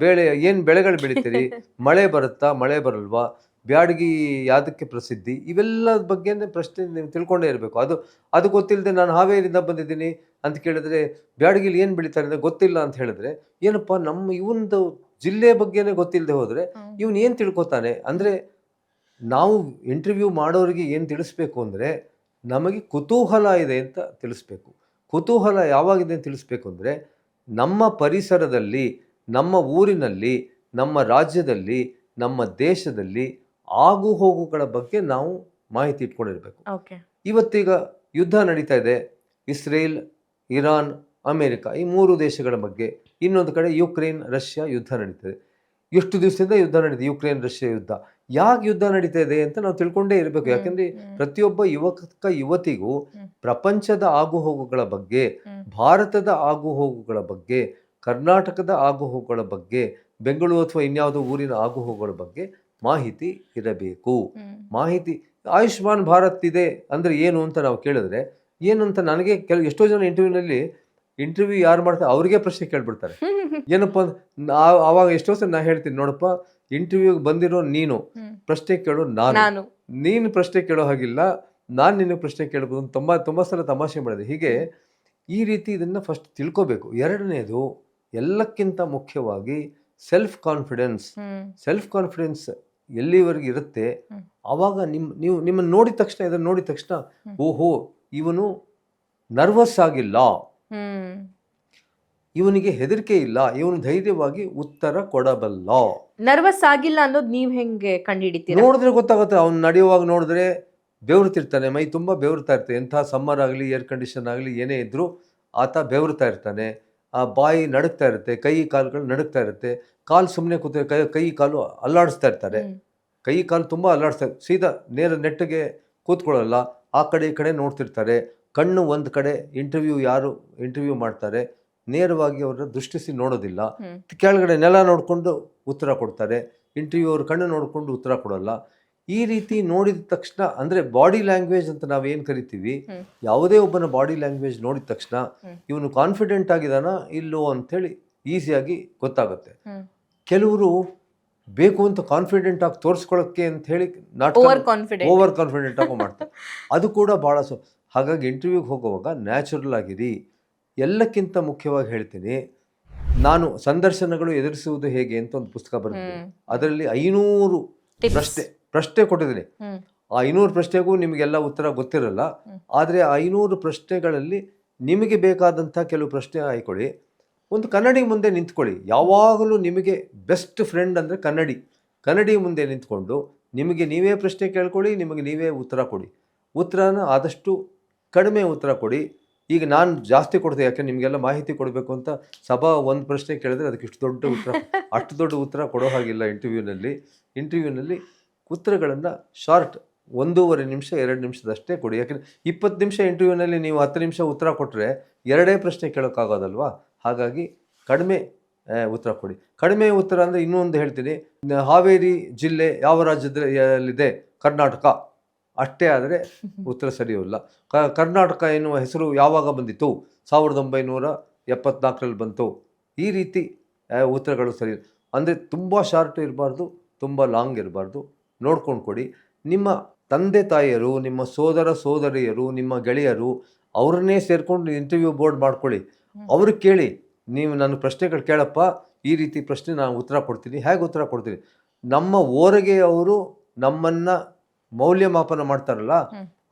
[SPEAKER 2] ಬೇಳೆ ಏನು ಬೆಳೆಗಳು ಬೆಳಿತೀರಿ, ಮಳೆ ಬರುತ್ತಾ ಮಳೆ ಬರಲ್ವಾ, ಬ್ಯಾಡಗಿ ಯಾವುದಕ್ಕೆ ಪ್ರಸಿದ್ಧಿ, ಇವೆಲ್ಲದ ಬಗ್ಗೆ ಪ್ರಶ್ನೆ ನೀವು ತಿಳ್ಕೊಂಡೇ ಇರಬೇಕು. ಅದು ಗೊತ್ತಿಲ್ಲದೆ ನಾನು ಹಾವೇರಿಯಿಂದ ಬಂದಿದ್ದೀನಿ ಅಂತ ಕೇಳಿದ್ರೆ ಬ್ಯಾಡಗಿಲಿ ಏನು ಬೆಳೀತಾರೆ ಅಂತ ಗೊತ್ತಿಲ್ಲ ಅಂತ ಹೇಳಿದ್ರೆ ಏನಪ್ಪ ನಮ್ಮ ಇವನದು ಜಿಲ್ಲೆ ಬಗ್ಗೆನೇ ಗೊತ್ತಿಲ್ಲದೆ ಹೋದರೆ ಇವನು ಏನು ತಿಳ್ಕೊತಾನೆ. ಅಂದರೆ ನಾವು ಇಂಟರ್ವ್ಯೂ ಮಾಡೋರಿಗೆ ಏನು ತಿಳಿಸ್ಬೇಕು ಅಂದರೆ ನಮಗೆ ಕುತೂಹಲ ಇದೆ ಅಂತ ತಿಳಿಸ್ಬೇಕು. ಕುತೂಹಲ ಯಾವಾಗಿದೆ ಅಂತ ತಿಳಿಸ್ಬೇಕು ಅಂದರೆ ನಮ್ಮ ಪರಿಸರದಲ್ಲಿ, ನಮ್ಮ ಊರಿನಲ್ಲಿ, ನಮ್ಮ ರಾಜ್ಯದಲ್ಲಿ, ನಮ್ಮ ದೇಶದಲ್ಲಿ ಆಗು ಹೋಗುಗಳ ಬಗ್ಗೆ ನಾವು ಮಾಹಿತಿ ಇಟ್ಕೊಂಡಿರ್ಬೇಕು. ಇವತ್ತೀಗ ಯುದ್ಧ ನಡೀತಾ ಇದೆ, ಇಸ್ರೇಲ್, ಇರಾನ್, ಅಮೇರಿಕ, ಈ 3 ದೇಶಗಳ ಬಗ್ಗೆ. ಇನ್ನೊಂದು ಕಡೆ ಯುಕ್ರೇನ್, ರಷ್ಯಾ ಯುದ್ಧ ನಡೀತದೆ. ಎಷ್ಟು ದಿವಸದಿಂದ ಯುದ್ಧ ನಡೀತಿದೆ, ಯುಕ್ರೇನ್ ರಷ್ಯಾ ಯುದ್ಧ. ಯಾಕೆ ಯುದ್ಧ ನಡೀತಾ ಇದೆ ಅಂತ ನಾವು ತಿಳ್ಕೊಂಡೇ ಇರಬೇಕು. ಯಾಕೆಂದ್ರೆ ಪ್ರತಿಯೊಬ್ಬ ಯುವತಿಗೂ ಪ್ರಪಂಚದ ಆಗುಹೋಗುಗಳ ಬಗ್ಗೆ, ಭಾರತದ ಆಗುಹೋಗುಗಳ ಬಗ್ಗೆ, ಕರ್ನಾಟಕದ ಆಗುಹೋಗುಗಳ ಬಗ್ಗೆ, ಬೆಂಗಳೂರು ಅಥವಾ ಇನ್ಯಾವುದೋ ಊರಿನ ಆಗುಹೋಗುಗಳ ಬಗ್ಗೆ ಮಾಹಿತಿ ಇರಬೇಕು. ಮಾಹಿತಿ ಆಯುಷ್ಮಾನ್ ಭಾರತ್ ಇದೆ ಅಂದರೆ ಏನು ಅಂತ ನಾವು ಕೇಳಿದ್ರೆ ಏನು ಅಂತ ನನಗೆ ಎಷ್ಟೋ ಜನ ಇಂಟರ್ವ್ಯೂ ಯಾರು ಮಾಡ್ತಾರೆ ಅವ್ರಿಗೆ ಪ್ರಶ್ನೆ ಕೇಳ್ಬಿಡ್ತಾರೆ. ಏನಪ್ಪ ಆವಾಗ ಎಷ್ಟೋ ಸಲ ನಾ ಹೇಳ್ತೀನಿ, ನೋಡಪ್ಪ ಇಂಟರ್ವ್ಯೂಗೆ ಬಂದಿರೋ ನೀನು ಪ್ರಶ್ನೆ ಕೇಳೋ ನಾನು, ನೀನು ಪ್ರಶ್ನೆ ಕೇಳೋ ಹಾಗಿಲ್ಲ, ನಾನು ನಿನಗೆ ಪ್ರಶ್ನೆ ಕೇಳ್ಬೋದು. ತುಂಬ ಸಲ ತಮಾಷೆ ಮಾಡಿದೆ. ಹೀಗೆ ಈ ರೀತಿ ಇದನ್ನು ಫಸ್ಟ್ ತಿಳ್ಕೋಬೇಕು. ಎರಡನೇದು ಎಲ್ಲಕ್ಕಿಂತ ಮುಖ್ಯವಾಗಿ ಸೆಲ್ಫ್ ಕಾನ್ಫಿಡೆನ್ಸ್ ಎಲ್ಲಿವರೆಗೆ ಇರುತ್ತೆ ಆವಾಗ ನಿಮ್ಮನ್ನು ನೋಡಿದ ತಕ್ಷಣ, ಇದನ್ನು ನೋಡಿದ ತಕ್ಷಣ ಓಹೋ ಇವನು ನರ್ವಸ್ ಆಗಿಲ್ಲ, ಇವನಿಗೆ ಹೆದರಿಕೆ ಇಲ್ಲ, ಇವನು ಧೈರ್ಯವಾಗಿ ಉತ್ತರ ಕೊಡಬಲ್ಲ.
[SPEAKER 1] ನರ್ವಸ್ ಆಗಿಲ್ಲ ಅನ್ನೋದು ನೀವ್ ಹೆಂಗೆ ಕಂಡುಹಿಡಿತೀರಾ?
[SPEAKER 2] ನೋಡಿದ್ರೆ ಗೊತ್ತಾಗುತ್ತೆ. ಅವ್ನು ನಡೆಯುವಾಗ ನೋಡಿದ್ರೆ ಬೆವರುತ್ತಿರ್ತಾನೆ, ಮೈ ತುಂಬ ಬೆವರ್ತಾ ಇರ್ತಾನೆ. ಎಂಥ ಸಮ್ಮರ್ ಆಗಲಿ, ಏರ್ ಕಂಡೀಷನ್ ಆಗಲಿ, ಏನೇ ಇದ್ರೂ ಆತ ಬೆವರ್ತಾ ಇರ್ತಾನೆ. ಆ ಬಾಯಿ ನಡುಗ್ತಾ ಇರುತ್ತೆ, ಕೈ ಕಾಲುಗಳು ನಡುಗ್ತಾ ಇರುತ್ತೆ. ಕಾಲು ಸುಮ್ಮನೆ ಕೂತ ಕೈ ಕಾಲು ಅಲ್ಲಾಡಿಸ್ತಾ ಇರ್ತಾರೆ. ಕೈ ಕಾಲು ತುಂಬ ಅಲ್ಲಾಡಿಸ್ತಾರೆ. ಸೀದಾ ನೇರ ನೆಟ್ಟಿಗೆ ಕೂತ್ಕೊಳ್ಳಲ್ಲ, ಆ ಕಡೆ ಈ ಕಡೆ ನೋಡ್ತಿರ್ತಾರೆ. ಕಣ್ಣು ಒಂದು ಕಡೆ. ಯಾರು ಇಂಟರ್ವ್ಯೂ ಮಾಡ್ತಾರೆ ನೇರವಾಗಿ ಅವರ ದೃಷ್ಟಿಸಿ ನೋಡೋದಿಲ್ಲ, ಕೆಳಗಡೆ ನೆಲ ನೋಡಿಕೊಂಡು ಉತ್ತರ ಕೊಡ್ತಾರೆ. ಅವ್ರ ಕಣ್ಣು ನೋಡಿಕೊಂಡು ಉತ್ತರ ಕೊಡಲ್ಲ. ಈ ರೀತಿ ನೋಡಿದ ತಕ್ಷಣ, ಅಂದರೆ ಬಾಡಿ ಲ್ಯಾಂಗ್ವೇಜ್ ಅಂತ ನಾವೇನು ಕರಿತೀವಿ, ಯಾವುದೇ ಒಬ್ಬನ ಬಾಡಿ ಲ್ಯಾಂಗ್ವೇಜ್ ನೋಡಿದ ತಕ್ಷಣ ಇವನು ಕಾನ್ಫಿಡೆಂಟ್ ಆಗಿದಾನ ಇಲ್ಲೋ ಅಂಥೇಳಿ ಈಸಿಯಾಗಿ ಗೊತ್ತಾಗುತ್ತೆ. ಕೆಲವರು ಬೇಕು ಅಂತ ಕಾನ್ಫಿಡೆಂಟ್ ಆಗಿ ತೋರಿಸ್ಕೊಳ್ಳೋಕ್ಕೆ ಅಂತ ಹೇಳಿ ಓವರ್ ಕಾನ್ಫಿಡೆಂಟ್ ಆಗಿ ಮಾಡ್ತಾರೆ. ಅದು ಕೂಡ ಭಾಳ ಹಾಗಾಗಿ ಇಂಟರ್ವ್ಯೂಗೆ ಹೋಗುವಾಗ ನ್ಯಾಚುರಲ್ ಆಗಿರಿ. ಎಲ್ಲಕ್ಕಿಂತ ಮುಖ್ಯವಾಗಿ ಹೇಳ್ತೀನಿ, ನಾನು ಸಂದರ್ಶನಗಳು ಎದುರಿಸುವುದು ಹೇಗೆ ಅಂತ ಒಂದು ಪುಸ್ತಕ ಬರೆದಿದ್ದೀನಿ. ಅದರಲ್ಲಿ 500 ಪ್ರಶ್ನೆ ಕೊಟ್ಟಿದ್ದೀನಿ. ಆ 500 ಪ್ರಶ್ನೆಗೂ ನಿಮಗೆಲ್ಲ ಉತ್ತರ ಗೊತ್ತಿರಲ್ಲ. ಆದರೆ ಆ 500 ಪ್ರಶ್ನೆಗಳಲ್ಲಿ ನಿಮಗೆ ಬೇಕಾದಂಥ ಕೆಲವು ಪ್ರಶ್ನೆ ಆಯ್ಕೊಳ್ಳಿ. ಒಂದು ಕನ್ನಡಿ ಮುಂದೆ ನಿಂತ್ಕೊಳ್ಳಿ. ಯಾವಾಗಲೂ ನಿಮಗೆ ಬೆಸ್ಟ್ ಫ್ರೆಂಡ್ ಅಂದರೆ ಕನ್ನಡಿ ಮುಂದೆ ನಿಂತ್ಕೊಂಡು ನಿಮಗೆ ನೀವೇ ಪ್ರಶ್ನೆ ಕೇಳ್ಕೊಳ್ಳಿ, ನಿಮಗೆ ನೀವೇ ಉತ್ತರ ಕೊಡಿ. ಉತ್ತರನ ಆದಷ್ಟು ಕಡಿಮೆ ಉತ್ತರ ಕೊಡಿ. ಈಗ ನಾನು ಜಾಸ್ತಿ ಕೊಡ್ತೀನಿ, ಯಾಕೆ ನಿಮಗೆಲ್ಲ ಮಾಹಿತಿ ಕೊಡಬೇಕು ಅಂತ. ಸಭಾ ಒಂದು ಪ್ರಶ್ನೆ ಕೇಳಿದ್ರೆ ಅದಕ್ಕೆ ಅಷ್ಟು ದೊಡ್ಡ ಉತ್ತರ ಕೊಡೋ ಹಾಗಿಲ್ಲ. ಇಂಟರ್ವ್ಯೂನಲ್ಲಿ ಉತ್ತರಗಳನ್ನು ಶಾರ್ಟ್ 1.5 ನಿಮಿಷ 2 ನಿಮಿಷದಷ್ಟೇ ಕೊಡಿ. ಯಾಕೆಂದರೆ 20 ನಿಮಿಷ ಇಂಟರ್ವ್ಯೂನಲ್ಲಿ ನೀವು 10 ನಿಮಿಷ ಉತ್ತರ ಕೊಟ್ಟರೆ 2 ಪ್ರಶ್ನೆ ಕೇಳೋಕ್ಕಾಗೋದಲ್ವಾ. ಹಾಗಾಗಿ ಕಡಿಮೆ ಉತ್ತರ ಕೊಡಿ. ಕಡಿಮೆ ಉತ್ತರ ಅಂದರೆ ಇನ್ನೊಂದು ಹೇಳ್ತೀನಿ, ಹಾವೇರಿ ಜಿಲ್ಲೆ ಯಾವ ರಾಜ್ಯದಲ್ಲಿದೆ? ಕರ್ನಾಟಕ. ಅಷ್ಟೇ ಆದರೆ ಉತ್ತರ ಸರಿಯಿಲ್ಲ. ಕರ್ನಾಟಕ ಎನ್ನುವ ಹೆಸರು ಯಾವಾಗ ಬಂದಿತ್ತು? 1974ರಲ್ಲಿ ಬಂತು. ಈ ರೀತಿ ಉತ್ತರಗಳು ಸರಿ. ಅಂದರೆ ತುಂಬ ಶಾರ್ಟ್ ಇರಬಾರ್ದು, ತುಂಬ ಲಾಂಗ್ ಇರಬಾರ್ದು, ನೋಡ್ಕೊಂಡು ಕೊಡಿ. ನಿಮ್ಮ ತಂದೆ ತಾಯಿಯರು, ನಿಮ್ಮ ಸೋದರ ಸೋದರಿಯರು, ನಿಮ್ಮ ಗೆಳೆಯರು ಅವ್ರನ್ನೇ ಸೇರ್ಕೊಂಡು ಇಂಟರ್ವ್ಯೂ ಬೋರ್ಡ್ ಮಾಡ್ಕೊಳ್ಳಿ. ಅವ್ರಿಗೆ ಕೇಳಿ, ನೀವು ನನ್ನ ಪ್ರಶ್ನೆಗಳು ಕೇಳಪ್ಪ, ಈ ರೀತಿ ಪ್ರಶ್ನೆ ನಾನು ಉತ್ತರ ಕೊಡ್ತೀನಿ, ಹೇಗೆ ಉತ್ತರ ಕೊಡ್ತೀನಿ. ನಮ್ಮ ಓರಗೆ ಅವರು ನಮ್ಮನ್ನು ಮೌಲ್ಯಮಾಪನ ಮಾಡ್ತಾರಲ್ಲ,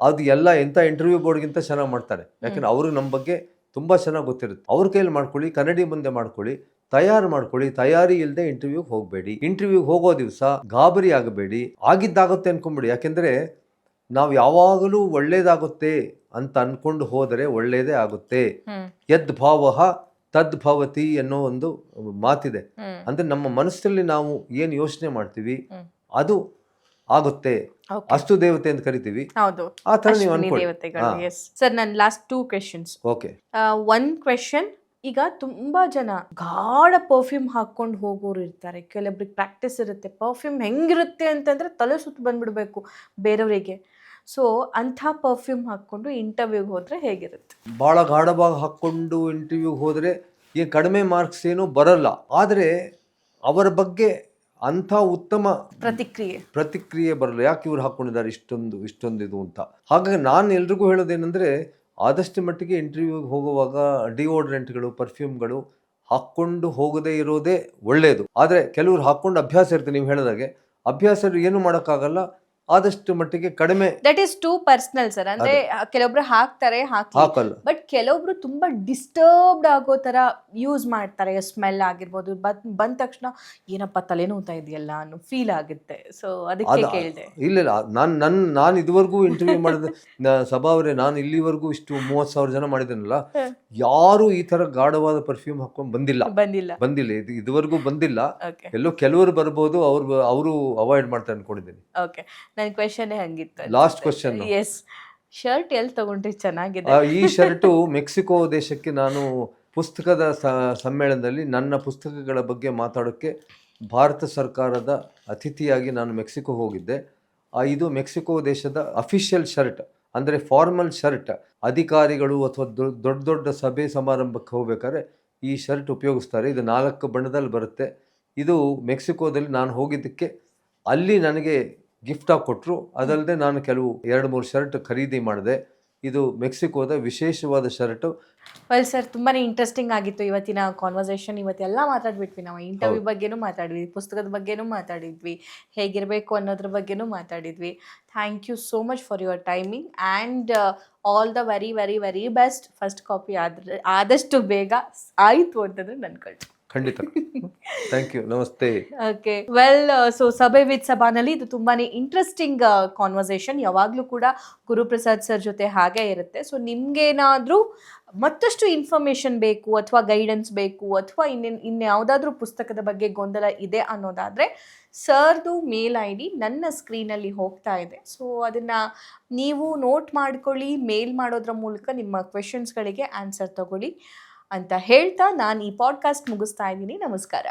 [SPEAKER 2] ಅದು ಎಲ್ಲ ಎಂಥ ಇಂಟರ್ವ್ಯೂ ಬೋರ್ಡ್ಗಿಂತ ಚೆನ್ನಾಗಿ ಮಾಡ್ತಾರೆ. ಯಾಕಂದ್ರೆ ಅವ್ರಿಗೆ ನಮ್ಮ ಬಗ್ಗೆ ತುಂಬ ಚೆನ್ನಾಗಿ ಗೊತ್ತಿರುತ್ತೆ. ಅವ್ರ ಕೈಯಲ್ಲಿ ಮಾಡ್ಕೊಳ್ಳಿ, ಕನ್ನಡಿ ಮುಂದೆ ಮಾಡ್ಕೊಳ್ಳಿ, ತಯಾರು ಮಾಡ್ಕೊಳ್ಳಿ. ತಯಾರಿ ಇಲ್ಲದೆ ಇಂಟರ್ವ್ಯೂಗೆ ಹೋಗಬೇಡಿ. ಇಂಟರ್ವ್ಯೂಗೆ ಹೋಗೋ ದಿವಸ ಗಾಬರಿ ಆಗಬೇಡಿ, ಆಗಿದ್ದಾಗುತ್ತೆ ಅನ್ಕೊಂಬಿಡಿ. ಯಾಕೆಂದರೆ ನಾವು ಯಾವಾಗಲೂ ಒಳ್ಳೇದಾಗುತ್ತೆ ಅಂತ ಅನ್ಕೊಂಡು ಹೋದರೆ ಒಳ್ಳೇದೇ ಆಗುತ್ತೆ. ಯದ್ ಭಾವ ತದ್ಭವತಿ ಅನ್ನೋ ಒಂದು ಮಾತಿದೆ. ಅಂದ್ರೆ ನಮ್ಮ ಮನಸ್ಸಲ್ಲಿ ನಾವು ಏನು ಯೋಚನೆ ಮಾಡ್ತೀವಿ ಅದು ಆಗುತ್ತೆ. ಅಷ್ಟು ದೇವತೆ ಅಂತ ಕರಿತೀವಿ, ಆ ತರ ನೀವು ಅನ್ಕೊಳ್ಳಿ.
[SPEAKER 1] ಸರ್, ನನ್ನ ಲಾಸ್ಟ್ 2 questions.
[SPEAKER 2] ಓಕೆ.
[SPEAKER 1] ಒಂದು ಕ್ವೆಶನ್, ಈಗ ತುಂಬಾ ಜನ ಗಾಢ ಪರ್ಫ್ಯೂಮ್ ಹಾಕೊಂಡು ಹೋಗೋರು ಇರ್ತಾರೆ. ಕೆಲವೊಬ್ರಿಗೆ ಪ್ರಾಕ್ಟೀಸ್ ಇರುತ್ತೆ. ಪರ್ಫ್ಯೂಮ್ ಹೆಂಗಿರುತ್ತೆ ಅಂತಂದ್ರೆ ತಲೆ ಸುತ್ತು ಬಂದ್ಬಿಡ್ಬೇಕು ಬೇರೆಯವರಿಗೆ. ಸೊ ಅಂಥ ಪರ್ಫ್ಯೂಮ್ ಹಾಕೊಂಡು ಇಂಟರ್ವ್ಯೂಗೆ ಹೋದ್ರೆ ಹೇಗಿರುತ್ತೆ?
[SPEAKER 2] ಭಾಳ ಗಾಢವಾಗಿ ಹಾಕ್ಕೊಂಡು ಇಂಟರ್ವ್ಯೂಗೆ ಹೋದರೆ ಈ ಕಡಿಮೆ ಮಾರ್ಕ್ಸ್ ಏನೂ ಬರಲ್ಲ. ಆದರೆ ಅವರ ಬಗ್ಗೆ ಅಂಥ ಉತ್ತಮ ಪ್ರತಿಕ್ರಿಯೆ ಬರಲ್ಲ. ಯಾಕೆ ಇವ್ರು ಹಾಕ್ಕೊಂಡಿದ್ದಾರೆ ಇಷ್ಟೊಂದು ಇದು ಅಂತ. ಹಾಗಾಗಿ ನಾನು ಎಲ್ರಿಗೂ ಹೇಳೋದೇನೆಂದರೆ, ಆದಷ್ಟು ಮಟ್ಟಿಗೆ ಇಂಟರ್ವ್ಯೂಗೆ ಹೋಗುವಾಗ ಡಿಯೋಡ್ರೆಂಟ್ಗಳು, ಪರ್ಫ್ಯೂಮ್ಗಳು ಹಾಕ್ಕೊಂಡು ಹೋಗದೇ ಇರೋದೇ ಒಳ್ಳೆಯದು. ಆದರೆ ಕೆಲವ್ರು ಹಾಕ್ಕೊಂಡು ಅಭ್ಯಾಸ ಇರುತ್ತೆ. ನೀವು ಹೇಳಿದಾಗೆ ಅಭ್ಯಾಸ ಏನು ಮಾಡೋಕ್ಕಾಗಲ್ಲ. ಆದಷ್ಟು ಮಟ್ಟಿಗೆ ಕಡಿಮೆ.
[SPEAKER 1] That is two personal sir. ಅಂದ್ರೆ ಕೆಲವೊಬ್ರು ಹಾಕ್ತಾರೆ, ಹಾಕಲ್ಲ. ಬಟ್ ಕೆಲವೊಬ್ರು ತುಂಬಾ ಡಿಸ್ಟರ್ಬ್ಡ್ ಆಗೋ ತರ ಯೂಸ್ ಮಾಡ್ತಾರೆ. ಸ್ಮೆಲ್ ಆಗಿರ್ಬೋದು, ಬಂದ ತಕ್ಷಣ ಏನಪ್ಪ ತಲೆ ನೋವ್ತಾ ಇದೆಯಲ್ಲ ಅನ್ನೋ ಫೀಲ್ ಆಗುತ್ತೆ. ಸೊ ಅದಕ್ಕೆ ಕೇಳಿದೆ.
[SPEAKER 2] ಇಲ್ಲ, ನಾನು ಇದುವರೆಗೂ ಇಂಟರ್ವ್ಯೂ ಮಾಡಿದ ಸಭಾ ಅವರೇ, ನಾನು ಇಲ್ಲಿವರೆಗೂ ಇಷ್ಟು 30,000 ಜನ ಮಾಡಿದ್ದೇನಲ್ಲ, ಯಾರು ಈ ತರ ಗಾಢವಾದ ಪರ್ಫ್ಯೂಮ್ ಹಾಕೊಂಡು ಬಂದಿಲ್ಲ. ಇದುವರೆಗೂ ಬಂದಿಲ್ಲ. ಎಲ್ಲೋ ಕೆಲವರು ಬರ್ಬೋದು, ಅವರು ಅವಾಯ್ಡ್ ಮಾಡ್ತಾರೆ ಅನ್ಕೊಂಡಿದ್ದೀನಿ.
[SPEAKER 1] ಓಕೆ, ನನ್ನ ಕ್ವೆಶ್ಚನ್ ಹಂಗಿತ್ತು.
[SPEAKER 2] Last question.
[SPEAKER 1] ಎಸ್, ಶರ್ಟ್ ಎಲ್ಲಿ ತಗೊಂಡ್ರಿ? ಚೆನ್ನಾಗಿದೆ.
[SPEAKER 2] ಈ ಶರ್ಟು ಮೆಕ್ಸಿಕೋ ದೇಶಕ್ಕೆ ನಾನು ಪುಸ್ತಕದ ಸಮ್ಮೇಳನದಲ್ಲಿ ನನ್ನ ಪುಸ್ತಕಗಳ ಬಗ್ಗೆ ಮಾತಾಡೋಕ್ಕೆ ಭಾರತ ಸರ್ಕಾರದ ಅತಿಥಿಯಾಗಿ ನಾನು ಮೆಕ್ಸಿಕೋ ಹೋಗಿದ್ದೆ. ಇದು ಮೆಕ್ಸಿಕೋ ದೇಶದ ಅಫಿಷಿಯಲ್ ಶರ್ಟ್, ಅಂದರೆ ಫಾರ್ಮಲ್ ಶರ್ಟ್. ಅಧಿಕಾರಿಗಳು ಅಥವಾ ದೊಡ್ಡ ಸಭೆ ಸಮಾರಂಭಕ್ಕೆ ಹೋಗ್ಬೇಕಾದ್ರೆ ಈ ಶರ್ಟ್ ಉಪಯೋಗಿಸ್ತಾರೆ. ಇದು 4 ಬಣ್ಣದಲ್ಲಿ ಬರುತ್ತೆ. ಇದು ಮೆಕ್ಸಿಕೋದಲ್ಲಿ ನಾನು ಹೋಗಿದ್ದಕ್ಕೆ ಅಲ್ಲಿ ನನಗೆ ಗಿಫ್ಟಾಗಿ ಕೊಟ್ಟರು. ಅದಲ್ಲದೆ ನಾನು ಕೆಲವು 2-3 ಶರ್ಟ್ ಖರೀದಿ ಮಾಡಿದೆ. ಇದು ಮೆಕ್ಸಿಕೋದ ವಿಶೇಷವಾದ ಶರ್ಟು.
[SPEAKER 1] ವೆಲ್ ಸರ್, ತುಂಬಾ ಇಂಟ್ರೆಸ್ಟಿಂಗ್ ಆಗಿತ್ತು ಇವತ್ತಿನ ಕಾನ್ವರ್ಸೇಷನ್. ಇವತ್ತೆಲ್ಲ ಮಾತಾಡ್ಬಿಟ್ವಿ ನಾವು. ಇಂಟರ್ವ್ಯೂ ಬಗ್ಗೆನೂ ಮಾತಾಡಿದ್ವಿ, ಪುಸ್ತಕದ ಬಗ್ಗೆನೂ ಮಾತಾಡಿದ್ವಿ, ಹೇಗಿರಬೇಕು ಅನ್ನೋದ್ರ ಬಗ್ಗೆನೂ ಮಾತಾಡಿದ್ವಿ. Thank you so much for your timing and all the very very very best. First copy ಆದಷ್ಟು ಬೇಗ ಆಯಿತು ಅಂತಂದ್ರೆ ನನ್ನ ಕಳ್ತು.
[SPEAKER 2] ಖಂಡಿತ. Thank you. ನಮಸ್ತೆ.
[SPEAKER 1] ಓಕೆ, ವೆಲ್, ಸೊ ಸಭೆ ವಿತ್ ಸಭಾನಲ್ಲಿ ಇದು ತುಂಬಾನೇ ಇಂಟ್ರೆಸ್ಟಿಂಗ್ ಕಾನ್ವರ್ಸೇಷನ್. ಯಾವಾಗಲೂ ಕೂಡ ಗುರುಪ್ರಸಾದ್ ಸರ್ ಜೊತೆ ಹಾಗೆ ಇರುತ್ತೆ. ಸೊ ನಿಮ್ಗೇನಾದರೂ ಮತ್ತಷ್ಟು ಇನ್ಫಾರ್ಮೇಷನ್ ಬೇಕು ಅಥವಾ ಗೈಡೆನ್ಸ್ ಬೇಕು ಅಥವಾ ಇನ್ಯಾವುದಾದ್ರೂ ಪುಸ್ತಕದ ಬಗ್ಗೆ ಗೊಂದಲ ಇದೆ ಅನ್ನೋದಾದರೆ ಸರ್ದು ಮೇಲ್ ID ನನ್ನ ಸ್ಕ್ರೀನಲ್ಲಿ ಹೋಗ್ತಾ ಇದೆ. ಸೊ ಅದನ್ನು ನೀವು ನೋಟ್ ಮಾಡ್ಕೊಳ್ಳಿ. ಮೇಲ್ ಮಾಡೋದ್ರ ಮೂಲಕ ನಿಮ್ಮ ಕ್ವೆಶನ್ಸ್ಗಳಿಗೆ ಆನ್ಸರ್ ತಗೊಳ್ಳಿ ಅಂತ ಹೇಳ್ತಾ ನಾನು ಈ ಪಾಡ್ಕಾಸ್ಟ್ ಮುಗಿಸ್ತಾ ಇದ್ದೀನಿ. ನಮಸ್ಕಾರ.